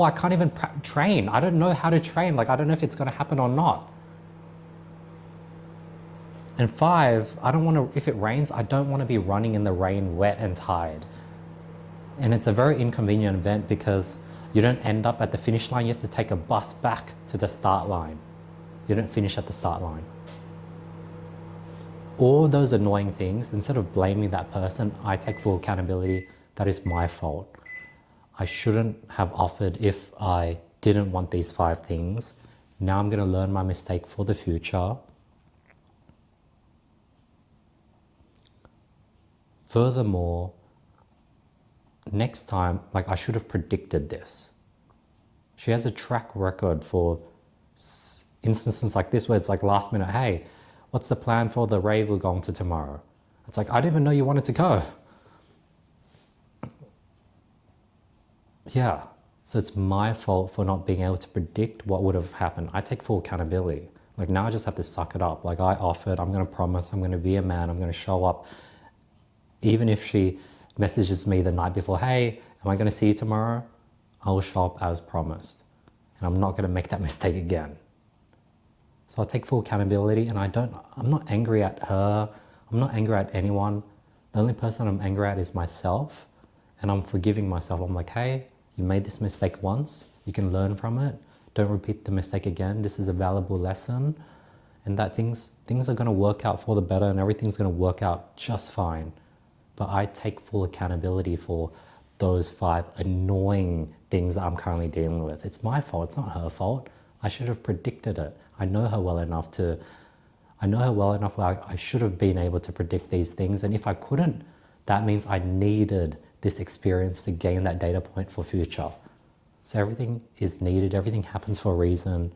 I can't even train. I don't know how to train. I don't know if it's going to happen or not. And 5, I don't want to, if it rains, I don't want to be running in the rain, wet and tired. And it's a very inconvenient event because you don't end up at the finish line. You have to take a bus back to the start line. You don't finish at the start line. All those annoying things, instead of blaming that person, I take full accountability. That is my fault. I shouldn't have offered if I didn't want these 5 things. Now I'm going to learn my mistake for the future. Furthermore, next time, I should have predicted this. She has a track record for instances like this where it's last minute, hey, what's the plan for the rave we're going to tomorrow? It's I didn't even know you wanted to go. Yeah, so it's my fault for not being able to predict what would have happened. I take full accountability. Now I just have to suck it up. I offered, I'm going to promise, I'm going to be a man, I'm going to show up. Even if she messages me the night before, hey, am I going to see you tomorrow? I will show up as promised. And I'm not going to make that mistake again. So I take full accountability, and I'm not angry at her. I'm not angry at anyone. The only person I'm angry at is myself, and I'm forgiving myself. I'm hey, you made this mistake once. You can learn from it. Don't repeat the mistake again. This is a valuable lesson, and that things are going to work out for the better, and everything's going to work out just fine. But I take full accountability for those 5 annoying things that I'm currently dealing with. It's my fault. It's not her fault. I should have predicted it. I know her well enough where I should have been able to predict these things. And if I couldn't, that means I needed this experience to gain that data point for future. So everything is needed. Everything happens for a reason.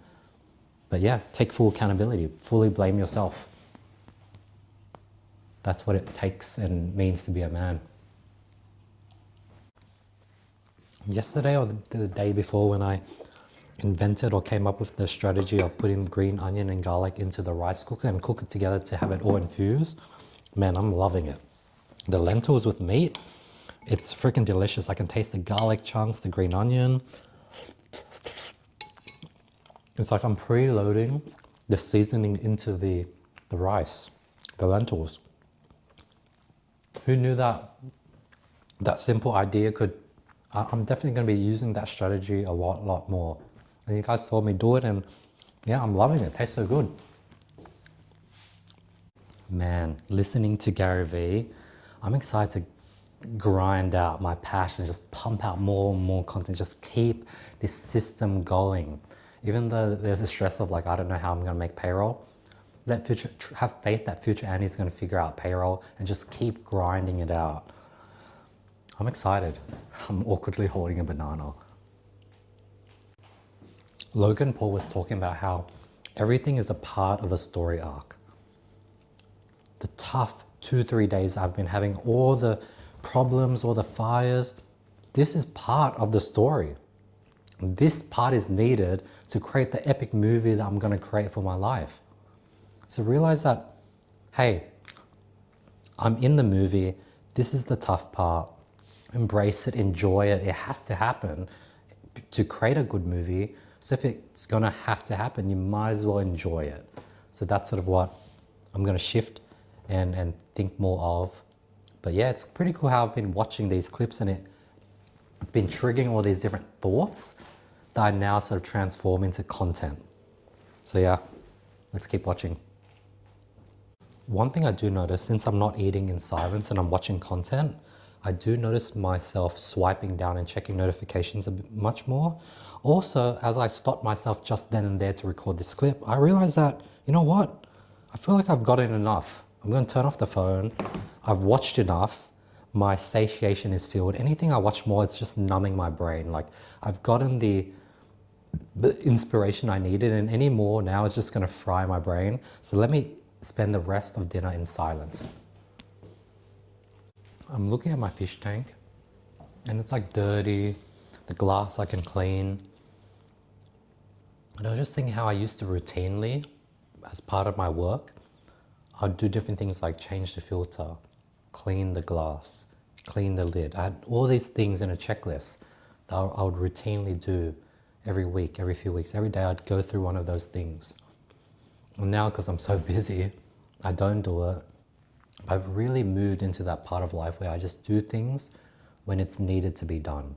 But yeah, take full accountability. Fully blame yourself. That's what it takes and means to be a man. Yesterday or the day before, when I invented or came up with the strategy of putting green onion and garlic into the rice cooker and cook it together to have it all infused, man, I'm loving it. The lentils with meat, it's freaking delicious. I can taste the garlic chunks, the green onion. It's I'm preloading the seasoning into the rice, the lentils. Who knew that simple idea could... I'm definitely going to be using that strategy a lot more. And you guys saw me do it, and yeah, I'm loving it. It tastes so good. Man, listening to Gary Vee, I'm excited to grind out my passion, just pump out more and more content, just keep this system going. Even though there's a stress of like, I don't know how I'm going to make payroll, have faith that future Annie's going to figure out payroll and just keep grinding it out. I'm excited. I'm awkwardly holding a banana. Logan Paul was talking about how everything is a part of a story arc. The tough 2-3 days I've been having, all the problems, all the fires, this is part of the story. This part is needed to create the epic movie that I'm going to create for my life. So realize that, hey, I'm in the movie. This is the tough part. Embrace it, enjoy it. It has to happen to create a good movie. So if it's going to have to happen, you might as well enjoy it. So that's sort of what I'm going to shift and think more of. But yeah, it's pretty cool how I've been watching these clips and it's been triggering all these different thoughts that I now sort of transform into content. So yeah, let's keep watching. One thing I do notice, since I'm not eating in silence and I'm watching content, I do notice myself swiping down and checking notifications a bit much more. Also, as I stopped myself just then and there to record this clip, I realized that, you know what? I feel like I've gotten enough. I'm going to turn off the phone. I've watched enough. My satiation is filled. Anything I watch more, it's just numbing my brain. Like I've gotten the inspiration I needed, and any more now is just going to fry my brain. So let me spend the rest of dinner in silence. I'm looking at my fish tank and it's like dirty. The glass I can clean. And I was just thinking how I used to routinely, as part of my work, I'd do different things like change the filter, clean the glass, clean the lid. I had all these things in a checklist that I would routinely do every week, every few weeks. Every day I'd go through one of those things. And now, because I'm so busy, I don't do it. I've really moved into that part of life where I just do things when it's needed to be done.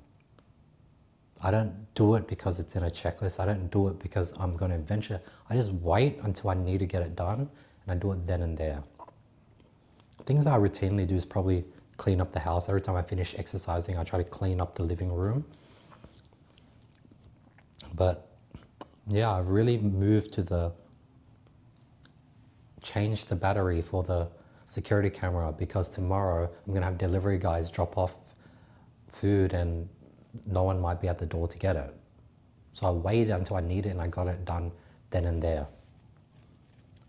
I don't do it because it's in a checklist. I don't do it because I'm going to venture. I just wait until I need to get it done, and I do it then and there. Things I routinely do is probably clean up the house. Every time I finish exercising, I try to clean up the living room. But yeah, I've really moved to the change the battery for the security camera, because tomorrow I'm going to have delivery guys drop off food and no one might be at the door to get it. So I waited until I need it and I got it done then and there.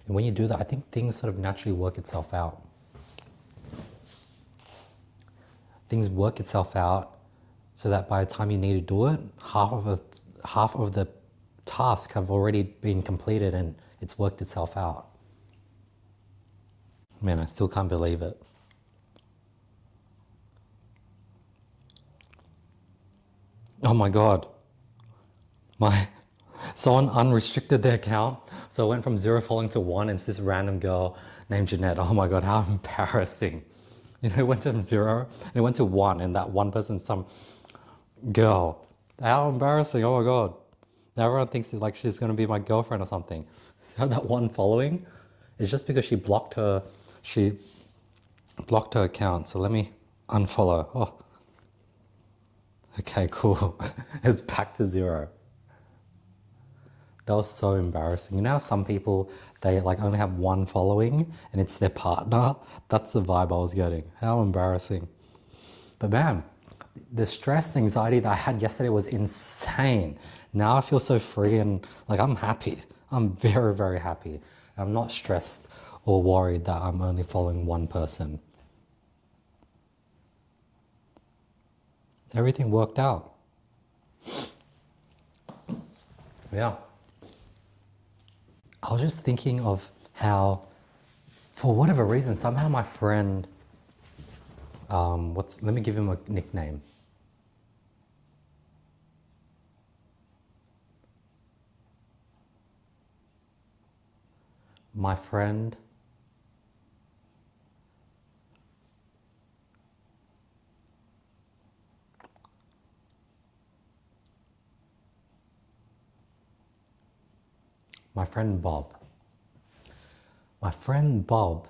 And when you do that, I think things sort of naturally work itself out. Things work itself out so that by the time you need to do it, half of the tasks have already been completed and it's worked itself out. Man, I still can't believe it. Oh my God. Someone unrestricted their account. So it went from 0 following to 1, and it's this random girl named Jeanette. Oh my God, how embarrassing. You know, it went from 0 and it went to 1, and that one person, some girl. How embarrassing, oh my God. Now everyone thinks like she's gonna be my girlfriend or something. So that one following is just because she blocked her account. So let me unfollow. Oh. Okay, cool. It's back to 0. That was so embarrassing. You know how some people, they like only have 1 following and it's their partner? That's the vibe I was getting. How embarrassing. But man, the stress, the anxiety that I had yesterday was insane. Now I feel so free and like I'm happy. I'm very, very happy. I'm not stressed or worried that I'm only following 1 person. Everything worked out. Yeah. I was just thinking of how, for whatever reason, somehow my friend, let me give him a nickname. My friend Bob. My friend Bob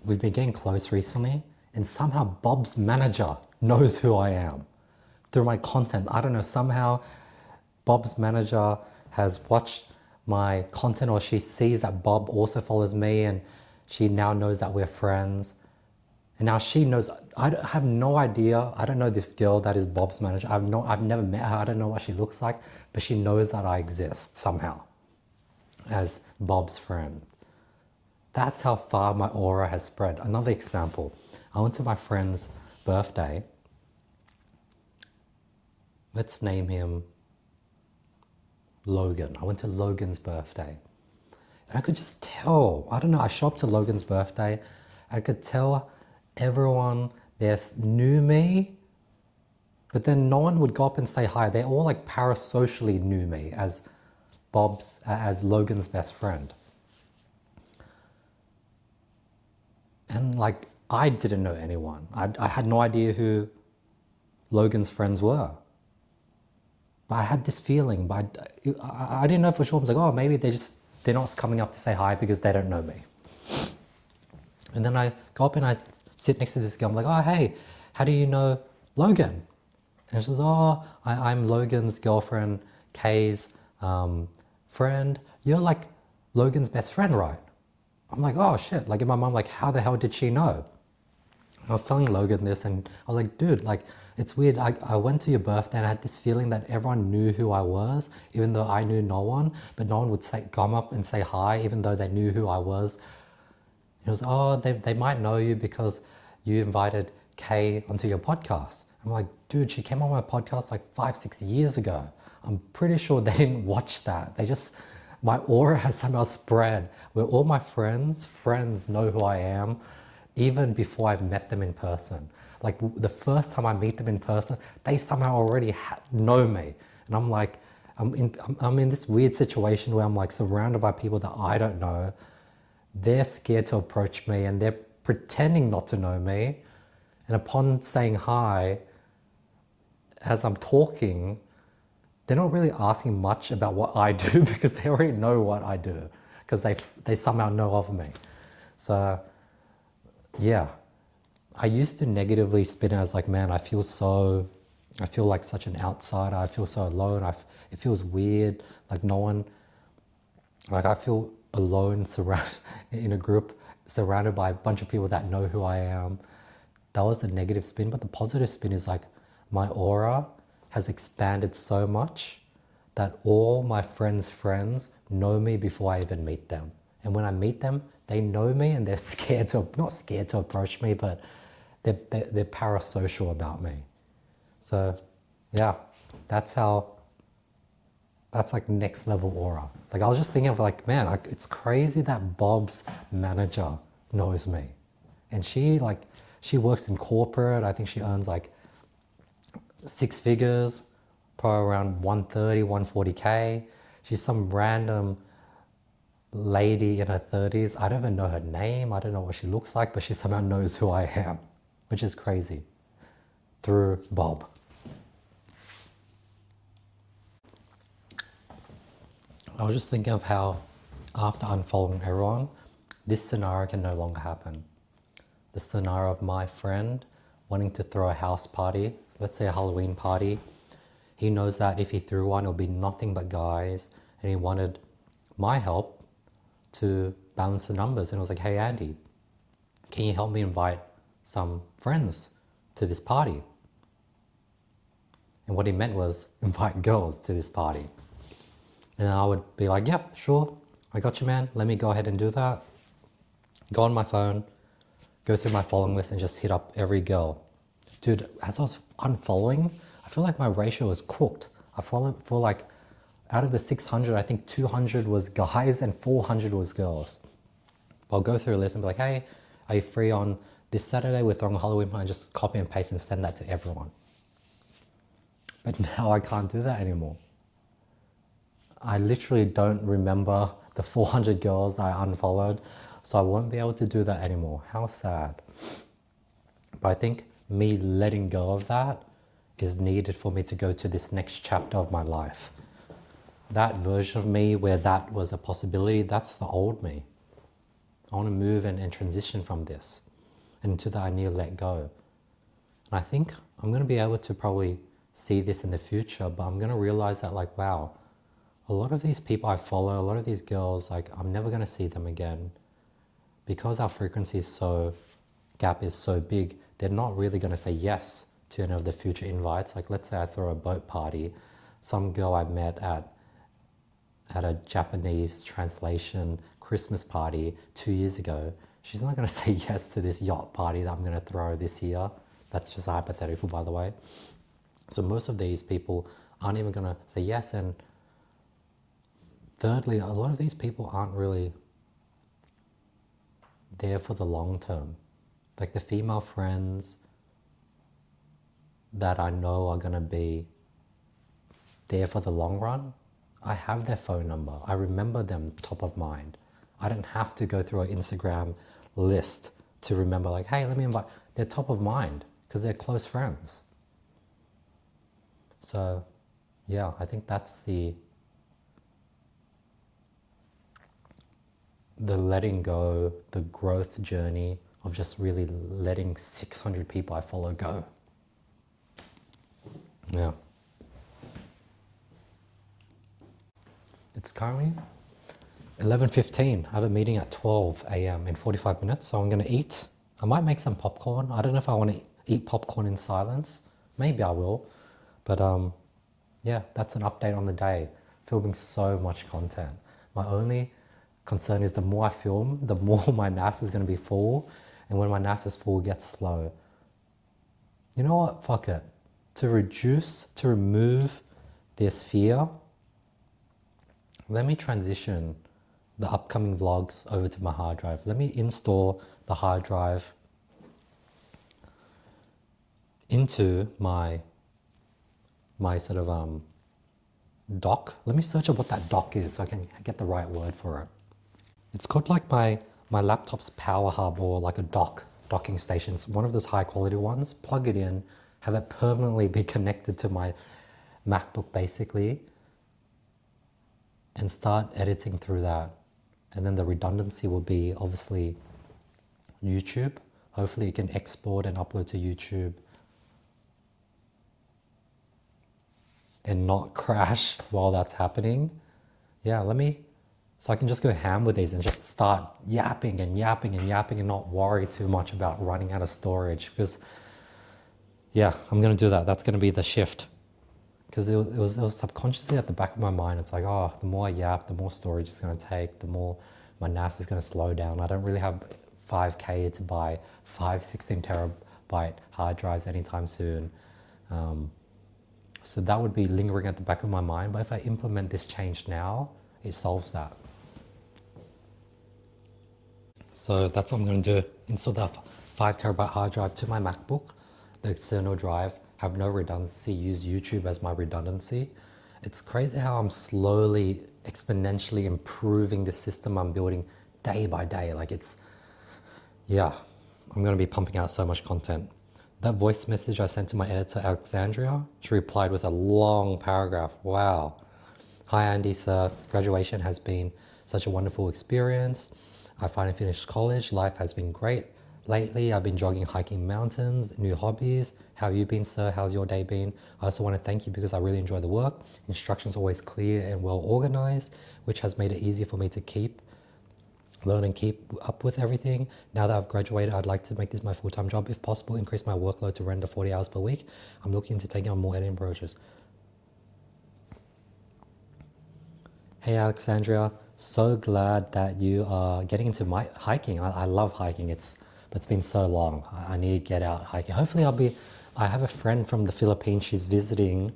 we've been getting close recently, and somehow Bob's manager knows who I am through my content. I don't know, somehow Bob's manager has watched my content, or she sees that Bob also follows me, and she now knows that we're friends. And now she knows. Have no idea. I don't know this girl that is Bob's manager. I've never met her. I don't know what she looks like, but she knows that I exist somehow as Bob's friend. That's how far my aura has spread. Another example. I went to my friend's birthday. Let's name him Logan. I went to Logan's birthday. And I could just tell. I don't know. I showed up to Logan's birthday. I could tell everyone there knew me, but then no one would go up and say hi. They all like parasocially knew me as Logan's best friend. And like, I didn't know anyone. I had no idea who Logan's friends were. But I had this feeling, but I didn't know for sure. I was like, oh, maybe they're not coming up to say hi because they don't know me. And then I go up and I sit next to this girl. I'm like, oh, hey, how do you know Logan? And she says, oh, I'm Logan's girlfriend, Kay's friend. You're like Logan's best friend, right? I'm like, oh shit. Like in my mind, like, how the hell did she know? I was telling Logan this, and I was like, dude, like, it's weird. I went to your birthday and I had this feeling that everyone knew who I was, even though I knew no one, but no one would come up and say hi, even though they knew who I was. It was, oh, they might know you because you invited Kay onto your podcast. I'm like, dude, she came on my podcast like 5-6 years ago. I'm pretty sure they didn't watch that. My aura has somehow spread where all my friends know who I am, even before I've met them in person. Like the first time I meet them in person, they somehow already know me. And I'm like, I'm in this weird situation where I'm like surrounded by people that I don't know. They're scared to approach me and they're pretending not to know me. And upon saying hi, as I'm talking, they're not really asking much about what I do because they already know what I do because they somehow know of me. So yeah, I used to negatively spin it as like, man, I feel like such an outsider. I feel so alone. It feels weird. Like no one, like I feel alone in a group surrounded by a bunch of people that know who I am. That was the negative spin, but the positive spin is like my aura has expanded so much that all my friends' friends know me before I even meet them. And when I meet them, they know me and they're not scared to approach me, but they're parasocial about me. So yeah, that's like next level aura. Like I was just thinking of like, man, it's crazy that Bob's manager knows me. And she works in corporate. I think she earns like 6 figures, probably around 130, 140K. She's some random lady in her 30s. I don't even know her name. I don't know what she looks like, but she somehow knows who I am, which is crazy, through Bob. I was just thinking of how after unfollowing everyone, this scenario can no longer happen. The scenario of my friend wanting to throw a house party, let's say a Halloween party. He knows that if he threw one, it'll be nothing but guys, and he wanted my help to balance the numbers. And I was like, hey Andy, can you help me invite some friends to this party? And what he meant was invite girls to this party. And I would be like, yep, sure, I got you, man. Let me go ahead and do that. Go on my phone, go through my following list and just hit up every girl. Dude, as I was unfollowing, I feel like my ratio was cooked. I feel like out of the 600, I think 200 was guys and 400 was girls. I'll go through a list and be like, hey, are you free on this Saturday? We're throwing a Halloween party. Just copy and paste and send that to everyone. But now I can't do that anymore. I literally don't remember the 400 girls I unfollowed, so I won't be able to do that anymore. How sad. But I think me letting go of that is needed for me to go to this next chapter of my life. That version of me where that was a possibility, that's the old me. I want to move and transition from this into that I need to let go. And I think I'm going to be able to probably see this in the future, but I'm going to realize that like, wow, a lot of these people I follow, a lot of these girls, like I'm never going to see them again because our frequency is gap is so big. They're not really going to say yes to any of the future invites. Like let's say I throw a boat party, some girl I met at a Japanese translation Christmas party 2 years ago, she's not going to say yes to this yacht party that I'm going to throw this year. That's just hypothetical, by the way. So most of these people aren't even going to say yes. And thirdly, a lot of these people aren't really there for the long term. Like the female friends that I know are going to be there for the long run, I have their phone number. I remember them top of mind. I don't have to go through an Instagram list to remember like, hey, let me invite. They're top of mind because they're close friends. So yeah, I think that's the letting go, the growth journey of just really letting 600 people I follow go. Yeah. It's currently 11:15. I have a meeting at 12 a.m. in 45 minutes, so I'm going to eat. I might make some popcorn. I don't know if I want to eat popcorn in silence. Maybe I will. But yeah, that's an update on the day. Filming so much content. My only concern is the more I film, the more my NAS is going to be full. And when my NAS is full, it gets slow. You know what? Fuck it. To remove this fear, let me transition the upcoming vlogs over to my hard drive. Let me install the hard drive into my sort of dock. Let me search up what that dock is so I can get the right word for it. It's called like my laptop's power hub or like a docking station. It's one of those high quality ones. Plug it in, have it permanently be connected to my MacBook basically, and start editing through that. And then the redundancy will be obviously YouTube. Hopefully you can export and upload to YouTube and not crash while that's happening. Yeah, so I can just go ham with these and just start yapping and not worry too much about running out of storage, because yeah, I'm gonna do that. That's gonna be the shift. Because it was subconsciously at the back of my mind. It's like, oh, the more I yap, the more storage it's going to take, the more my NAS is going to slow down. I don't really have 5K to buy 16 terabyte hard drives anytime soon. So that would be lingering at the back of my mind. But if I implement this change now, it solves that. So that's what I'm going to do. Install that 5 terabyte hard drive to my MacBook, the external drive. Have no redundancy, use YouTube as my redundancy. It's crazy how I'm slowly, exponentially improving the system I'm building day by day. Like yeah, I'm gonna be pumping out so much content. That voice message I sent to my editor, Alexandria, she replied with a long paragraph. Wow. Hi Andy, sir. Graduation has been such a wonderful experience. I finally finished college. Life has been great. Lately, I've been jogging, hiking mountains, new hobbies. How have you been, sir? How's your day been? I also want to thank you because I really enjoy the work. Instructions are always clear and well organized, which has made it easier for me to learn and keep up with everything. Now that I've graduated, I'd like to make this my full-time job. If possible, increase my workload to render 40 hours per week. I'm looking to take on more editing projects. Hey, Alexandria. So glad that you are getting into hiking. I love hiking. It's been so long. I need to get out hiking. Hopefully I have a friend from the Philippines. She's visiting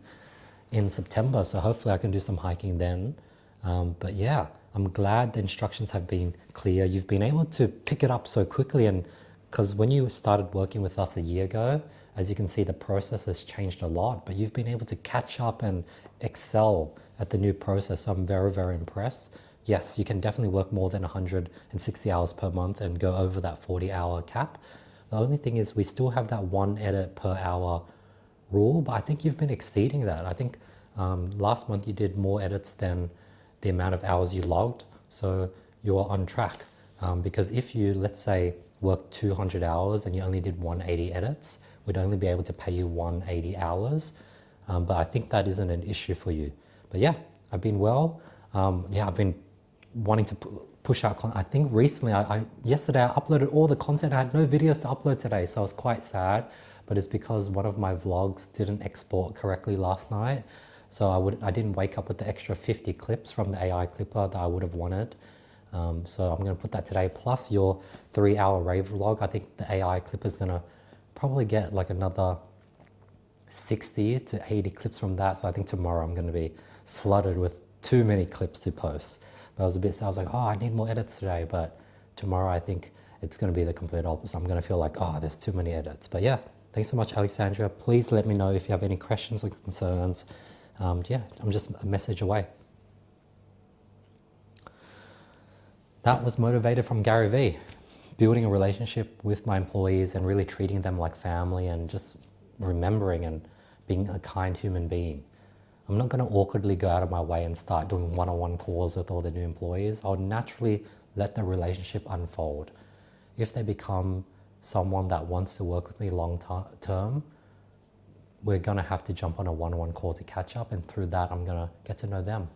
in September. So hopefully I can do some hiking then. But yeah, I'm glad the instructions have been clear. You've been able to pick it up so quickly. And because when you started working with us a year ago, as you can see, the process has changed a lot, but you've been able to catch up and excel at the new process. So I'm very, very impressed. Yes, you can definitely work more than 160 hours per month and go over that 40-hour cap. The only thing is we still have that 1 edit per hour rule, but I think you've been exceeding that. I think last month you did more edits than the amount of hours you logged, so you're on track. Because if you, let's say, work 200 hours and you only did 180 edits, we'd only be able to pay you 180 hours. But I think that isn't an issue for you. But yeah, I've been well. Yeah, I've been wanting to push out content. I think recently, yesterday I uploaded all the content. I had no videos to upload today, so I was quite sad. But it's because one of my vlogs didn't export correctly last night. So I didn't wake up with the extra 50 clips from the AI clipper that I would have wanted. So I'm going to put that today, plus your 3-hour rave vlog. I think the AI clipper is going to probably get like another 60 to 80 clips from that. So I think tomorrow I'm going to be flooded with too many clips to post. But I was a bit sad. I was like, oh, I need more edits today. But tomorrow I think it's going to be the complete opposite. I'm going to feel like, oh, there's too many edits. But yeah, thanks so much, Alexandra. Please let me know if you have any questions or concerns. Yeah, I'm just a message away. That was motivated from Gary Vee, building a relationship with my employees and really treating them like family and just remembering and being a kind human being. I'm not going to awkwardly go out of my way and start doing one-on-one calls with all the new employees. I'll naturally let the relationship unfold. If they become someone that wants to work with me long term, we're going to have to jump on a one-on-one call to catch up, and through that I'm going to get to know them.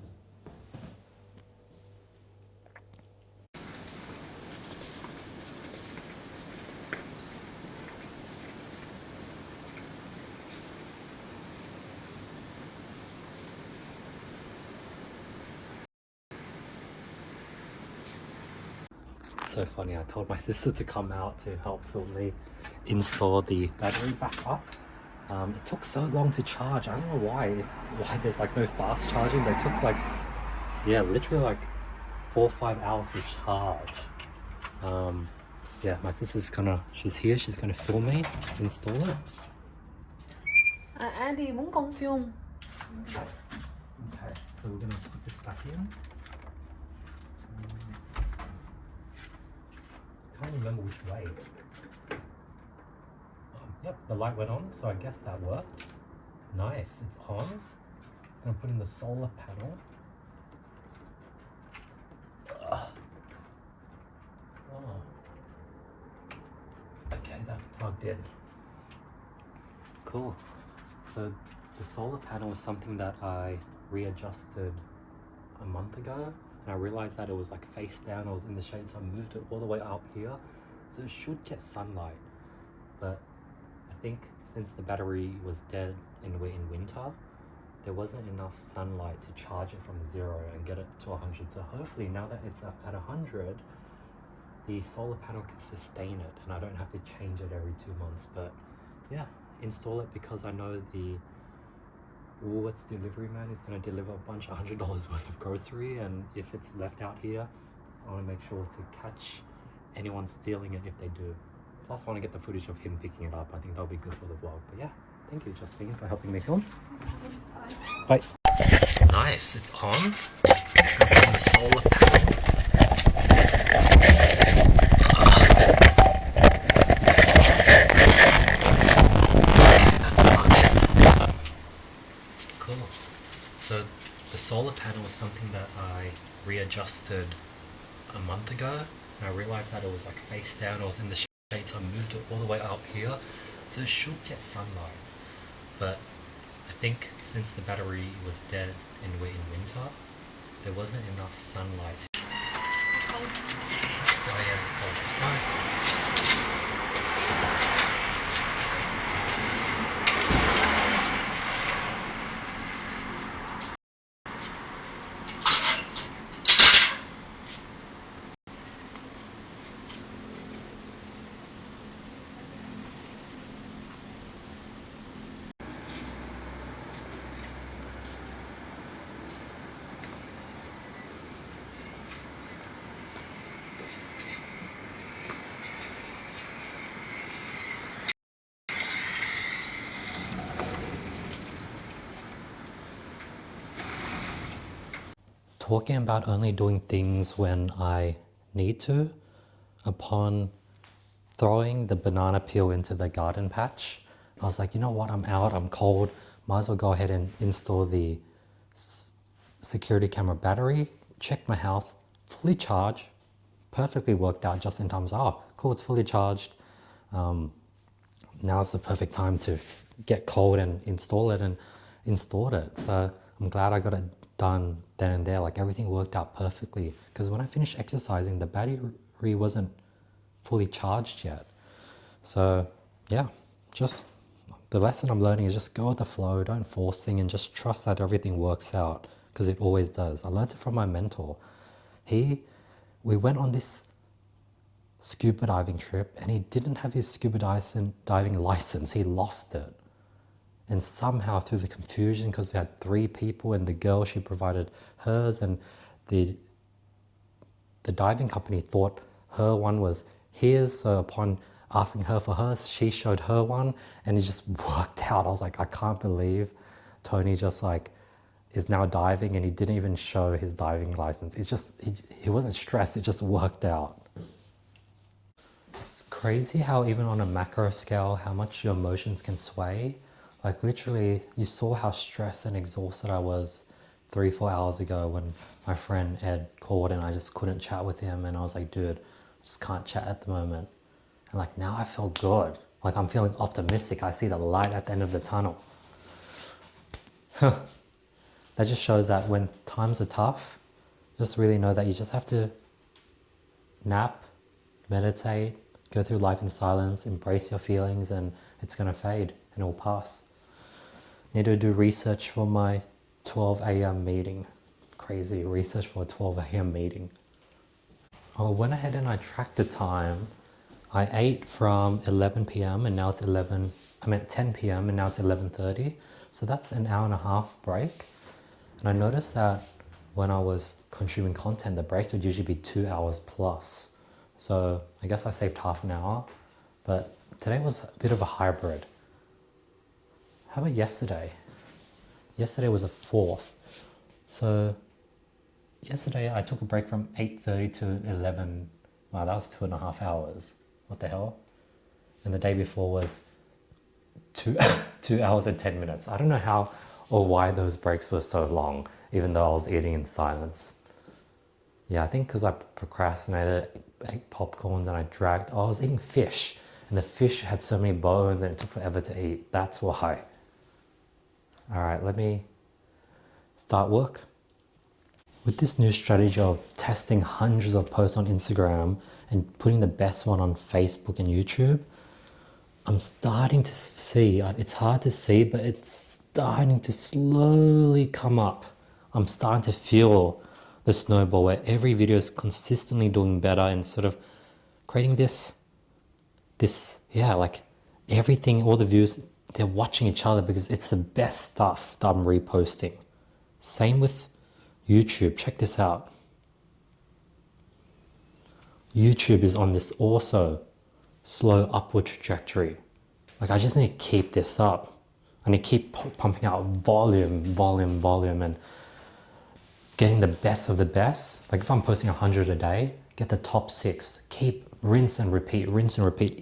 So funny, I told my sister to come out to help film me install the battery back up. It took so long to charge. I don't know why there's like no fast charging. They took like, yeah, literally like 4 or 5 hours to charge. Yeah, my sister's she's here, she's gonna film me install it. Andy muốn con film. Okay, so we're gonna put this back in. Can't remember which way. Yep, the light went on, so I guess that worked. Nice, it's on. I'm gonna put in the solar panel. Oh. Okay, that's plugged in. Cool. So the solar panel was something that I readjusted a month ago, and I realized that it was like face down, it was in the shade, so I moved it all the way up here. So it should get sunlight, but I think since the battery was dead and we're in winter, there wasn't enough sunlight to charge it from 0 and get it to 100. So hopefully now that it's at 100, the solar panel can sustain it and I don't have to change it every 2 months. But yeah, install it because I know the Woolworths delivery man is going to deliver a bunch of $100 worth of grocery, and if it's left out here, I want to make sure to catch anyone stealing it if they do. Plus I want to get the footage of him picking it up. I think that'll be good for the vlog. But yeah, thank you Justine for helping me film. Bye. Nice, it's on. I'm put on the solar panel. Cool. So the solar panel was something that I readjusted a month ago, and I realized that it was like face down, it was in the shade, so I moved it all the way up here, so it should get sunlight. But I think since the battery was dead and we're in winter, there wasn't enough sunlight. Oh yeah, talking about only doing things when I need to, upon throwing the banana peel into the garden patch, I was like, you know what, I'm out, I'm cold, might as well go ahead and install the security camera battery. Check my house, fully charged, perfectly worked out just in time. So, oh, cool, it's fully charged. Now's the perfect time to get code and install it, and installed it. So I'm glad I got it done then and there. Like everything worked out perfectly, because when I finished exercising, the battery wasn't fully charged yet. So yeah, just the lesson I'm learning is just go with the flow, don't force things, and just trust that everything works out, because it always does. I learned it from my mentor. We went on this scuba diving trip, and he didn't have his scuba diving license. He lost it. And somehow through the confusion, because we had 3 people and the girl, she provided hers, and the diving company thought her one was his. So upon asking her for hers, she showed her one, and it just worked out. I was like, I can't believe Tony just like is now diving, and he didn't even show his diving license. It's just, he wasn't stressed. It just worked out. It's crazy how even on a macro scale, how much your emotions can sway. Like literally, you saw how stressed and exhausted I was 3-4 hours ago when my friend Ed called and I just couldn't chat with him, and I was like, dude, I just can't chat at the moment. And like now I feel good. Like I'm feeling optimistic. I see the light at the end of the tunnel. That just shows that when times are tough, just really know that you just have to nap, meditate, go through life in silence, embrace your feelings, and it's gonna fade and it will pass. Need to do research for my 12 a.m. meeting. Crazy, research for a 12 a.m. meeting. I went ahead and I tracked the time. I ate from 11 p.m. and now it's 10 p.m. and now it's 11:30. So that's an hour and a half break. And I noticed that when I was consuming content, the breaks would usually be 2 hours plus. So I guess I saved half an hour, but today was a bit of a hybrid. How about yesterday? Yesterday was a 4th. So yesterday I took a break from 8:30 to 11. Wow, that was 2.5 hours. What the hell? And the day before was 2 hours and 10 minutes. I don't know how or why those breaks were so long, even though I was eating in silence. Yeah, I think because I procrastinated, ate popcorn, and I was eating fish, and the fish had so many bones and it took forever to eat. That's why. All right, let me start work. With this new strategy of testing hundreds of posts on Instagram and putting the best one on Facebook and YouTube, I'm starting to see, it's hard to see, but it's starting to slowly come up. I'm starting to feel the snowball where every video is consistently doing better and sort of creating this, like everything, all the views, they're watching each other because it's the best stuff that I'm reposting. Same with YouTube. Check this out. YouTube is on this also slow upward trajectory. Like I just need to keep this up. I need to keep pumping out volume, and getting the best of the best. Like if I'm posting 100 a day, get the top 6. Keep rinse and repeat.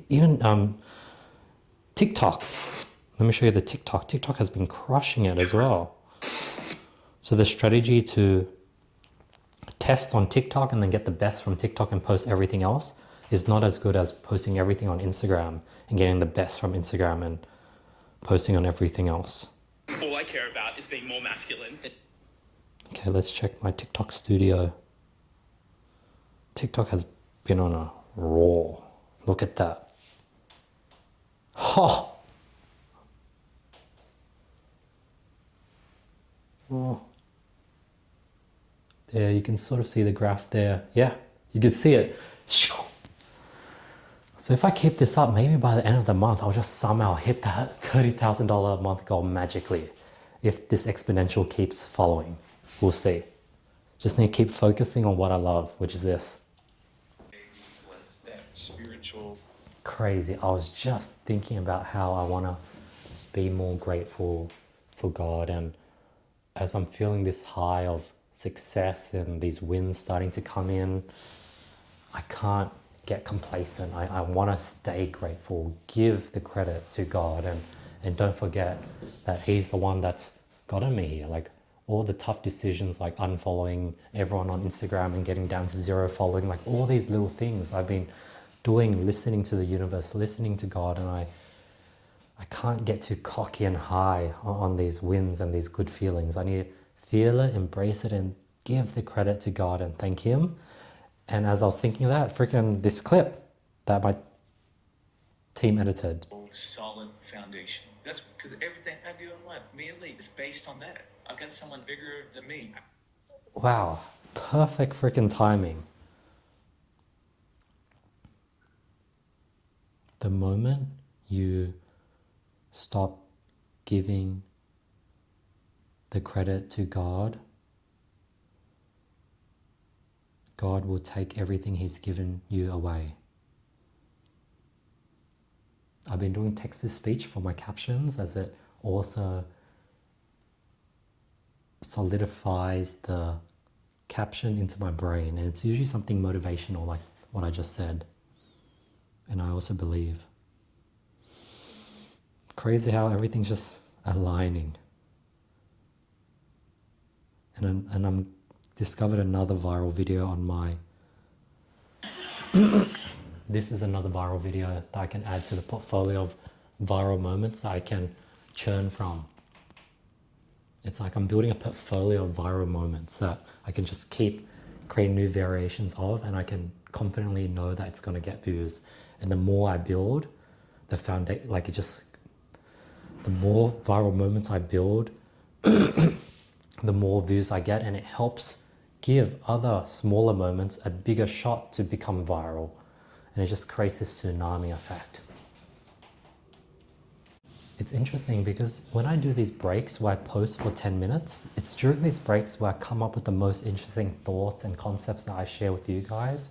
Even TikTok. Let me show you the TikTok. TikTok has been crushing it as well. So the strategy to test on TikTok and then get the best from TikTok and post everything else is not as good as posting everything on Instagram and getting the best from Instagram and posting on everything else. All I care about is being more masculine. Okay, let's check my TikTok studio. TikTok has been on a roll. Look at that. Oh! Oh. There, you can sort of see the graph there. Yeah, you can see it. So if I keep this up, maybe by the end of the month, I'll just somehow hit that $30,000 a month goal magically. If this exponential keeps following, we'll see. Just need to keep focusing on what I love, which is this. Was that spiritual? Crazy. I was just thinking about how I want to be more grateful for God, and as I'm feeling this high of success and these wins starting to come in, I can't get complacent. I want to stay grateful, give the credit to God, and don't forget that He's the one that's gotten me here. Like all the tough decisions like unfollowing everyone on Instagram and getting down to 0 following, like all these little things I've been doing, listening to the universe, listening to God, and I can't get too cocky and high on these wins and these good feelings. I need to feel it, embrace it, and give the credit to God and thank Him. And as I was thinking of that, freaking this clip that my team edited. Solid foundation. That's because everything I do in life, me and Lee, is based on that. I've got someone bigger than me. Wow, perfect freaking timing. The moment you stop giving the credit to God, God will take everything He's given you away. I've been doing text-to-speech for my captions as it also solidifies the caption into my brain, and it's usually something motivational like what I just said. And I also believe. Crazy how everything's just aligning. And I'm discovered another viral video on my this is another viral video that I can add to the portfolio of viral moments that I can churn from. It's like I'm building a portfolio of viral moments that I can just keep creating new variations of, and I can confidently know that it's going to get views. And the more I build, the foundation, like it just, the more viral moments I build, the more views I get, and it helps give other smaller moments a bigger shot to become viral. And it just creates this tsunami effect. It's interesting because when I do these breaks where I post for 10 minutes, it's during these breaks where I come up with the most interesting thoughts and concepts that I share with you guys.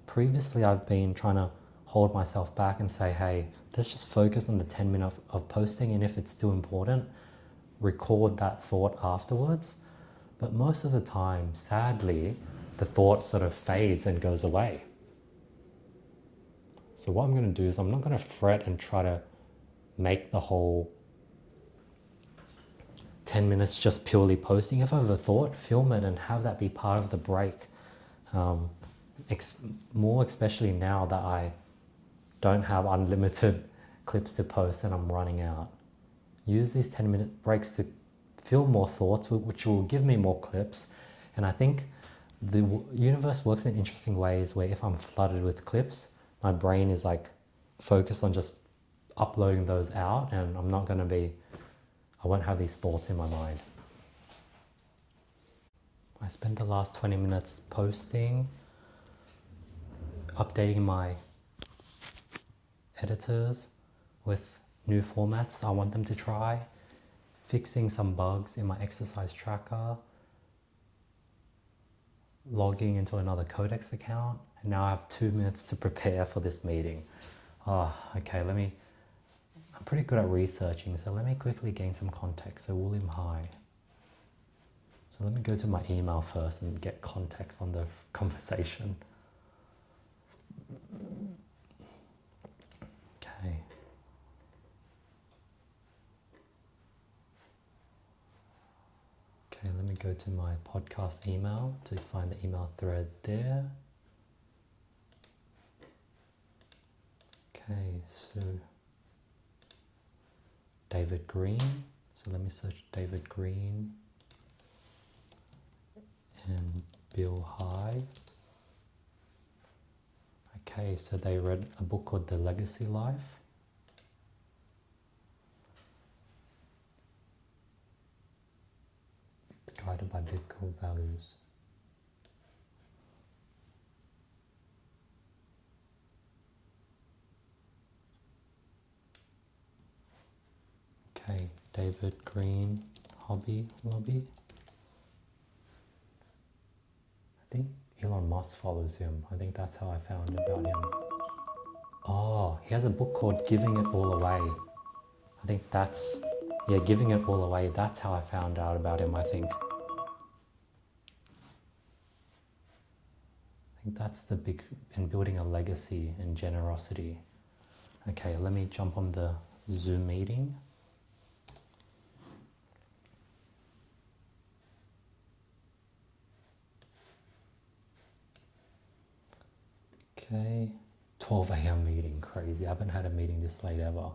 Previously, I've been trying to hold myself back and say, hey, let's just focus on the 10 minutes of posting, and if it's still important, record that thought afterwards. But most of the time, sadly, the thought sort of fades and goes away. So what I'm going to do is I'm not going to fret and try to make the whole 10 minutes just purely posting. If I have a thought, film it and have that be part of the break. More especially now that I don't have unlimited clips to post and I'm running out. Use these 10-minute breaks to film more thoughts, which will give me more clips. And I think the universe works in interesting ways where if I'm flooded with clips, my brain is like focused on just uploading those out, and I won't have these thoughts in my mind. I spent the last 20 minutes posting, updating my editors with new formats I want them to try, fixing some bugs in my exercise tracker, logging into another Codex account, and now I have 2 minutes to prepare for this meeting. Okay, I'm pretty good at researching, so let me quickly gain some context. So William High. So let me go to my email first and get context on the conversation. Okay. Okay, let me go to my podcast email to find the email thread there. Okay, so David Green. So let me search David Green and Bill High. Okay, so they read a book called The Legacy Life. Guided by Biblical Values. Okay, David Green, Hobby Lobby. I think Elon Musk follows him. I think that's how I found about him. Oh, he has a book called Giving It All Away. I think that's, yeah, Giving It All Away. That's how I found out about him, I think. I think that's the big, in building a legacy and generosity. Okay, let me jump on the Zoom meeting. Okay, 12 a.m. meeting, crazy. I haven't had a meeting this late ever.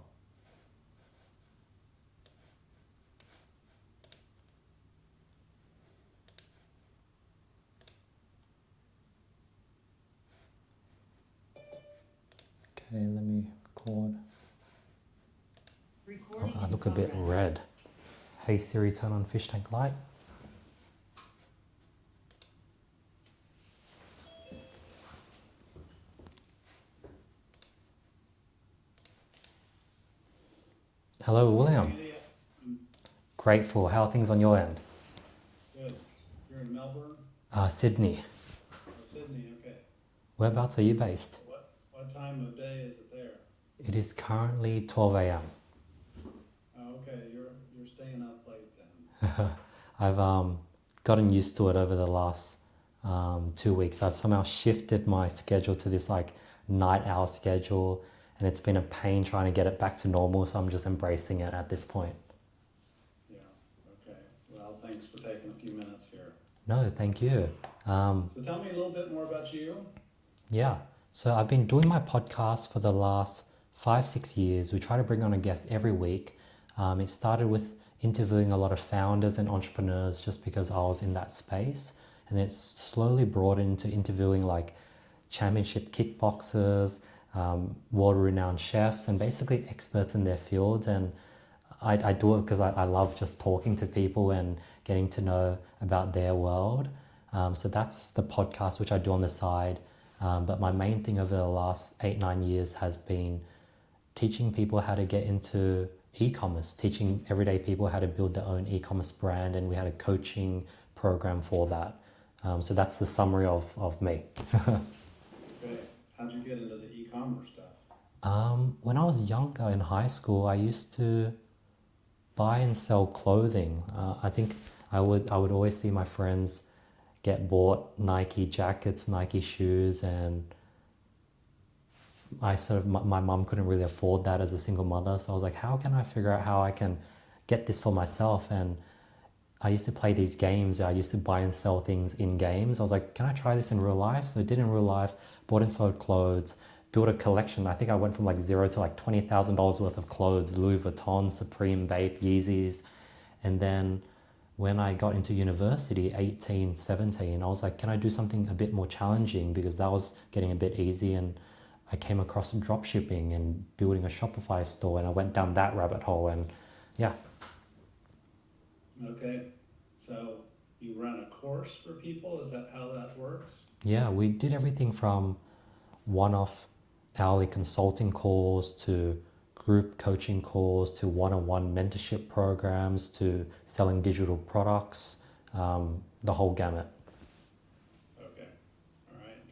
Okay, let me record. Recording I in look a bit progress. red. Hey Siri, turn on fish tank light. Hello, William. Grateful. How are things on your end? Good. You're in Melbourne? Sydney. Oh, Sydney, okay. Whereabouts are you based? What time of day is it there? It is currently 12 a.m. Oh, okay, you're staying up late then. I've gotten used to it over the last 2 weeks. I've somehow shifted my schedule to this like night owl schedule, and it's been a pain trying to get it back to normal. So I'm just embracing it at this point. Yeah, okay. Well, thanks for taking a few minutes here. No, thank you. So tell me a little bit more about you. Yeah. So I've been doing my podcast for the last 5, 6 years. We try to bring on a guest every week. It started with interviewing a lot of founders and entrepreneurs just because I was in that space. And it's slowly broadened into interviewing like championship kickboxers, world renowned chefs, and basically experts in their fields. And I do it because I love just talking to people and getting to know about their world. So that's the podcast, which I do on the side. But my main thing over the last 8, 9 years has been teaching people how to get into e-commerce, teaching everyday people how to build their own e-commerce brand. And we had a coaching program for that. So that's the summary of me. Okay. How'd you get into the e-commerce stuff? When I was younger in high school, I used to buy and sell clothing. I think I would always see my friends get bought Nike jackets, Nike shoes, and my mom couldn't really afford that as a single mother. So I was like, how can I figure out how I can get this for myself? And I used to play these games. I used to buy and sell things in games. I was like, can I try this in real life? So I did in real life, bought and sold clothes, built a collection. I think I went from like zero to like $20,000 worth of clothes, Louis Vuitton, Supreme, Bape, Yeezys. And then when I got into university, 18, 17, I was like, can I do something a bit more challenging? Because that was getting a bit easy. And I came across drop shipping and building a Shopify store, and I went down that rabbit hole. And yeah. Okay. So you run a course for people? Is that how that works? Yeah, we did everything from one-off hourly consulting calls to group coaching calls to one-on-one mentorship programs to selling digital products, the whole gamut. Okay. All right.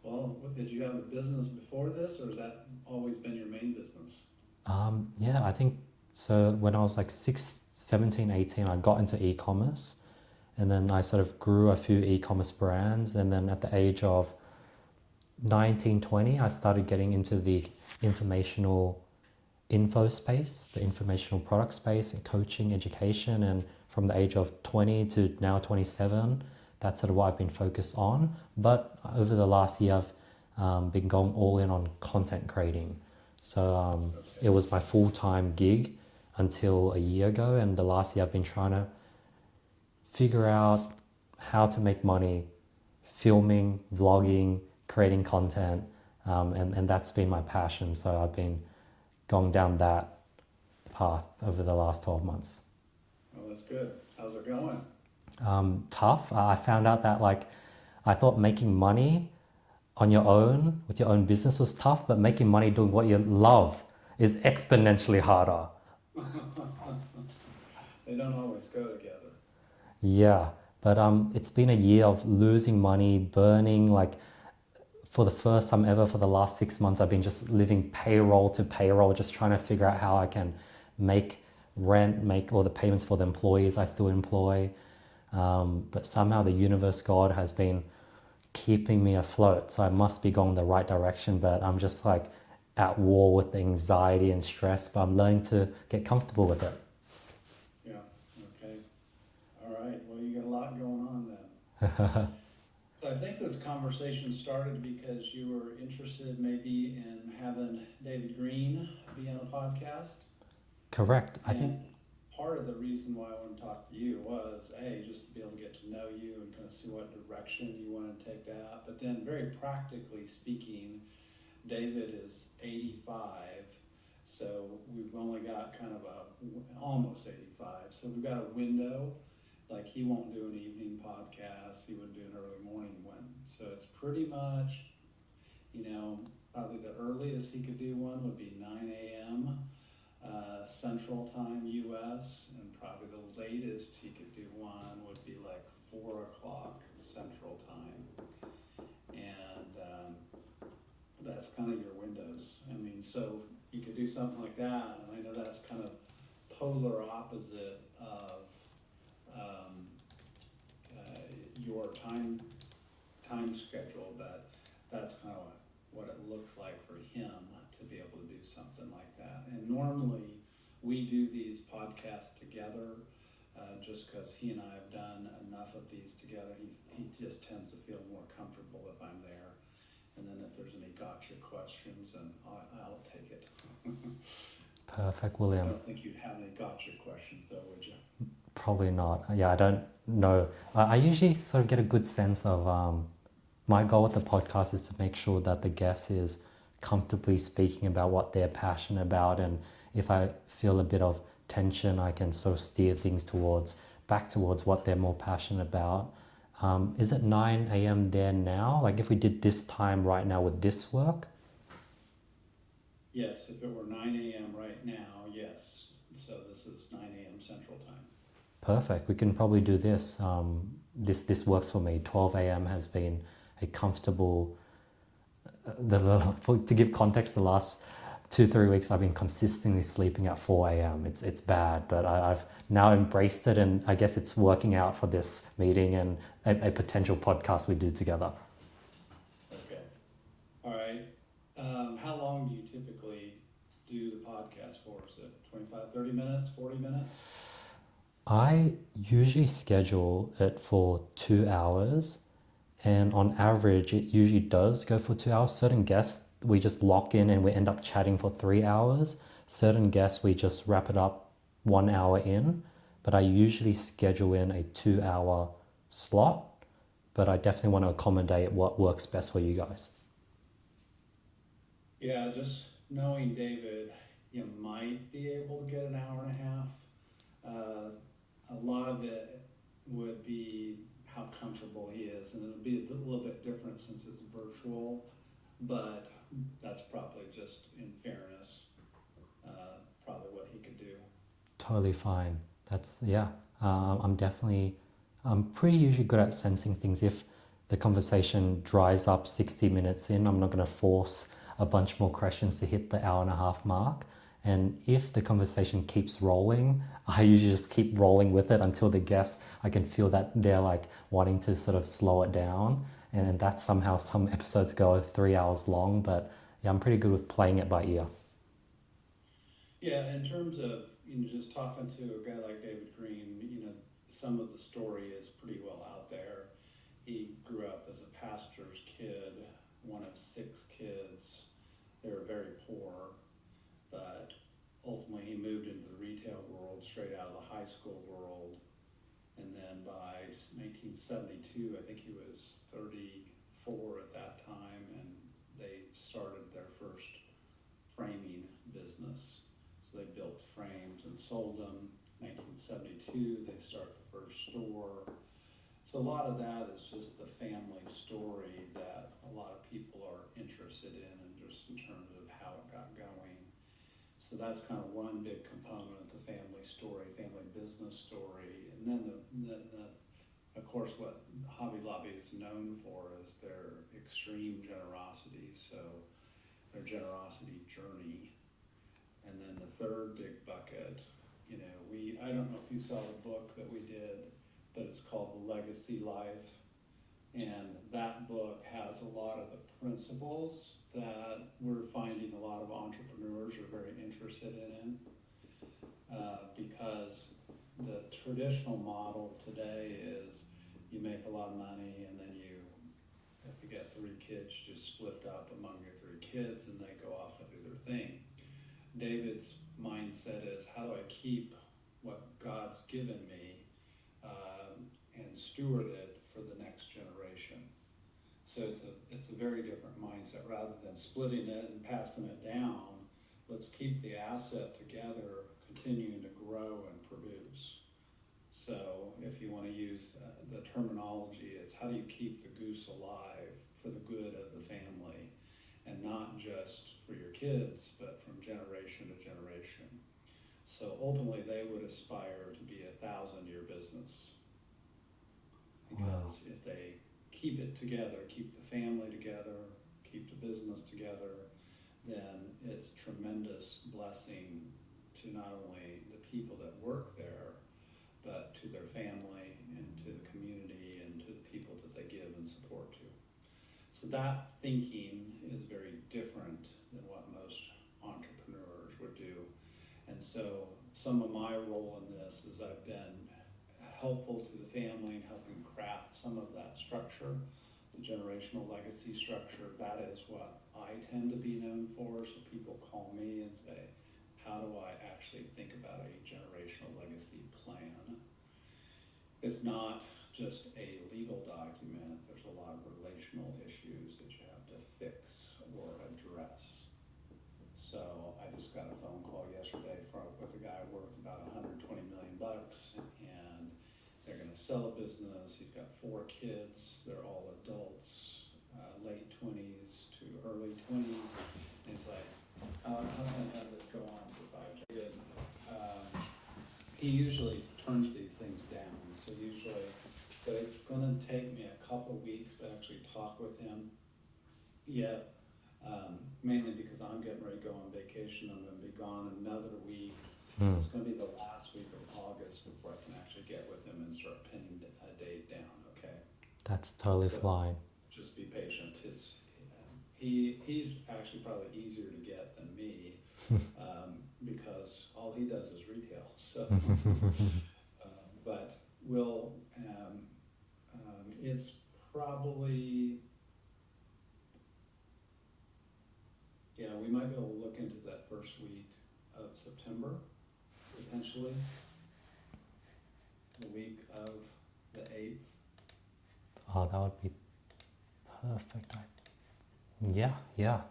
Well, did you have a business before this, or has that always been your main business? Yeah, I think so. When I was like 17, 18, I got into e-commerce, and then I sort of grew a few e-commerce brands. And then at the age of 19, 20, I started getting into the informational info space, the informational product space, and coaching, education. And from the age of 20 to now 27, that's sort of what I've been focused on. But over the last year, I've been going all in on content creating. So it was my full-time gig until a year ago. And the last year, I've been trying to figure out how to make money filming, vlogging, creating content, and that's been my passion. So I've been going down that path over the last 12 months. Oh, that's good. How's it going? Tough. I found out that like I thought making money on your own with your own business was tough, but making money doing what you love is exponentially harder. They don't always go together. Yeah, but it's been a year of losing money, burning. Like for the first time ever, for the last 6 months, I've been just living payroll to payroll, just trying to figure out how I can make rent, make all the payments for the employees I still employ. But somehow the universe, God, has been keeping me afloat. So I must be going the right direction, but I'm just like at war with the anxiety and stress, but I'm learning to get comfortable with it. Yeah, okay. All right, well, you got a lot going on then. So I think this conversation started because you were interested maybe in having David Green be on a podcast. Correct. I think And part of the reason why I wanted to talk to you was, A, just to be able to get to know you and kind of see what direction you want to take that. But then very practically speaking, David is 85, so we've only got kind of almost 85. So we've got a window, like he won't do an evening podcast, he would do an early morning one. So it's pretty much, probably the earliest he could do one would be 9 a.m. Central Time US, and probably the latest he could do one would be like 4 o'clock Central Time. And that's kind of your windows. I mean, so you could do something like that, and I know that's kind of polar opposite of your time schedule, but that's kind of what it looks like for him to be able to do something like that. And normally we do these podcasts together, just because he and I have done enough of these together. He just tends to feel more comfortable if I'm there. And then if there's any gotcha questions, then I'll take it. perfect, I William. don't think you'd have any gotcha questions though, would you? Probably not. Yeah, I don't know. I usually sort of get a good sense of my goal with the podcast is to make sure that the guest is comfortably speaking about what they're passionate about, and if I feel a bit of tension, I can sort of steer things back towards what they're more passionate about. Is it 9 a.m. there now? Like if we did this time right now, would this work? Yes, if it were 9 a.m. right now, yes. So this is 9 a.m. Central Time. Perfect. We can probably do this. This works for me. 12 a.m. has been a comfortable. To give context, the last 2-3 weeks I've been consistently sleeping at 4 a.m. It's bad, but I've now embraced it, and I guess it's working out for this meeting and a potential podcast we do together. Okay. All right. How long do you typically do the podcast for? Is it 25, 30 minutes, 40 minutes? I usually schedule it for 2 hours, and on average it usually does go for 2 hours. Certain guests we just lock in and we end up chatting for 3 hours. Certain guests we just wrap it up 1 hour in, but I usually schedule in a 2 hour slot, but I definitely want to accommodate what works best for you guys. Yeah, just knowing David, you might be able to get an hour and a half. A lot of it would be how comfortable he is, and it'll be a little bit different since it's virtual, but that's probably just in fairness, probably what he could do. Totally fine. I'm pretty usually good at sensing things. If the conversation dries up 60 minutes in, I'm not going to force a bunch more questions to hit the hour and a half mark. And if the conversation keeps rolling, I usually just keep rolling with it until I can feel that they're like wanting to sort of slow it down. And that's somehow some episodes go 3 hours long, but yeah, I'm pretty good with playing it by ear. Yeah, in terms of, just talking to a guy like David Green, some of the story is pretty well out there. He grew up as a pastor's kid, one of 6 kids. They were very poor, but ultimately he moved into the retail world straight out of the high school world. And then by 1972, I think he was 34 at that time, and they started their first framing business. So they built frames and sold them. 1972, they start the first store. So a lot of that is just the family story that a lot of people are interested in, and just in terms of how it got going. So that's kind of one big component, the family story, family business story. And then of course, what Hobby Lobby is known for is their extreme generosity. So their generosity journey. And then the third big bucket, I don't know if you saw the book that we did, but it's called The Legacy Life. And that book has a lot of the principles that we're finding a lot of entrepreneurs are very interested in, because the traditional model today is you make a lot of money and then you If you got 3 kids, just split up among your 3 kids and they go off and do their thing. David's mindset is, how do I keep what God's given me and steward it for the next generation? So it's a very different mindset. Rather than splitting it and passing it down, let's keep the asset together, continuing to grow and produce. So if you want to use the terminology, it's how do you keep the goose alive for the good of the family, and not just for your kids, but from generation to generation. So ultimately they would aspire to be a 1,000-year business. Because if they keep it together, keep the family together, keep the business together, then it's tremendous blessing to not only the people that work there, but to their family and to the community and to the people that they give and support to. So that thinking is very different than what most entrepreneurs would do. And so some of my role in this is I've been helpful to the family in helping craft some of that structure, the generational legacy structure. That is what I tend to be known for. So people call me and say, how do I actually think about a generational legacy plan? It's not just a legal document. There's a lot of relational issues that you have to fix or address. So I just got a phone call yesterday with a guy worth about $120 million, and they're going to sell a business. He's got 4 kids. They're all adults, late 20s to early 20s. And it's like, how can I have this go on for 5 years? He usually turns these things down. So it's going to take me a couple weeks to actually talk with him. Yeah, mainly because I'm getting ready to go on vacation. I'm going to be gone another week. It's going to be the last week of August before I can actually get with him and start pinning a date down, okay? That's totally fine. Just be patient. He's actually probably easier to get than me because all he does is retail. So, but we'll, it's probably, yeah, we might be able to look into that first week of September, potentially. The week of the 8th. Oh, that would be perfect. Yeah. Okay.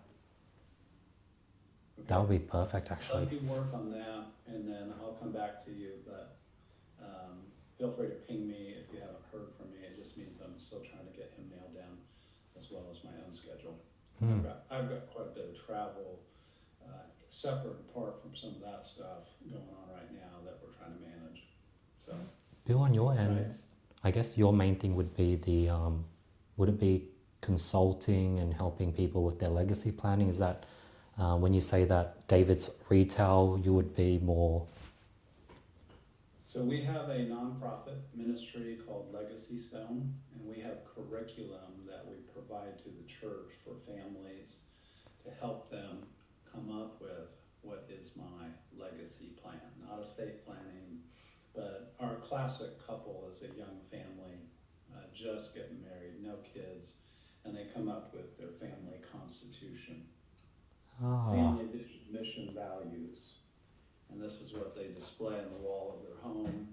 That would be perfect, actually. Let me work on that, and then I'll come back to you, but feel free to ping me if you haven't heard from me. It just means I'm still trying to get him nailed down, as well as my own schedule. I've got quite a bit of travel, separate and apart from some of that stuff going on right now that we're trying to manage. So, Bill, on your end, right. I guess your main thing would be would it be consulting and helping people with their legacy planning? Is that when you say that David's retail, you would be more? So we have a nonprofit ministry called Legacy Stone, and we have curriculum that we provide to the church for families to help them come up with what is my legacy plan. Not estate planning, but our classic couple is a young family, just getting married, no kids, and they come up with their family constitution, family vision, mission, values. And this is what they display on the wall of their home,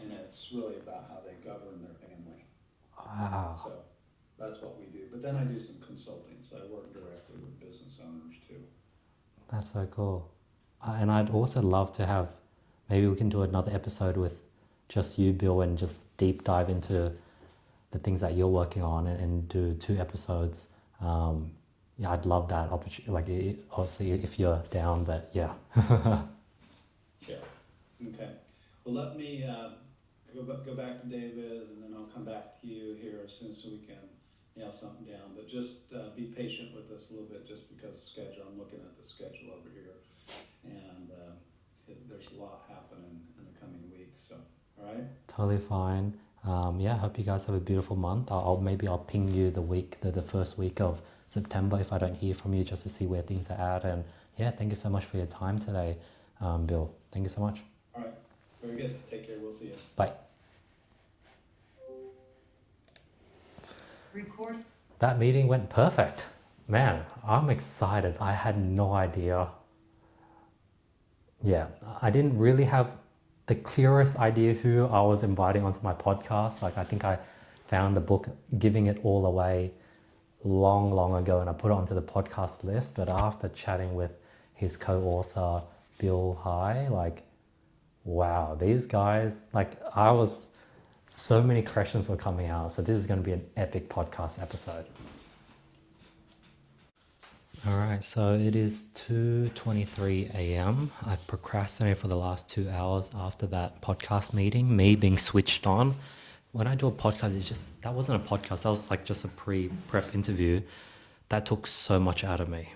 and it's really about how they govern their family. Wow. So that's what we do. But then I do some consulting, so I work directly with business owners too. That's so cool. And I'd also love to have, maybe we can do another episode with just you, Bill, and just deep dive into the things that you're working on and do 2 episodes. Yeah, I'd love that opportunity. Like, obviously, if you're down, but yeah. Yeah. Okay. Well, let me go back to David, and then I'll come back to you here as soon as we can nail something down. But just be patient with us a little bit, just because of schedule. I'm looking at the schedule over here, and there's a lot happening in the coming weeks. So, all right. Totally fine. Yeah, I hope you guys have a beautiful month. I'll ping you the first week of September if I don't hear from you, just to see where things are at. And yeah, thank you so much for your time today, Bill. Thank you so much. All right. Very good. Take care. We'll see you. Bye. Record. that meeting went perfect. Man, I'm excited. I had no idea. Yeah, I didn't really have the clearest idea who I was inviting onto my podcast. Like, I think I found the book Giving It All Away long ago and I put it onto the podcast list. But after chatting with his co-author, Bill High, like, wow, these guys, like, so many questions were coming out. So this is going to be an epic podcast episode. All right, so it is 2:23 a.m. I've procrastinated for the last 2 hours after that podcast meeting, me being switched on. When I do a podcast, that wasn't a podcast, that was like just a prep interview. That took so much out of me.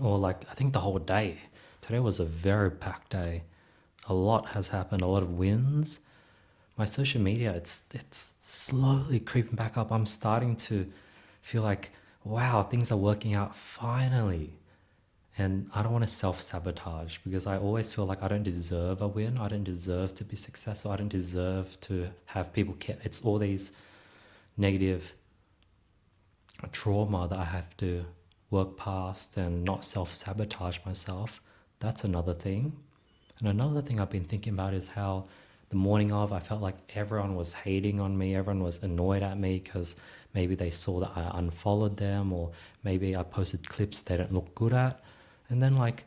Or like, I think the whole day. Today was a very packed day. A lot has happened, a lot of wins. My social media, it's slowly creeping back up. I'm starting to feel like, wow, things are working out finally. And I don't want to self-sabotage because I always feel like I don't deserve a win. I don't deserve to be successful. I don't deserve to have people care. It's all these negative trauma that I have to work past and not self-sabotage myself. That's another thing. And another thing I've been thinking about is how the morning of, I felt like everyone was hating on me. Everyone was annoyed at me because maybe they saw that I unfollowed them, or maybe I posted clips they don't look good at. And then like,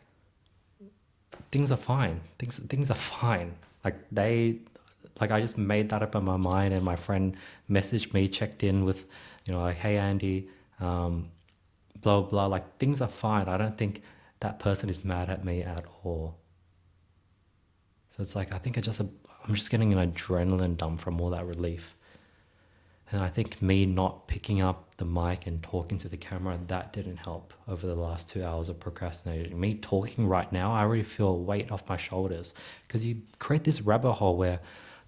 things are fine. Things are fine. Like I just made that up in my mind, and my friend messaged me, checked in with, like, hey Andy, blah, blah, like, things are fine. I don't think that person is mad at me at all. So it's like, I think I'm just getting an adrenaline dump from all that relief. And I think me not picking up the mic and talking to the camera, that didn't help over the last 2 hours of procrastinating. Me talking right now, I already feel a weight off my shoulders, because you create this rabbit hole where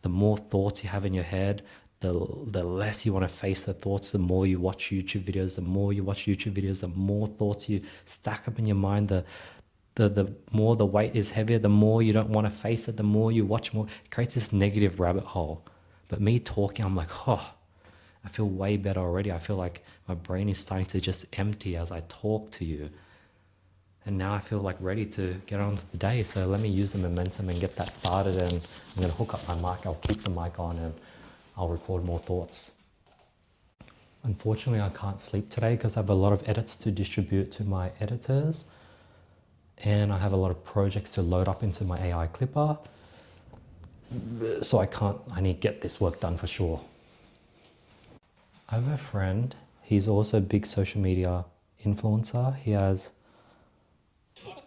the more thoughts you have in your head, the less you want to face the thoughts. The more you watch YouTube videos, the more thoughts you stack up in your mind, the more the weight is heavier, the more you don't want to face it, the more you watch more. It creates this negative rabbit hole. But me talking, I'm like, I feel way better already. I feel like my brain is starting to just empty as I talk to you. And now I feel like ready to get on with the day. So let me use the momentum and get that started. And I'm going to hook up my mic. I'll keep the mic on and I'll record more thoughts. Unfortunately, I can't sleep today because I have a lot of edits to distribute to my editors. And I have a lot of projects to load up into my AI Clipper. So I need to get this work done for sure. I have a friend, he's also a big social media influencer. He has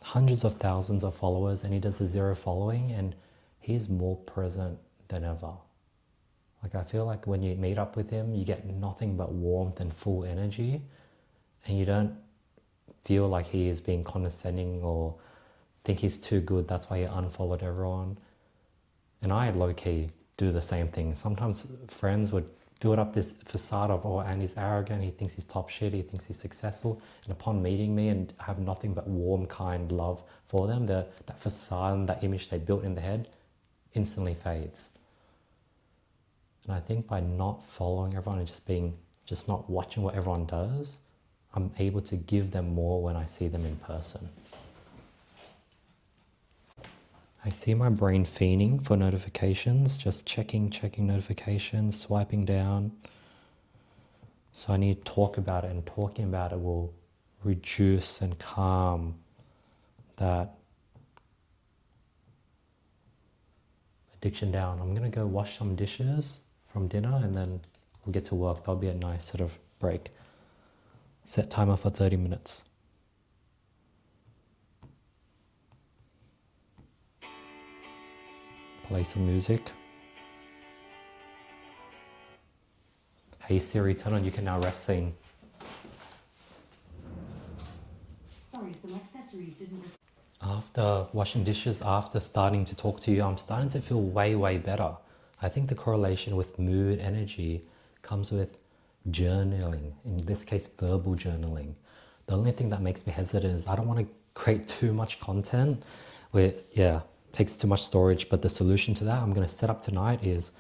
hundreds of thousands of followers and he does a zero following, and he's more present than ever. Like, I feel like when you meet up with him, you get nothing but warmth and full energy, and you don't feel like he is being condescending or think he's too good, that's why he unfollowed everyone. And I low-key do the same thing. Sometimes friends would build up this facade of, Andy's arrogant, he thinks he's top shit, he thinks he's successful. And upon meeting me and have nothing but warm, kind love for them, that facade and that image they built in their head instantly fades. And I think by not following everyone and just not watching what everyone does, I'm able to give them more when I see them in person. I see my brain fiending for notifications, just checking notifications, swiping down. So I need to talk about it, and talking about it will reduce and calm that addiction down. I'm going to go wash some dishes from dinner and then we'll get to work. That'll be a nice sort of break. Set timer for 30 minutes. Play some music. Hey Siri, turn on You Can Now Rest scene. Sorry, some accessories didn't After washing dishes, after starting to talk to you, I'm starting to feel way better. I think the correlation with mood, energy comes with journaling, in this case verbal journaling. The only thing that makes me hesitant is I don't want to create too much content where, takes too much storage. But the solution to that I'm going to set up tonight is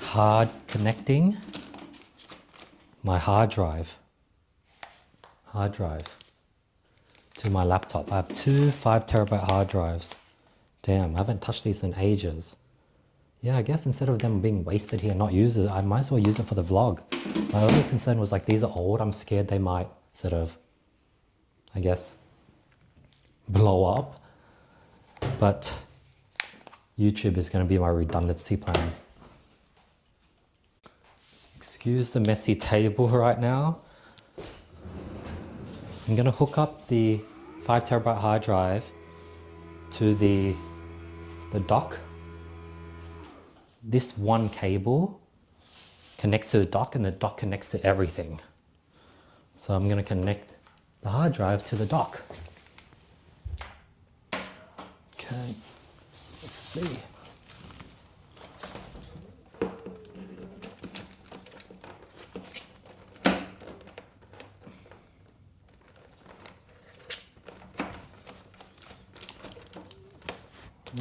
hard connecting my hard drive to my laptop. I have two 5 terabyte hard drives. Damn, I haven't touched these in ages. Yeah, I guess instead of them being wasted here and not use it, I might as well use it for the vlog. My only concern was like, these are old. I'm scared they might sort of, I guess, blow up. But YouTube is going to be my redundancy plan. Excuse the messy table right now. I'm going to hook up the 5 terabyte hard drive to the dock. This one cable connects to the dock and the dock connects to everything. So I'm going to connect the hard drive to the dock. Okay, let's see.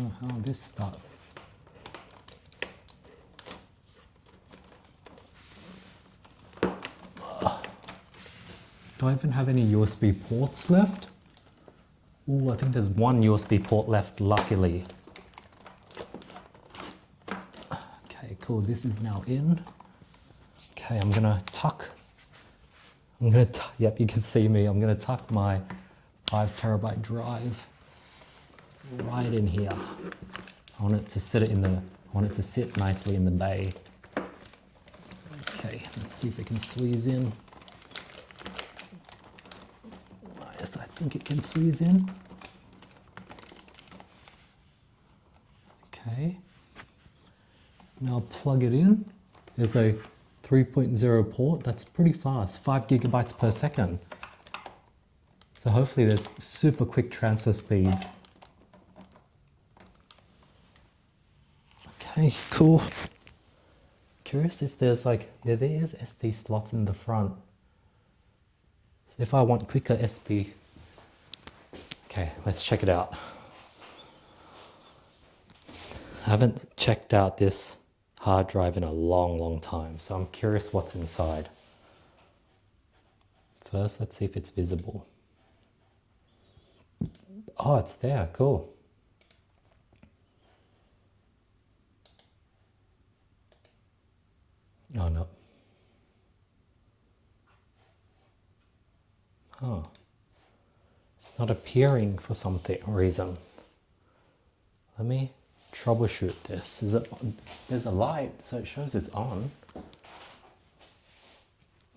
Oh, how this stuff. Do I even have any USB ports left? Ooh, I think there's one USB port left, luckily. Okay, cool, this is now in. Okay, I'm gonna tuck. Yep, you can see me. I'm gonna tuck my 5 terabyte drive right in here. I want it to sit nicely in the bay. Okay, let's see if it can squeeze in. Yes, I think it can squeeze in. Okay. Now plug it in. There's a 3.0 port. That's pretty fast, 5 gigabytes per second. So hopefully there's super quick transfer speeds. Okay, cool. Curious if there's like, yeah, there is SD slots in the front. So if I want quicker SP, okay, let's check it out. I haven't checked out this hard drive in a long time, so I'm curious what's inside. First, let's see if it's visible. Oh, it's there, cool. Oh no. Huh. It's not appearing for some reason. Let me troubleshoot this. Is it on? There's a light, so it shows it's on.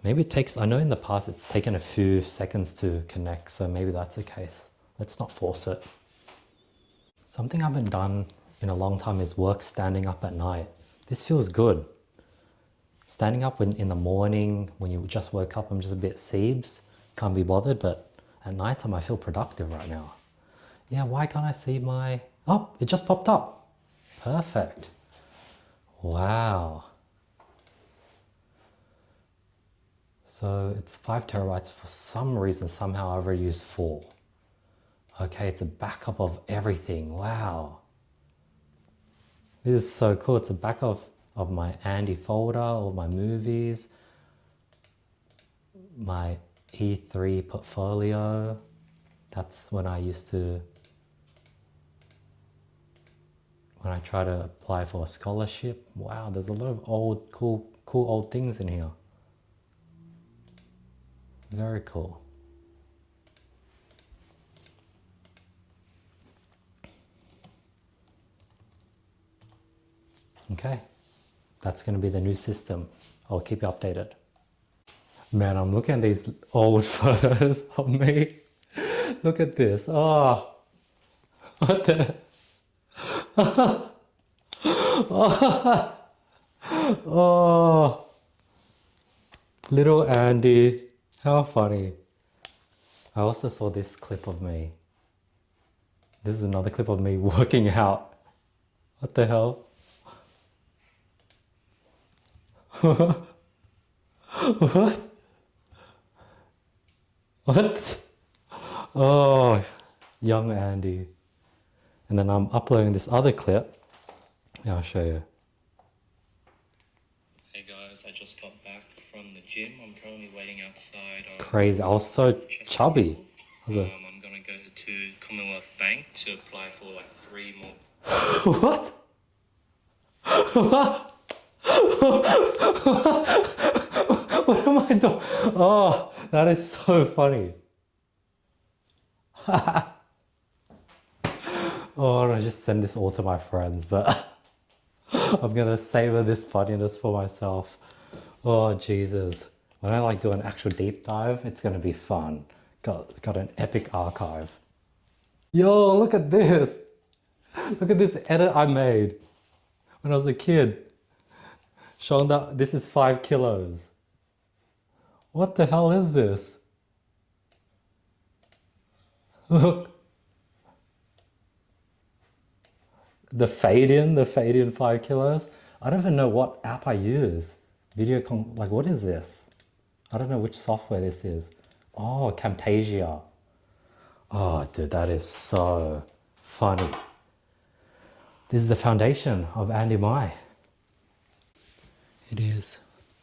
Maybe it takes, I know in the past it's taken a few seconds to connect, so maybe that's the case. Let's not force it. Something I haven't done in a long time is work standing up at night. This feels good. Standing up in the morning, when you just woke up, I'm just a bit seebs, can't be bothered, but at nighttime I feel productive right now. Yeah, why can't I see my, oh, it just popped up. Perfect. Wow. So it's 5 terabytes. For some reason, somehow I already used 4. Okay, it's a backup of everything. Wow. This is so cool. It's a backup of my Andy folder, all my movies, my E3 portfolio. That's when I used to, when I try to apply for a scholarship. Wow, there's a lot of old, cool old things in here. Very cool. Okay, that's going to be the new system. I'll keep you updated. Man, I'm looking at these old photos of me. Look at this. Oh, what the? Oh, little Andy. How funny. I also saw this clip of me. This is another clip of me working out. What the hell? What? What? Oh, young Andy. And then I'm uploading this other clip. Yeah, I'll show you. Hey guys, I just got back from the gym. I'm currently waiting outside. Crazy. I was so chubby. I was I'm gonna go to Commonwealth Bank to apply for like 3 more. what? What am I doing? Oh, that is so funny. Oh, I just send this all to my friends, but I'm gonna savor this funniness for myself. Oh, Jesus. When I like do an actual deep dive, it's gonna be fun. Got an epic archive. Yo, look at this. Look at this edit I made when I was a kid. Showing that this is 5 kilos. What the hell is this? Look. The fade in 5 kilos. I don't even know what app I use. Like what is this? I don't know which software this is. Oh, Camtasia. Oh, dude, that is so funny. This is the foundation of Andy Mai. It is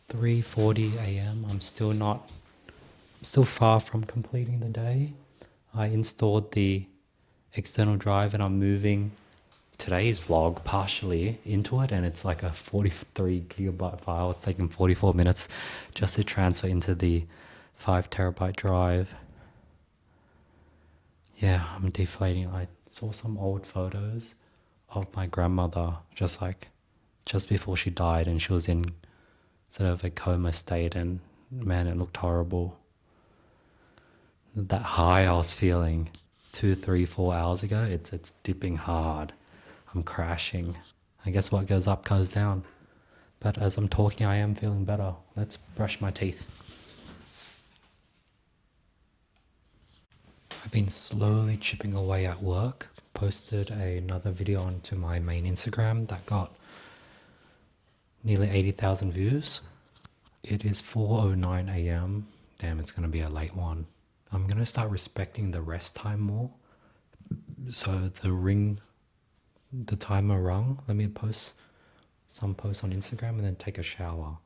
3:40 a.m. I'm still far from completing the day. I installed the external drive and I'm moving today's vlog partially into it, and it's like a 43 gigabyte file. It's taken 44 minutes just to transfer into the 5 terabyte drive. Yeah, I'm deflating. I saw some old photos of my grandmother just before she died, and she was in sort of a coma state, and man, it looked horrible. That high I was feeling 2, 3, 4 hours ago, it's dipping hard. I'm crashing. I guess what goes up goes down. But as I'm talking, I am feeling better. Let's brush my teeth. I've been slowly chipping away at work. Posted another video onto my main Instagram that got nearly 80,000 views. It is 4:09 a.m. Damn, it's going to be a late one. I'm going to start respecting the rest time more. So the timer rung. Let me post some posts on Instagram and then take a shower.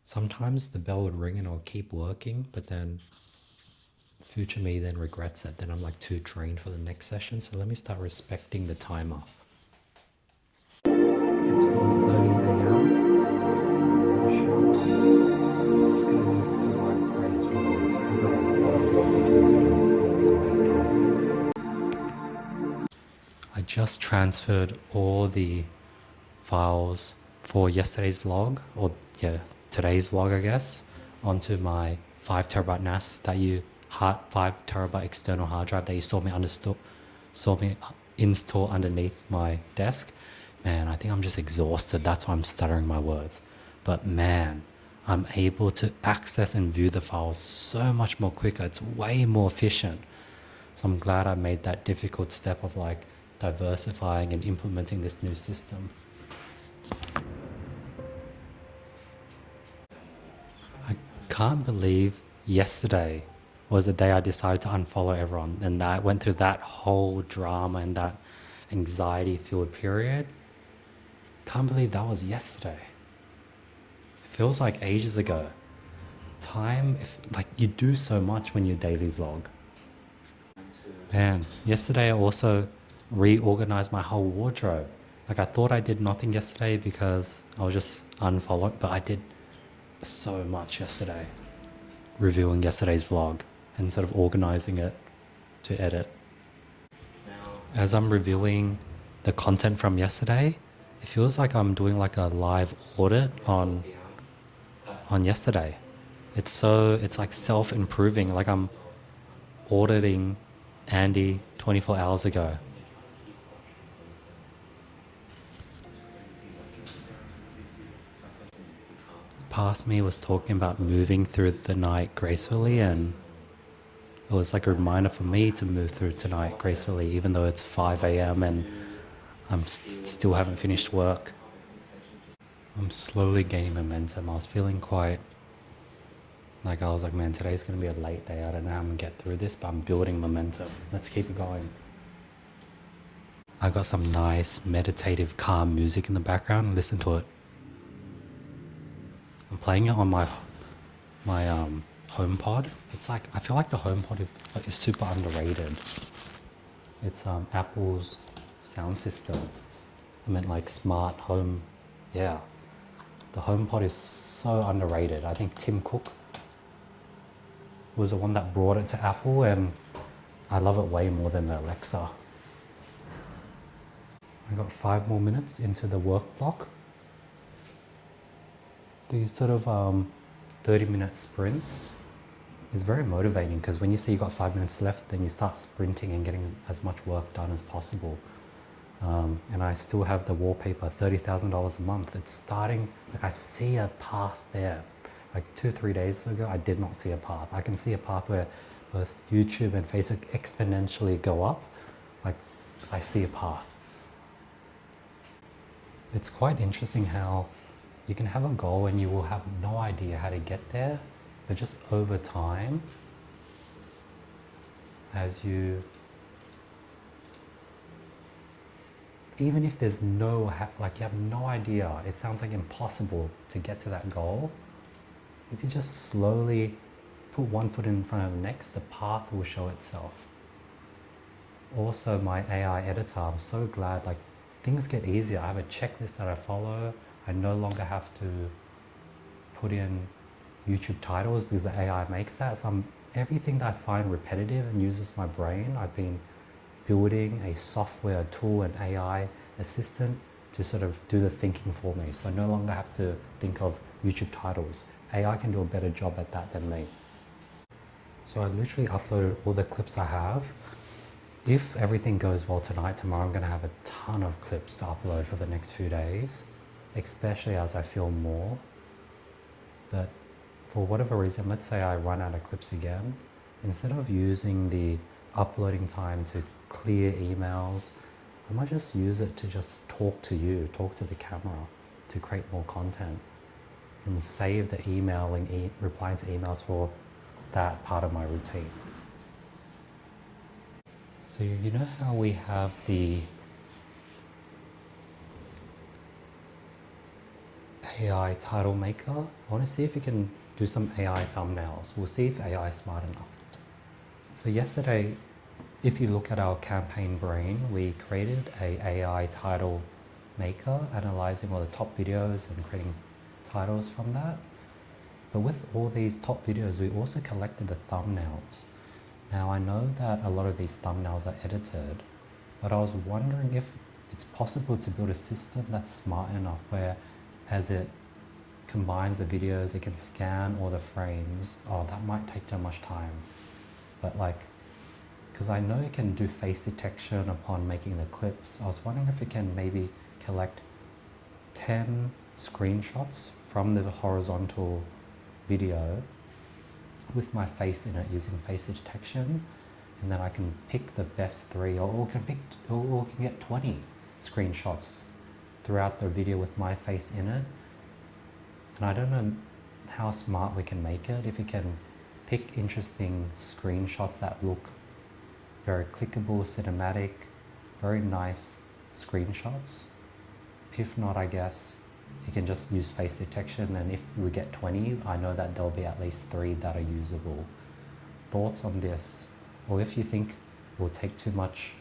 Sometimes the bell would ring and I'll keep working, but then future me then regrets it. Then I'm like too drained for the next session. So let me start respecting the timer. It's 4:30 a.m. I'm just gonna move to life gracefully. Still got a lot of work to do today. It's gonna be late. I just transferred all the files for yesterday's vlog, or yeah, today's vlog, I guess, onto my 5 terabyte NAS 5 terabyte external hard drive that you saw me install underneath my desk. Man, I think I'm just exhausted. That's why I'm stuttering my words. But man, I'm able to access and view the files so much more quicker. It's way more efficient. So I'm glad I made that difficult step of like diversifying and implementing this new system. I can't believe yesterday was the day I decided to unfollow everyone, and I went through that whole drama and that anxiety-filled period. Can't believe that was yesterday. It feels like ages ago. Like you do so much when you daily vlog. Man, yesterday I also reorganized my whole wardrobe. Like I thought I did nothing yesterday because I was just unfollowed, but I did so much yesterday. Reviewing yesterday's vlog and sort of organizing it to edit. As I'm reviewing the content from yesterday, it feels like I'm doing like a live audit on yesterday. It's like self-improving, like I'm auditing Andy 24 hours ago. Past me was talking about moving through the night gracefully, and it was like a reminder for me to move through tonight gracefully, even though it's 5 a.m. and I'm still haven't finished work. I'm slowly gaining momentum. I was feeling quite like I was like, man, today's gonna be a late day. I don't know how I'm gonna get through this, but I'm building momentum. Let's keep it going. I got some nice meditative calm music in the background. Listen to it. I'm playing it on my HomePod. It's like, I feel like the HomePod is super underrated. It's Apple's sound system. I meant like smart home. Yeah, the HomePod is so underrated. I think Tim Cook was the one that brought it to Apple, and I love it way more than the Alexa. I got 5 more minutes into the work block. These sort of 30-minute sprints is very motivating, because when you see you got 5 minutes left, then you start sprinting and getting as much work done as possible. And I still have the wallpaper, $30,000 a month. It's starting, like I see a path there. Like 2-3 days ago, I did not see a path. I can see a path where both YouTube and Facebook exponentially go up. Like, I see a path. It's quite interesting how you can have a goal and you will have no idea how to get there, but just over time, as you, even if there's no, like you have no idea, it sounds like impossible to get to that goal. If you just slowly put one foot in front of the next, the path will show itself. Also, my AI editor, I'm so glad, like things get easier. I have a checklist that I follow. I no longer have to put in YouTube titles because the AI makes that. So everything that I find repetitive and uses my brain, I've been building a software tool, an AI assistant to sort of do the thinking for me. So I no longer have to think of YouTube titles. AI can do a better job at that than me. So I literally uploaded all the clips I have. If everything goes well tonight, tomorrow I'm going to have a ton of clips to upload for the next few days, especially as I film more. But for whatever reason, let's say I run out of clips again, instead of using the uploading time to clear emails, I might just use it to just talk to you, talk to the camera, to create more content, and save the emailing, replying to emails for that part of my routine. So you know how we have the AI title maker? I want to see if we can do some AI thumbnails. We'll see if AI is smart enough. So yesterday, if you look at our campaign brain, we created a AI title maker, analyzing all the top videos and creating titles from that. But with all these top videos, we also collected the thumbnails. Now I know that a lot of these thumbnails are edited, but I was wondering if it's possible to build a system that's smart enough where as it combines the videos, it can scan all the frames. Oh, that might take too much time. But like, because I know it can do face detection upon making the clips, I was wondering if it can maybe collect 10 screenshots from the horizontal video with my face in it using face detection, and then I can pick the best 3, or can get 20 screenshots throughout the video with my face in it. And I don't know how smart we can make it, if we can pick interesting screenshots that look very clickable, cinematic, very nice screenshots. If not, I guess you can just use face detection, and if we get 20, I know that there'll be at least 3 that are usable. Thoughts on this? Or if you think it will take too much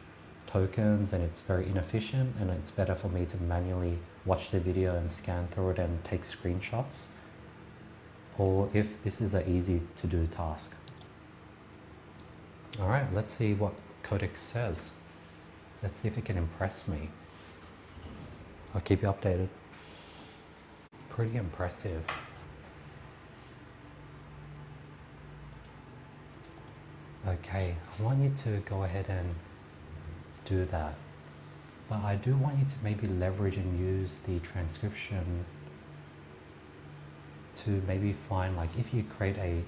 tokens and it's very inefficient and it's better for me to manually watch the video and scan through it and take screenshots, or if this is an easy to do task. All right, let's see what Codex says. Let's see if it can impress me. I'll keep you updated. Pretty impressive. Okay, I want you to go ahead and do that. But I do want you to maybe leverage and use the transcription to maybe find, like, if you create a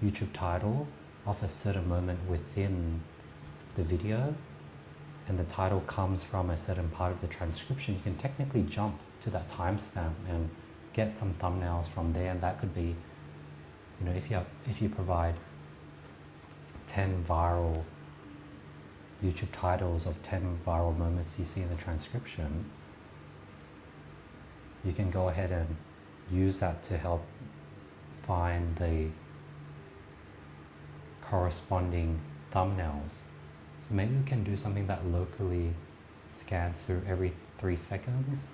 YouTube title of a certain moment within the video, and the title comes from a certain part of the transcription, you can technically jump to that timestamp and get some thumbnails from there. And that could be, you know, if you provide 10 viral YouTube titles of 10 viral moments you see in the transcription, you can go ahead and use that to help find the corresponding thumbnails. So maybe we can do something that locally scans through every 3 seconds,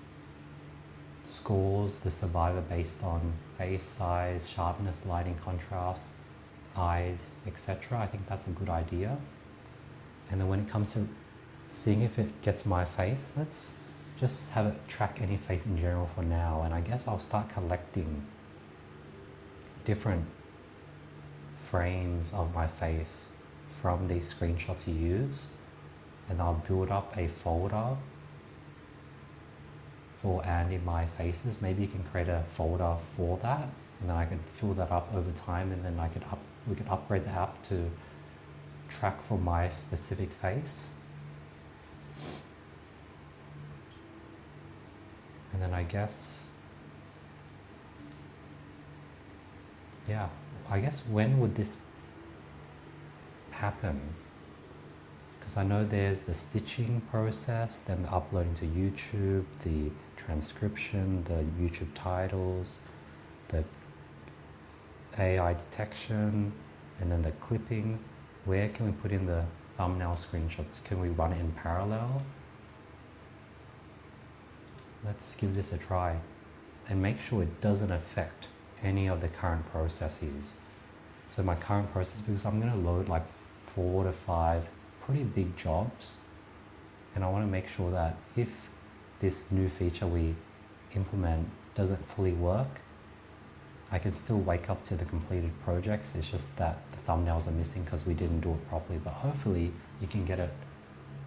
scores the survivor based on face size, sharpness, lighting, contrast, eyes, etc. I think that's a good idea. And then when it comes to seeing if it gets my face, let's just have it track any face in general for now. And I guess I'll start collecting different frames of my face from these screenshots you use, and I'll build up a folder for Andy My Faces. Maybe you can create a folder for that, and then I can fill that up over time, and then we could upgrade the app to track for my specific face. And then I guess, yeah, I guess when would this happen? Because I know there's the stitching process, then the uploading to YouTube, the transcription, the YouTube titles, the AI detection, and then the clipping. Where can we put in the thumbnail screenshots? Can we run it in parallel? Let's give this a try and make sure it doesn't affect any of the current processes. So my current process, because I'm going to load like 4 to 5 pretty big jobs, and I want to make sure that if this new feature we implement doesn't fully work, I can still wake up to the completed projects. It's just that the thumbnails are missing because we didn't do it properly, but hopefully you can get it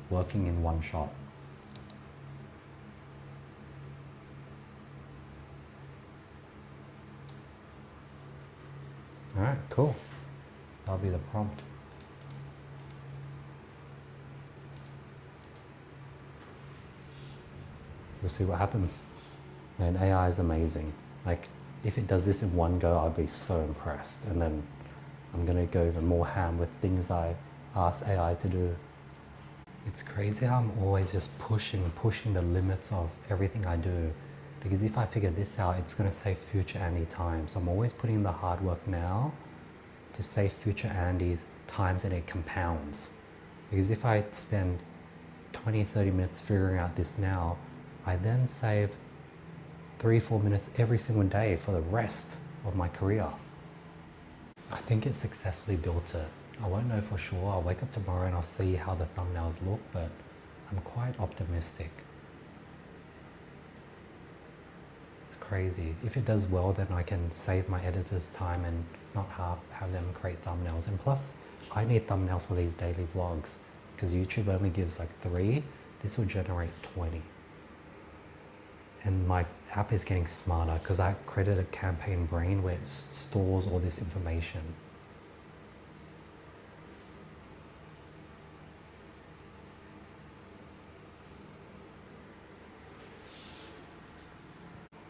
working in one shot. Alright, cool. That'll be the prompt. We'll see what happens. Man, AI is amazing. Like, if it does this in one go, I'd be so impressed. And then I'm gonna go even more ham with things I ask AI to do. It's crazy how I'm always just pushing the limits of everything I do. Because if I figure this out, it's gonna save future Andy time. So I'm always putting in the hard work now to save future Andy's times, and it compounds. Because if I spend 20, 30 minutes figuring out this now, I then save 3-4 minutes every single day for the rest of my career. I think it successfully built it. I won't know for sure. I'll wake up tomorrow and I'll see how the thumbnails look, but I'm quite optimistic. It's crazy. If it does well, then I can save my editors time and not have them create thumbnails. And plus, I need thumbnails for these daily vlogs because YouTube only gives like 3. This will generate 20. And my app is getting smarter because I created a campaign brain where it stores all this information.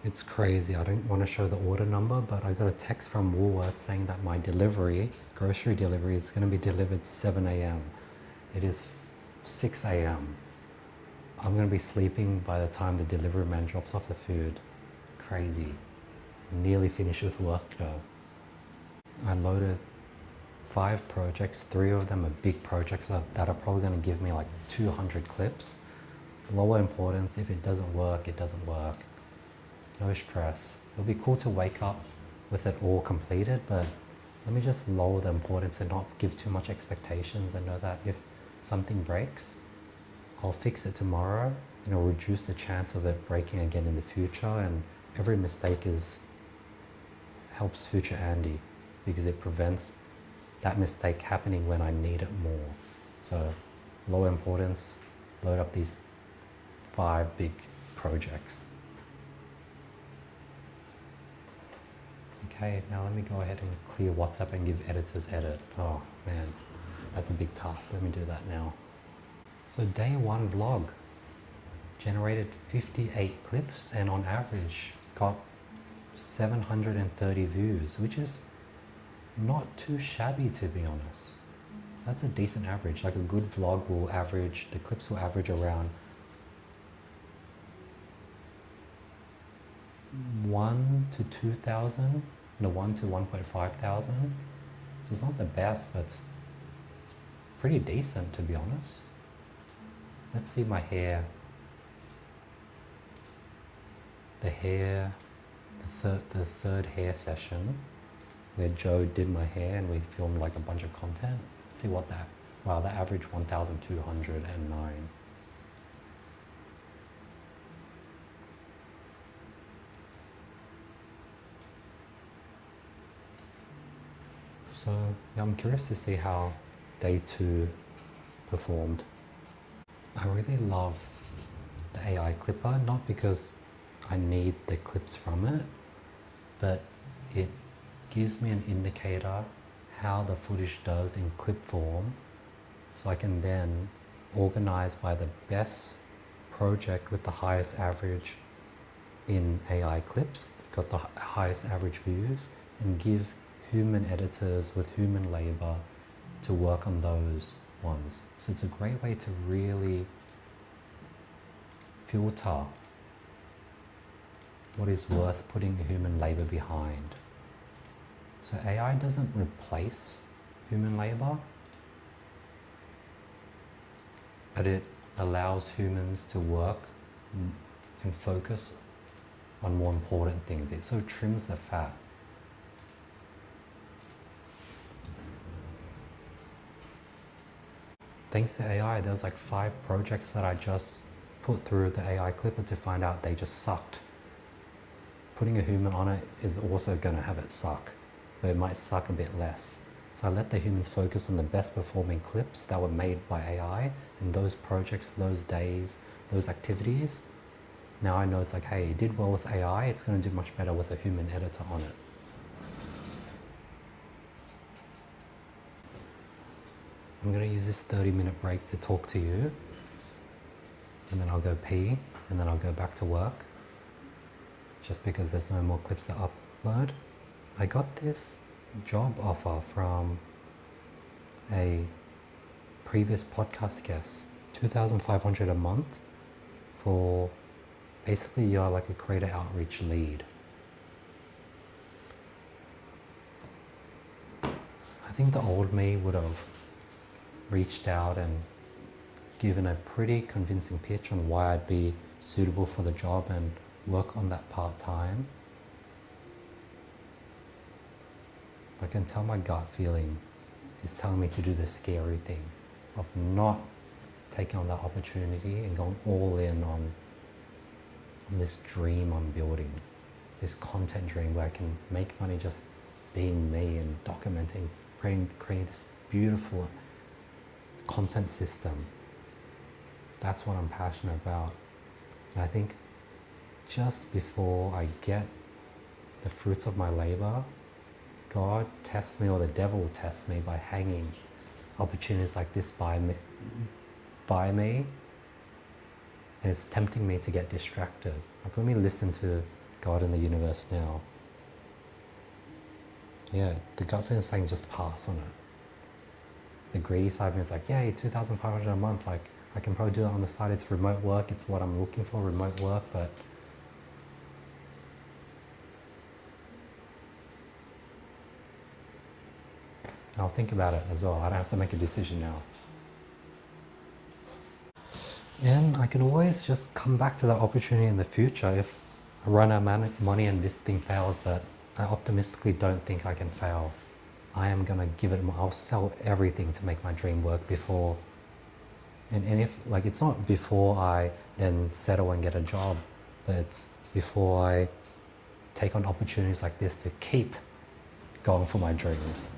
It's crazy. I don't want to show the order number, but I got a text from Woolworths saying that my grocery delivery is going to be delivered 7 a.m. It is 6 a.m. I'm going to be sleeping by the time the delivery man drops off the food. Crazy. Nearly finished with work though. I loaded 5 projects. 3 of them are big projects that are probably going to give me like 200 clips. Lower importance. If it doesn't work, it doesn't work. No stress. It'll be cool to wake up with it all completed, but let me just lower the importance and not give too much expectations, and know that if something breaks, I'll fix it tomorrow, and it'll reduce the chance of it breaking again in the future. And every mistake helps future Andy because it prevents that mistake happening when I need it more. So low importance, load up these 5 big projects. Okay, now let me go ahead and clear WhatsApp and give editors edit. Oh man, that's a big task. Let me do that now. So day 1 vlog generated 58 clips and on average got 730 views, which is not too shabby, to be honest. That's a decent average. Like a good vlog will average, the clips will average around 1 to 2,000, no 1 to 1.5 thousand. So it's not the best, but it's pretty decent to be honest. Let's see my hair. The third hair session where Joe did my hair and we filmed like a bunch of content. Let's see what that, wow, that averaged 1,209. So yeah, I'm curious to see how day 2 performed. I really love the AI clipper, not because I need the clips from it, but it gives me an indicator how the footage does in clip form, so I can then organize by the best project with the highest average in AI clips, got the highest average views, and give human editors with human labor to work on those ones. So it's a great way to really filter what is worth putting human labor behind. So AI doesn't replace human labor, but it allows humans to work and focus on more important things. It sort of trims the fat. Thanks to AI, there's like 5 projects that I just put through the AI clipper to find out they just sucked. Putting a human on it is also going to have it suck, but it might suck a bit less. So I let the humans focus on the best performing clips that were made by AI, and those projects, those days, those activities, now I know it's like, hey, it did well with AI, it's going to do much better with a human editor on it. I'm going to use this 30-minute break to talk to you, and then I'll go pee, and then I'll go back to work, just because there's no more clips to upload. I got this job offer from a previous podcast guest, $2,500 a month for basically you're like a creator outreach lead. I think the old me would have reached out and given a pretty convincing pitch on why I'd be suitable for the job and work on that part-time. I can tell my gut feeling is telling me to do the scary thing of not taking on that opportunity and going all in on this dream I'm building, this content dream where I can make money just being me and documenting, creating this beautiful content system. That's what I'm passionate about. And I think just before I get the fruits of my labor, God tests me, or the devil will test me by hanging opportunities like this by me, and it's tempting me to get distracted. Like, let me listen to God and the universe now. Yeah, the gut feeling is saying just pass on it. The greedy side of me is like, yay, $2,500 a month, like I can probably do that on the side, it's remote work, it's what I'm looking for, remote work, but I'll think about it as well. I don't have to make a decision now. And I can always just come back to that opportunity in the future if I run out of money and this thing fails, but I optimistically don't think I can fail. I am gonna give it, I'll sell everything to make my dream work before, and if, like, it's not before I then settle and get a job, but it's before I take on opportunities like this to keep going for my dreams.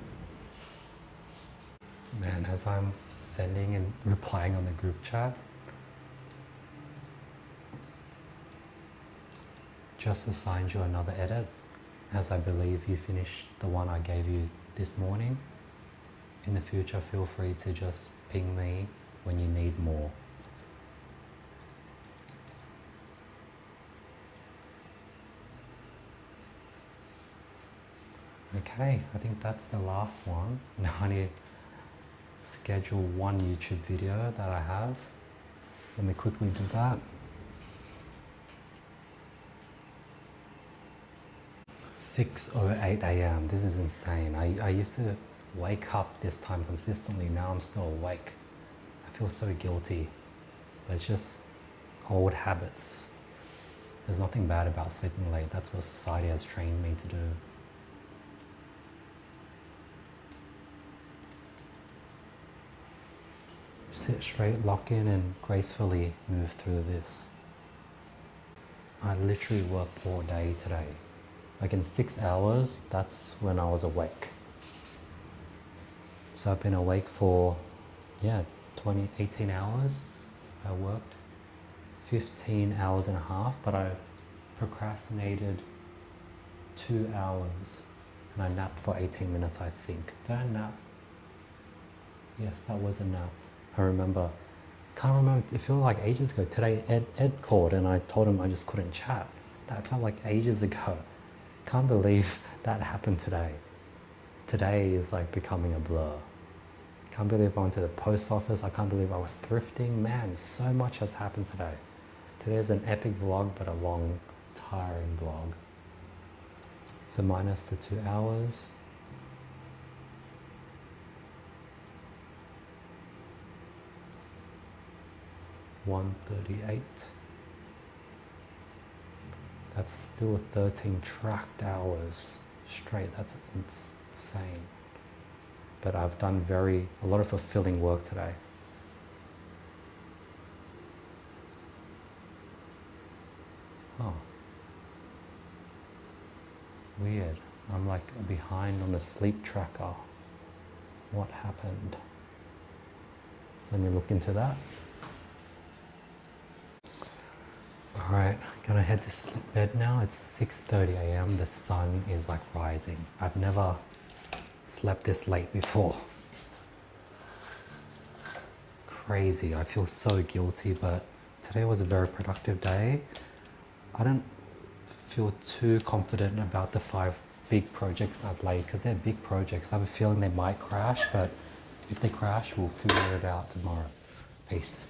Man, as I'm sending and replying on the group chat, just assigned you another edit, as I believe you finished the one I gave you this morning. In the future, feel free to just ping me when you need more. Okay, I think that's the last one. Now I need to schedule one YouTube video that I have. Let me quickly do that. 6:08 a.m. This is insane. I used to wake up this time consistently. Now I'm still awake. I feel so guilty. But it's just old habits. There's nothing bad about sleeping late. That's what society has trained me to do. Sit straight, lock in, and gracefully move through this. I literally worked all day today. Like in 6 hours, that's when I was awake. So I've been awake for, 18 hours. I worked 15 hours and a half, but I procrastinated 2 hours. And I napped for 18 minutes, I think. Did I nap? Yes, that was a nap. I remember. Can't remember, it felt like ages ago. Today Ed called and I told him I just couldn't chat. That felt like ages ago. Can't believe that happened today. Today is like becoming a blur. Can't believe I went to the post office. I can't believe I went thrifting. Man, so much has happened today. Today's an epic vlog, but a long, tiring vlog. So minus the 2 hours. $138. That's still 13 tracked hours straight. That's insane. But I've done a lot of fulfilling work today. Oh. Weird. I'm like behind on the sleep tracker. What happened? Let me look into that. Alright, gonna head to bed now. It's 6:30 a.m. The sun is like rising. I've never slept this late before. Crazy. I feel so guilty, but today was a very productive day. I don't feel too confident about the 5 big projects I've laid because they're big projects. I have a feeling they might crash, but if they crash, we'll figure it out tomorrow. Peace.